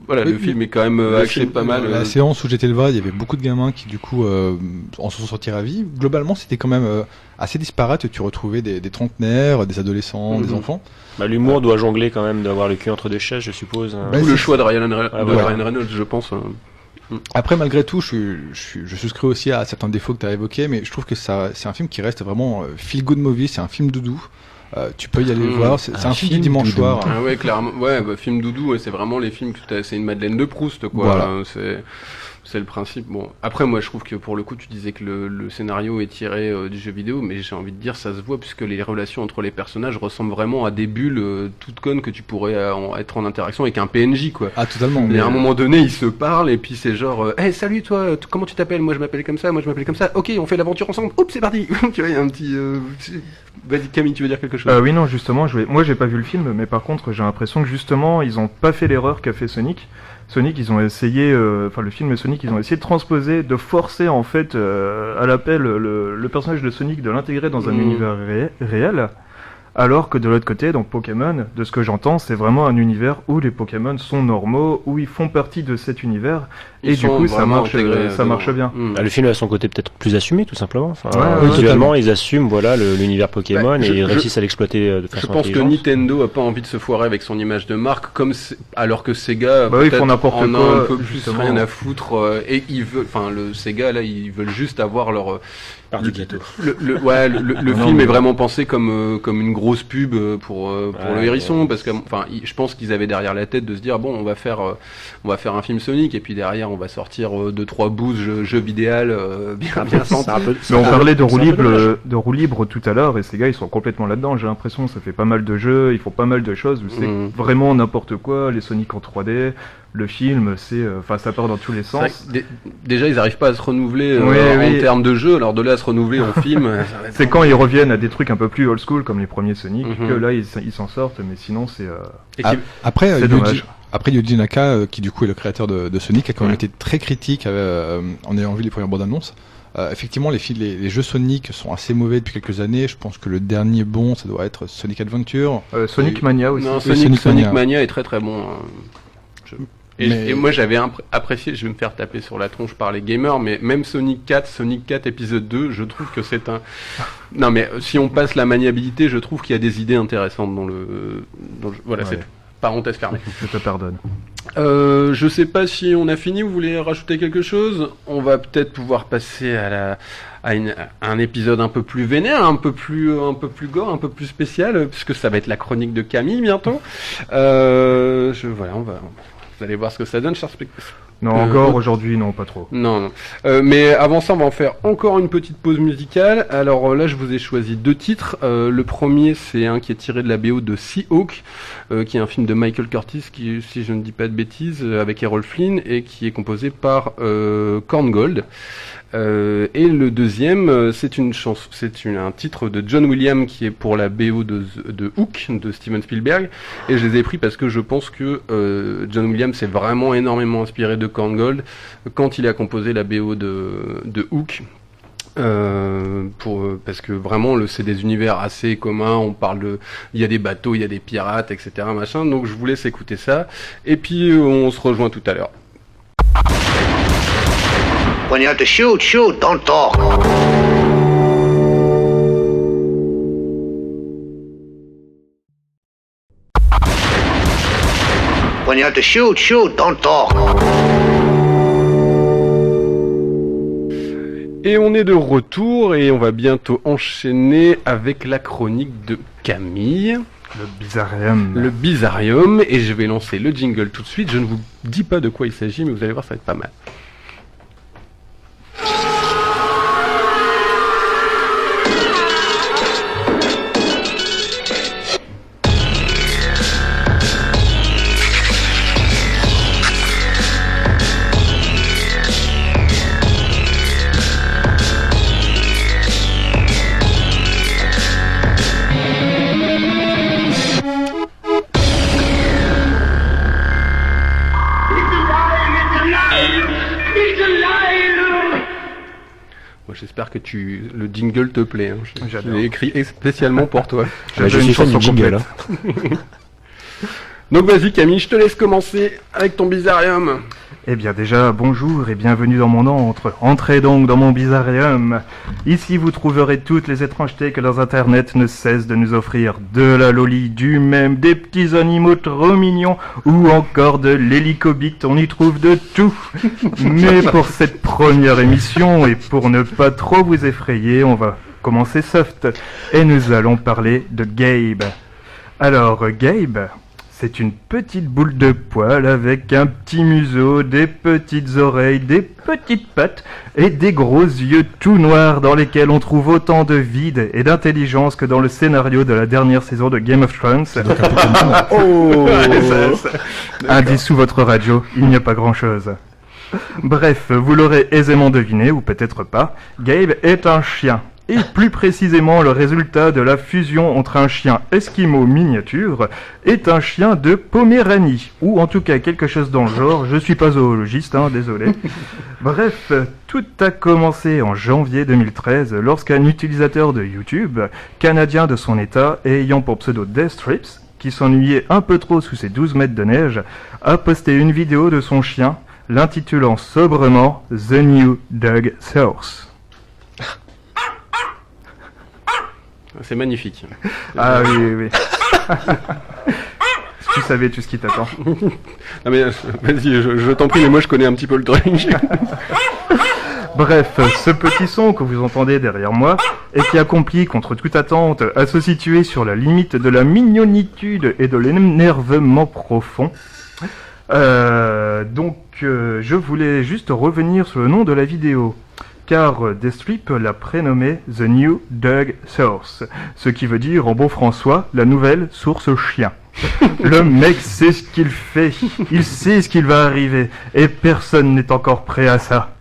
voilà, le film est quand même axé pas mal. La séance où j'étais le voir, il y avait beaucoup de gamins qui du coup en sont sortis ravis. Globalement, c'était quand même assez disparate. Tu retrouvais des trentenaires, des adolescents, des enfants. Bah, l'humour doit jongler quand même, d'avoir le cul entre deux chaises, je suppose. D'où le choix de Ryan Reynolds, je pense. Après, malgré tout, je souscris aussi à certains défauts que tu as évoqués, mais je trouve que c'est un film qui reste vraiment feel good movie. C'est un film doudou. Tu peux y aller voir, c'est un film du dimanche soir. Ah ouais, clairement. Ouais, film doudou, c'est vraiment les films c'est une Madeleine de Proust, quoi. Voilà. C'est le principe. Bon, après, moi, je trouve que pour le coup, tu disais que le scénario est tiré du jeu vidéo, mais j'ai envie de dire, ça se voit, puisque les relations entre les personnages ressemblent vraiment à des bulles toutes connes que tu pourrais être en interaction avec un PNJ, quoi. Ah, totalement. Et à un moment donné, ils se parlent, et puis c'est genre, hey, salut toi, comment tu t'appelles? Moi, je m'appelle comme ça, moi, je m'appelle comme ça. Ok, on fait l'aventure ensemble. Oups, c'est parti. Tu vois, il y a un petit. Vas-y, Camille, tu veux dire quelque chose? Oui, non, justement, moi, j'ai pas vu le film, mais par contre, j'ai l'impression que justement, ils ont pas fait l'erreur qu'a fait Sonic. Sonic, ils ont essayé, le film Sonic, ils ont essayé de transposer, de forcer en fait à l'appel le personnage de Sonic, de l'intégrer dans un univers réel, alors que de l'autre côté, donc Pokémon, de ce que j'entends, c'est vraiment un univers où les Pokémon sont normaux, où ils font partie de cet univers, et du coup ça marche bien. Bah, le film a son côté peut-être plus assumé, tout simplement. Enfin, oui, visuellement, ils assument l'univers Pokémon et ils réussissent à l'exploiter de façon intelligente. Je pense que Nintendo a pas envie de se foirer avec son image de marque, alors que Sega ils font n'importe en quoi, a un peu plus rien à foutre, et ils veulent, le Sega là, ils veulent juste avoir leur part du gâteau. Le film est vraiment pensé comme une grosse pub pour le hérisson, parce que je pense qu'ils avaient derrière la tête de se dire bon, on va faire un film Sonic, et puis derrière on va sortir 2-3 boosts jeux vidéo bien sentis. Mais on parlait de roue libre tout à l'heure, et ces gars ils sont complètement là-dedans. J'ai l'impression, ça fait pas mal de jeux, ils font pas mal de choses où c'est vraiment n'importe quoi. Les Sonic en 3D, le film, ça part dans tous les sens. Déjà, ils arrivent pas à se renouveler en termes de jeu, alors de là à se renouveler en film. C'est quand ils reviennent à des trucs un peu plus old school comme les premiers Sonic que là ils s'en sortent, mais sinon c'est. Après, c'est dommage. Après, Yuji Naka, qui du coup est le créateur de Sonic, a quand même été très critique en ayant vu les premières bandes annonces. Effectivement, les jeux Sonic sont assez mauvais depuis quelques années. Je pense que le dernier bon, ça doit être Sonic Adventure. Sonic Mania aussi. Non, Sonic Mania est très très bon. Et moi j'avais apprécié, je vais me faire taper sur la tronche par les gamers, mais même Sonic 4 épisode 2, je trouve que c'est un... Non mais si on passe la maniabilité, je trouve qu'il y a des idées intéressantes dans le jeu. Voilà, c'est parenthèse fermée. Je te pardonne. Je sais pas si on a fini, vous voulez rajouter quelque chose? On va peut-être pouvoir passer à un épisode un peu plus vénère, un peu plus gore, un peu plus spécial, puisque ça va être la chronique de Camille bientôt. Vous allez voir ce que ça donne, cher spectateur. Non, encore aujourd'hui, non, pas trop. Non. Mais avant ça, on va en faire encore une petite pause musicale. Alors là, je vous ai choisi 2 titres. Le premier, c'est un qui est tiré de la BO de Seahawk, qui est un film de Michael Curtis, qui, si je ne dis pas de bêtises, avec Errol Flynn, et qui est composé par Korngold. Et le deuxième, c'est un titre de John Williams qui est pour la BO de Hook de Steven Spielberg. Et je les ai pris parce que je pense que John Williams s'est vraiment énormément inspiré de Korngold quand il a composé la BO de Hook. Parce que vraiment c'est des univers assez communs, il y a des bateaux, il y a des pirates, etc. machin, donc je vous laisse écouter ça, et puis on se rejoint tout à l'heure. When you have to shoot, shoot, don't talk. When you have to shoot, shoot, don't talk. Et on est de retour et on va bientôt enchaîner avec la chronique de Camille. Le Bizarrium. Et je vais lancer le jingle tout de suite. Je ne vous dis pas de quoi il s'agit, mais vous allez voir, ça va être pas mal. J'espère que le jingle te plaît. Hein. Je l'ai écrit spécialement pour toi. Je suis fan du jingle. Donc vas-y Camille, je te laisse commencer avec ton bizarrium. Eh bien déjà, bonjour et bienvenue dans mon antre. Entrez donc dans mon bizarrium. Ici vous trouverez toutes les étrangetés que leurs internet ne cessent de nous offrir. De la loli, du mème, des petits animaux trop mignons ou encore de l'hélicobite, on y trouve de tout. Mais pour cette première émission et pour ne pas trop vous effrayer, on va commencer soft. Et nous allons parler de Gabe. Alors Gabe, c'est une petite boule de poil avec un petit museau, des petites oreilles, des petites pattes et des gros yeux tout noirs dans lesquels on trouve autant de vide et d'intelligence que dans le scénario de la dernière saison de Game of Thrones. Oh, indice sous votre radio, il n'y a pas grand-chose. Bref, vous l'aurez aisément deviné, ou peut-être pas, Gabe est un chien. Et plus précisément, le résultat de la fusion entre un chien esquimau miniature et un chien de Poméranie, ou en tout cas quelque chose dans le genre, je suis pas zoologiste, hein, désolé. Bref, tout a commencé en janvier 2013 lorsqu'un utilisateur de YouTube, canadien de son état et ayant pour pseudo Deathstrips, qui s'ennuyait un peu trop sous ses 12 mètres de neige, a posté une vidéo de son chien, l'intitulant sobrement The New Dog Source. C'est magnifique. Ah oui. Si tu savais tout ce qui t'attend. Non mais vas-y, je t'en prie, mais moi je connais un petit peu le truc. Bref, ce petit son que vous entendez derrière moi et qui accomplit contre toute attente à se situer sur la limite de la mignonitude et de l'énervement profond. Donc je voulais juste revenir sur le nom de la vidéo. Car Deathstrip l'a prénommé The New Dog Source, ce qui veut dire en bon françois la nouvelle source chien. Le mec sait ce qu'il fait, il sait ce qu'il va arriver, et personne n'est encore prêt à ça.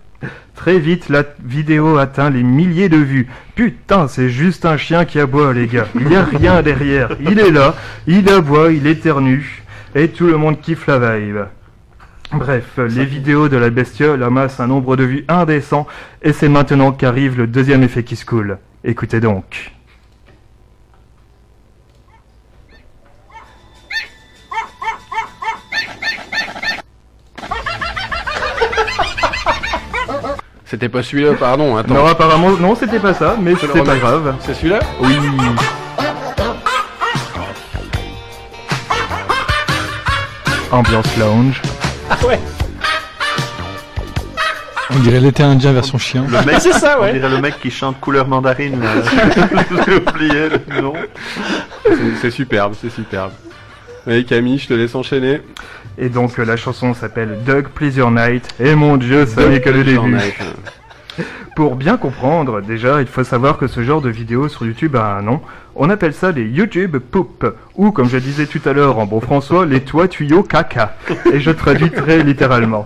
Très vite, la vidéo atteint les milliers de vues. Putain, c'est juste un chien qui aboie, les gars. Il n'y a rien derrière. Il est là, il aboie, il éternue, et tout le monde kiffe la vibe. Bref, les vidéos de la bestiole amassent un nombre de vues indécent et c'est maintenant qu'arrive le deuxième effet qui se coule. Écoutez donc. C'était pas celui-là, pardon, attends. Non, apparemment, non, c'était pas ça, mais c'est pas grave. C'est celui-là ? Oui. Ambiance lounge. Ah ouais. On dirait l'été indien version chien. Le mec, c'est ça, ouais. On dirait le mec qui chante couleur mandarine. J'ai oublié le nom. C'est superbe, c'est superbe. Allez Camille, je te laisse enchaîner. Et donc la chanson s'appelle Dog Please Your Night. Et mon Dieu, ça n'est que le début. Pour bien comprendre, déjà, il faut savoir que ce genre de vidéo sur YouTube a un nom. On appelle ça les YouTube Poop, ou comme je disais tout à l'heure en bon françois, les toits tuyaux caca. Et je traduis très littéralement.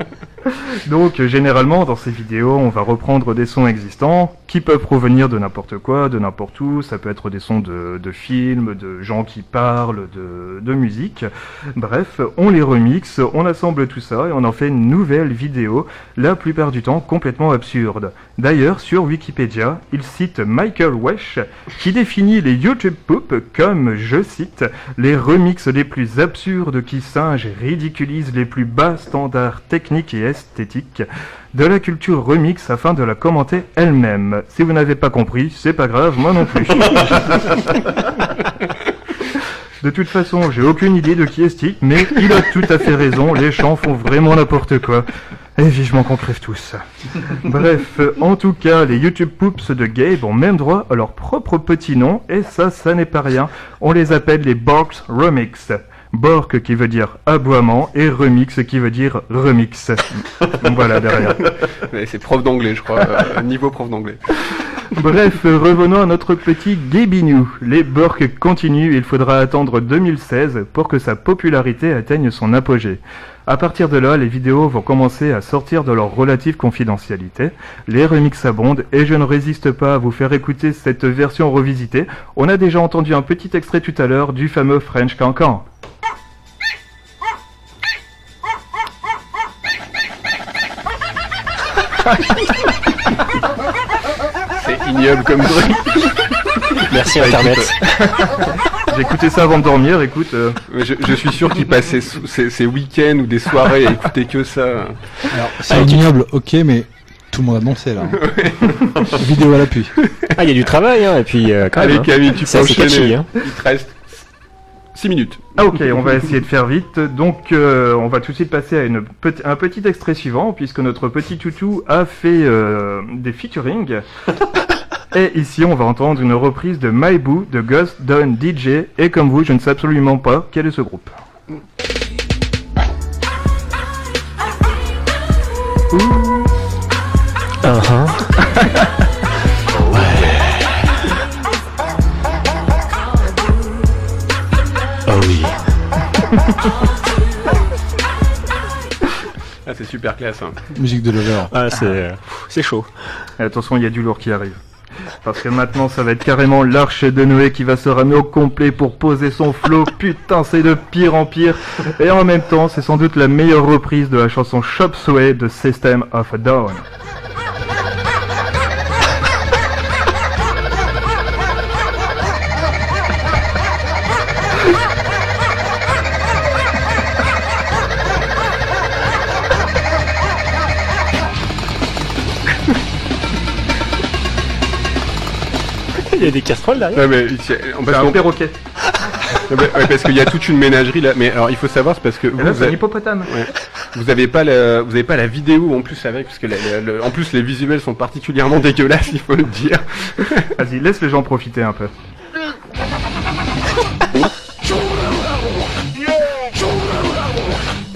Donc généralement dans ces vidéos on va reprendre des sons existants qui peuvent provenir de n'importe quoi, de n'importe où, ça peut être des sons de films, de gens qui parlent, de musique, bref on les remixe, on assemble tout ça et on en fait une nouvelle vidéo, la plupart du temps complètement absurde. D'ailleurs sur Wikipédia il cite Michael Wesh qui définit les YouTube Poop comme, je cite, les remixes les plus absurdes qui singent et ridiculisent les plus bas standards techniques et esthétique de la culture remix afin de la commenter elle-même. Si vous n'avez pas compris, c'est pas grave, moi non plus. De toute façon, j'ai aucune idée de qui est ce type, mais il a tout à fait raison, les chants font vraiment n'importe quoi. Et vivement qu'on crève tous. Bref, en tout cas, les YouTube Poops de Gabe ont même droit à leur propre petit nom, et ça n'est pas rien. On les appelle les Borks Remix. Bork qui veut dire aboiement et remix qui veut dire remix. Voilà derrière. Mais c'est prof d'anglais, je crois. Niveau prof d'anglais. Bref, revenons à notre petit Gabinou. Les Bork continuent, il faudra attendre 2016 pour que sa popularité atteigne son apogée. À partir de là, les vidéos vont commencer à sortir de leur relative confidentialité. Les remixes abondent et je ne résiste pas à vous faire écouter cette version revisitée. On a déjà entendu un petit extrait tout à l'heure du fameux French Cancan. C'est ignoble comme bruit. Merci Internet. J'ai écouté ça avant de dormir, écoute. Je suis sûr qu'il passait ses week-ends ou des soirées à écouter que ça. Alors, c'est ignoble, ok, mais tout le monde a dansé là. Vidéo à l'appui. Ah, il y a du travail, hein, et puis quand Allez même. Camille, tu peux Ça, c'est enchaîner. catchy, hein. Il te reste 6 minutes. Ah ok, on va essayer de faire vite. Donc on va tout de suite passer à un petit extrait suivant, puisque notre petit toutou a fait des featuring. Et ici on va entendre une reprise de My Boo de Ghost Done DJ. Et comme vous, je ne sais absolument pas quel est ce groupe. Oh oui. Ah, c'est super classe. Hein. Musique de lover. Ah, c'est chaud. Et attention, il y a du lourd qui arrive. Parce que maintenant, ça va être carrément l'arche de Noé qui va se ramener au complet pour poser son flow. Putain, c'est de pire en pire. Et en même temps, c'est sans doute la meilleure reprise de la chanson Chop Suey de System of a Down. Il y a des casseroles derrière. Ouais, mais, C'est un perroquet. parce qu'il y a toute une ménagerie là. Mais alors il faut savoir, c'est parce que Et là, c'est un hippopotame. ouais, vous avez pas la vidéo en plus avec, parce que en plus les visuels sont particulièrement dégueulasses, il faut le dire. Vas-y, laisse les gens profiter un peu.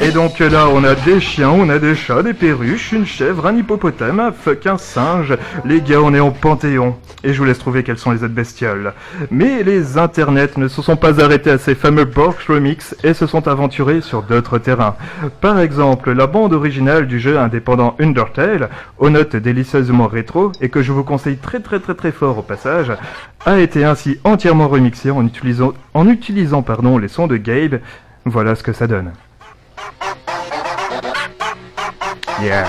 Et donc là, on a des chiens, on a des chats, des perruches, une chèvre, un hippopotame, un fuck, un singe. Les gars, on est en Panthéon. Et je vous laisse trouver quelles sont les autres bestioles. Mais les internets ne se sont pas arrêtés à ces fameux Borks Remix et se sont aventurés sur d'autres terrains. Par exemple, la bande originale du jeu indépendant Undertale, aux notes délicieusement rétro, et que je vous conseille très fort au passage, a été ainsi entièrement remixée en utilisant les sons de Gabe. Voilà ce que ça donne. Yeah.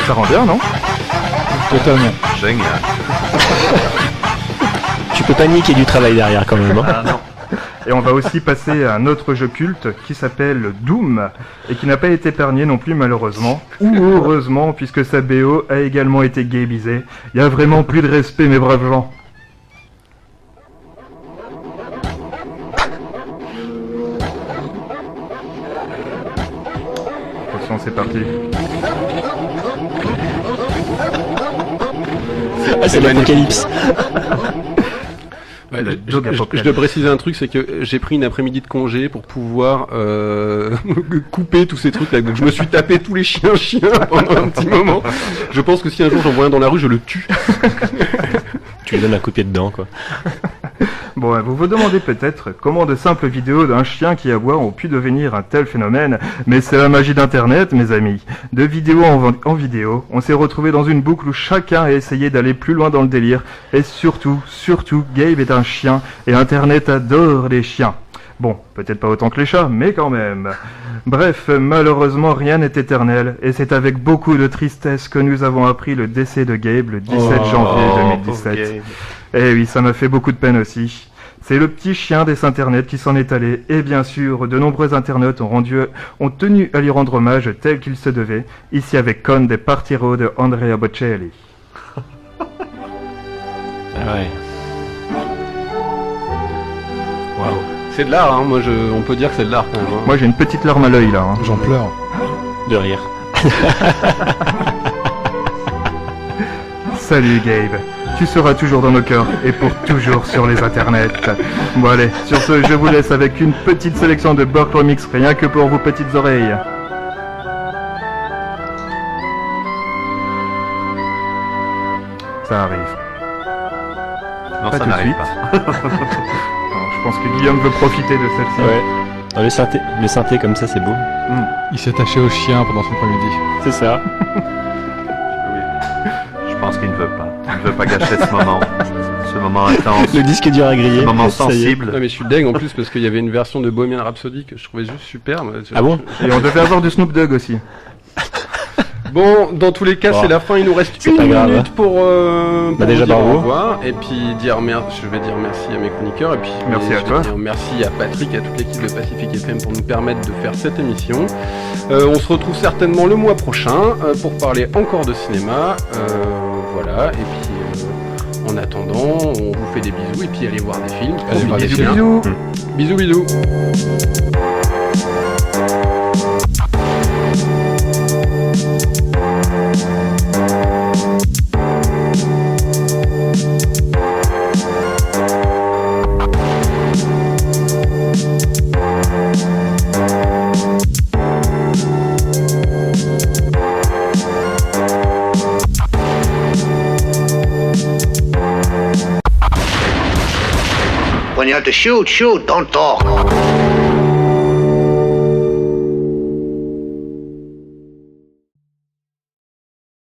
Ça rend bien, non? Totalement. Génial. Tu peux pas niquer du travail derrière quand même. Hein. Ah non. Et on va aussi passer à un autre jeu culte qui s'appelle Doom et qui n'a pas été épargné non plus malheureusement, ou heureusement puisque sa BO a également été gaybisée. Il y a vraiment plus de respect mes braves gens. Attention, c'est parti. Ah, c'est l'apocalypse. Ouais, je dois préciser un truc, c'est que j'ai pris une après-midi de congé pour pouvoir couper tous ces trucs là. Donc je me suis tapé tous les chiens pendant un petit moment. Je pense que si un jour j'en vois un dans la rue, je le tue. Tu lui donnes un coup de pied dedans, quoi. Bon, vous vous demandez peut-être comment de simples vidéos d'un chien qui aboie ont pu devenir un tel phénomène, mais c'est la magie d'Internet, mes amis. De vidéo en vidéo, on s'est retrouvé dans une boucle où chacun a essayé d'aller plus loin dans le délire, et surtout, Gabe est un chien, et Internet adore les chiens. Bon, peut-être pas autant que les chats, mais quand même. Bref, malheureusement, rien n'est éternel, et c'est avec beaucoup de tristesse que nous avons appris le décès de Gabe le 17 janvier 2017. Eh oui, ça m'a fait beaucoup de peine aussi. C'est le petit chien des internets qui s'en est allé, et bien sûr, de nombreux internautes ont tenu à lui rendre hommage tel qu'il se devait, ici avec Con des Partiro de Andrea Bocelli. Ah ouais. Waouh. C'est de l'art, hein. On peut dire que c'est de l'art quand même. Hein. Moi j'ai une petite larme à l'œil là. Hein. J'en pleure. De rire. Salut Gabe, tu seras toujours dans nos cœurs et pour toujours sur les internets. Bon allez, sur ce je vous laisse avec une petite sélection de Burke Remix, rien que pour vos petites oreilles. Ça arrive. Non, Pas ça tout de n'arrive suite. pas. Alors, je pense que Guillaume veut profiter de celle-ci. Ouais. Dans le synthé comme ça, c'est beau. Il s'est attaché au chien pendant son après-midi. C'est ça. Oui. Je pense qu'il ne veut pas. Il ne veut pas gâcher ce moment intense, Le disque est dur à griller. ce moment Ça y est. sensible. Ouais, mais je suis deg en plus parce qu'il y avait une version de Bohemian Rhapsody que je trouvais juste super. Ah bon? Et on devait avoir du Snoop Dogg aussi. Bon, dans tous les cas, Bon. c'est la fin. Il nous reste C'est une pas grave, minute hein. pour déjà, vous dire bravo. au revoir et puis je vais dire merci à mes chroniqueurs et puis Merci à je vais toi. dire merci à Patrick et à toute l'équipe de Pacific FM pour nous permettre de faire cette émission. On se retrouve certainement le mois prochain pour parler encore de cinéma. Voilà, et puis en attendant, on vous fait des bisous et puis allez voir des films. Allez voir des Profitez films. bien. Bisous. When you have to shoot, don't talk.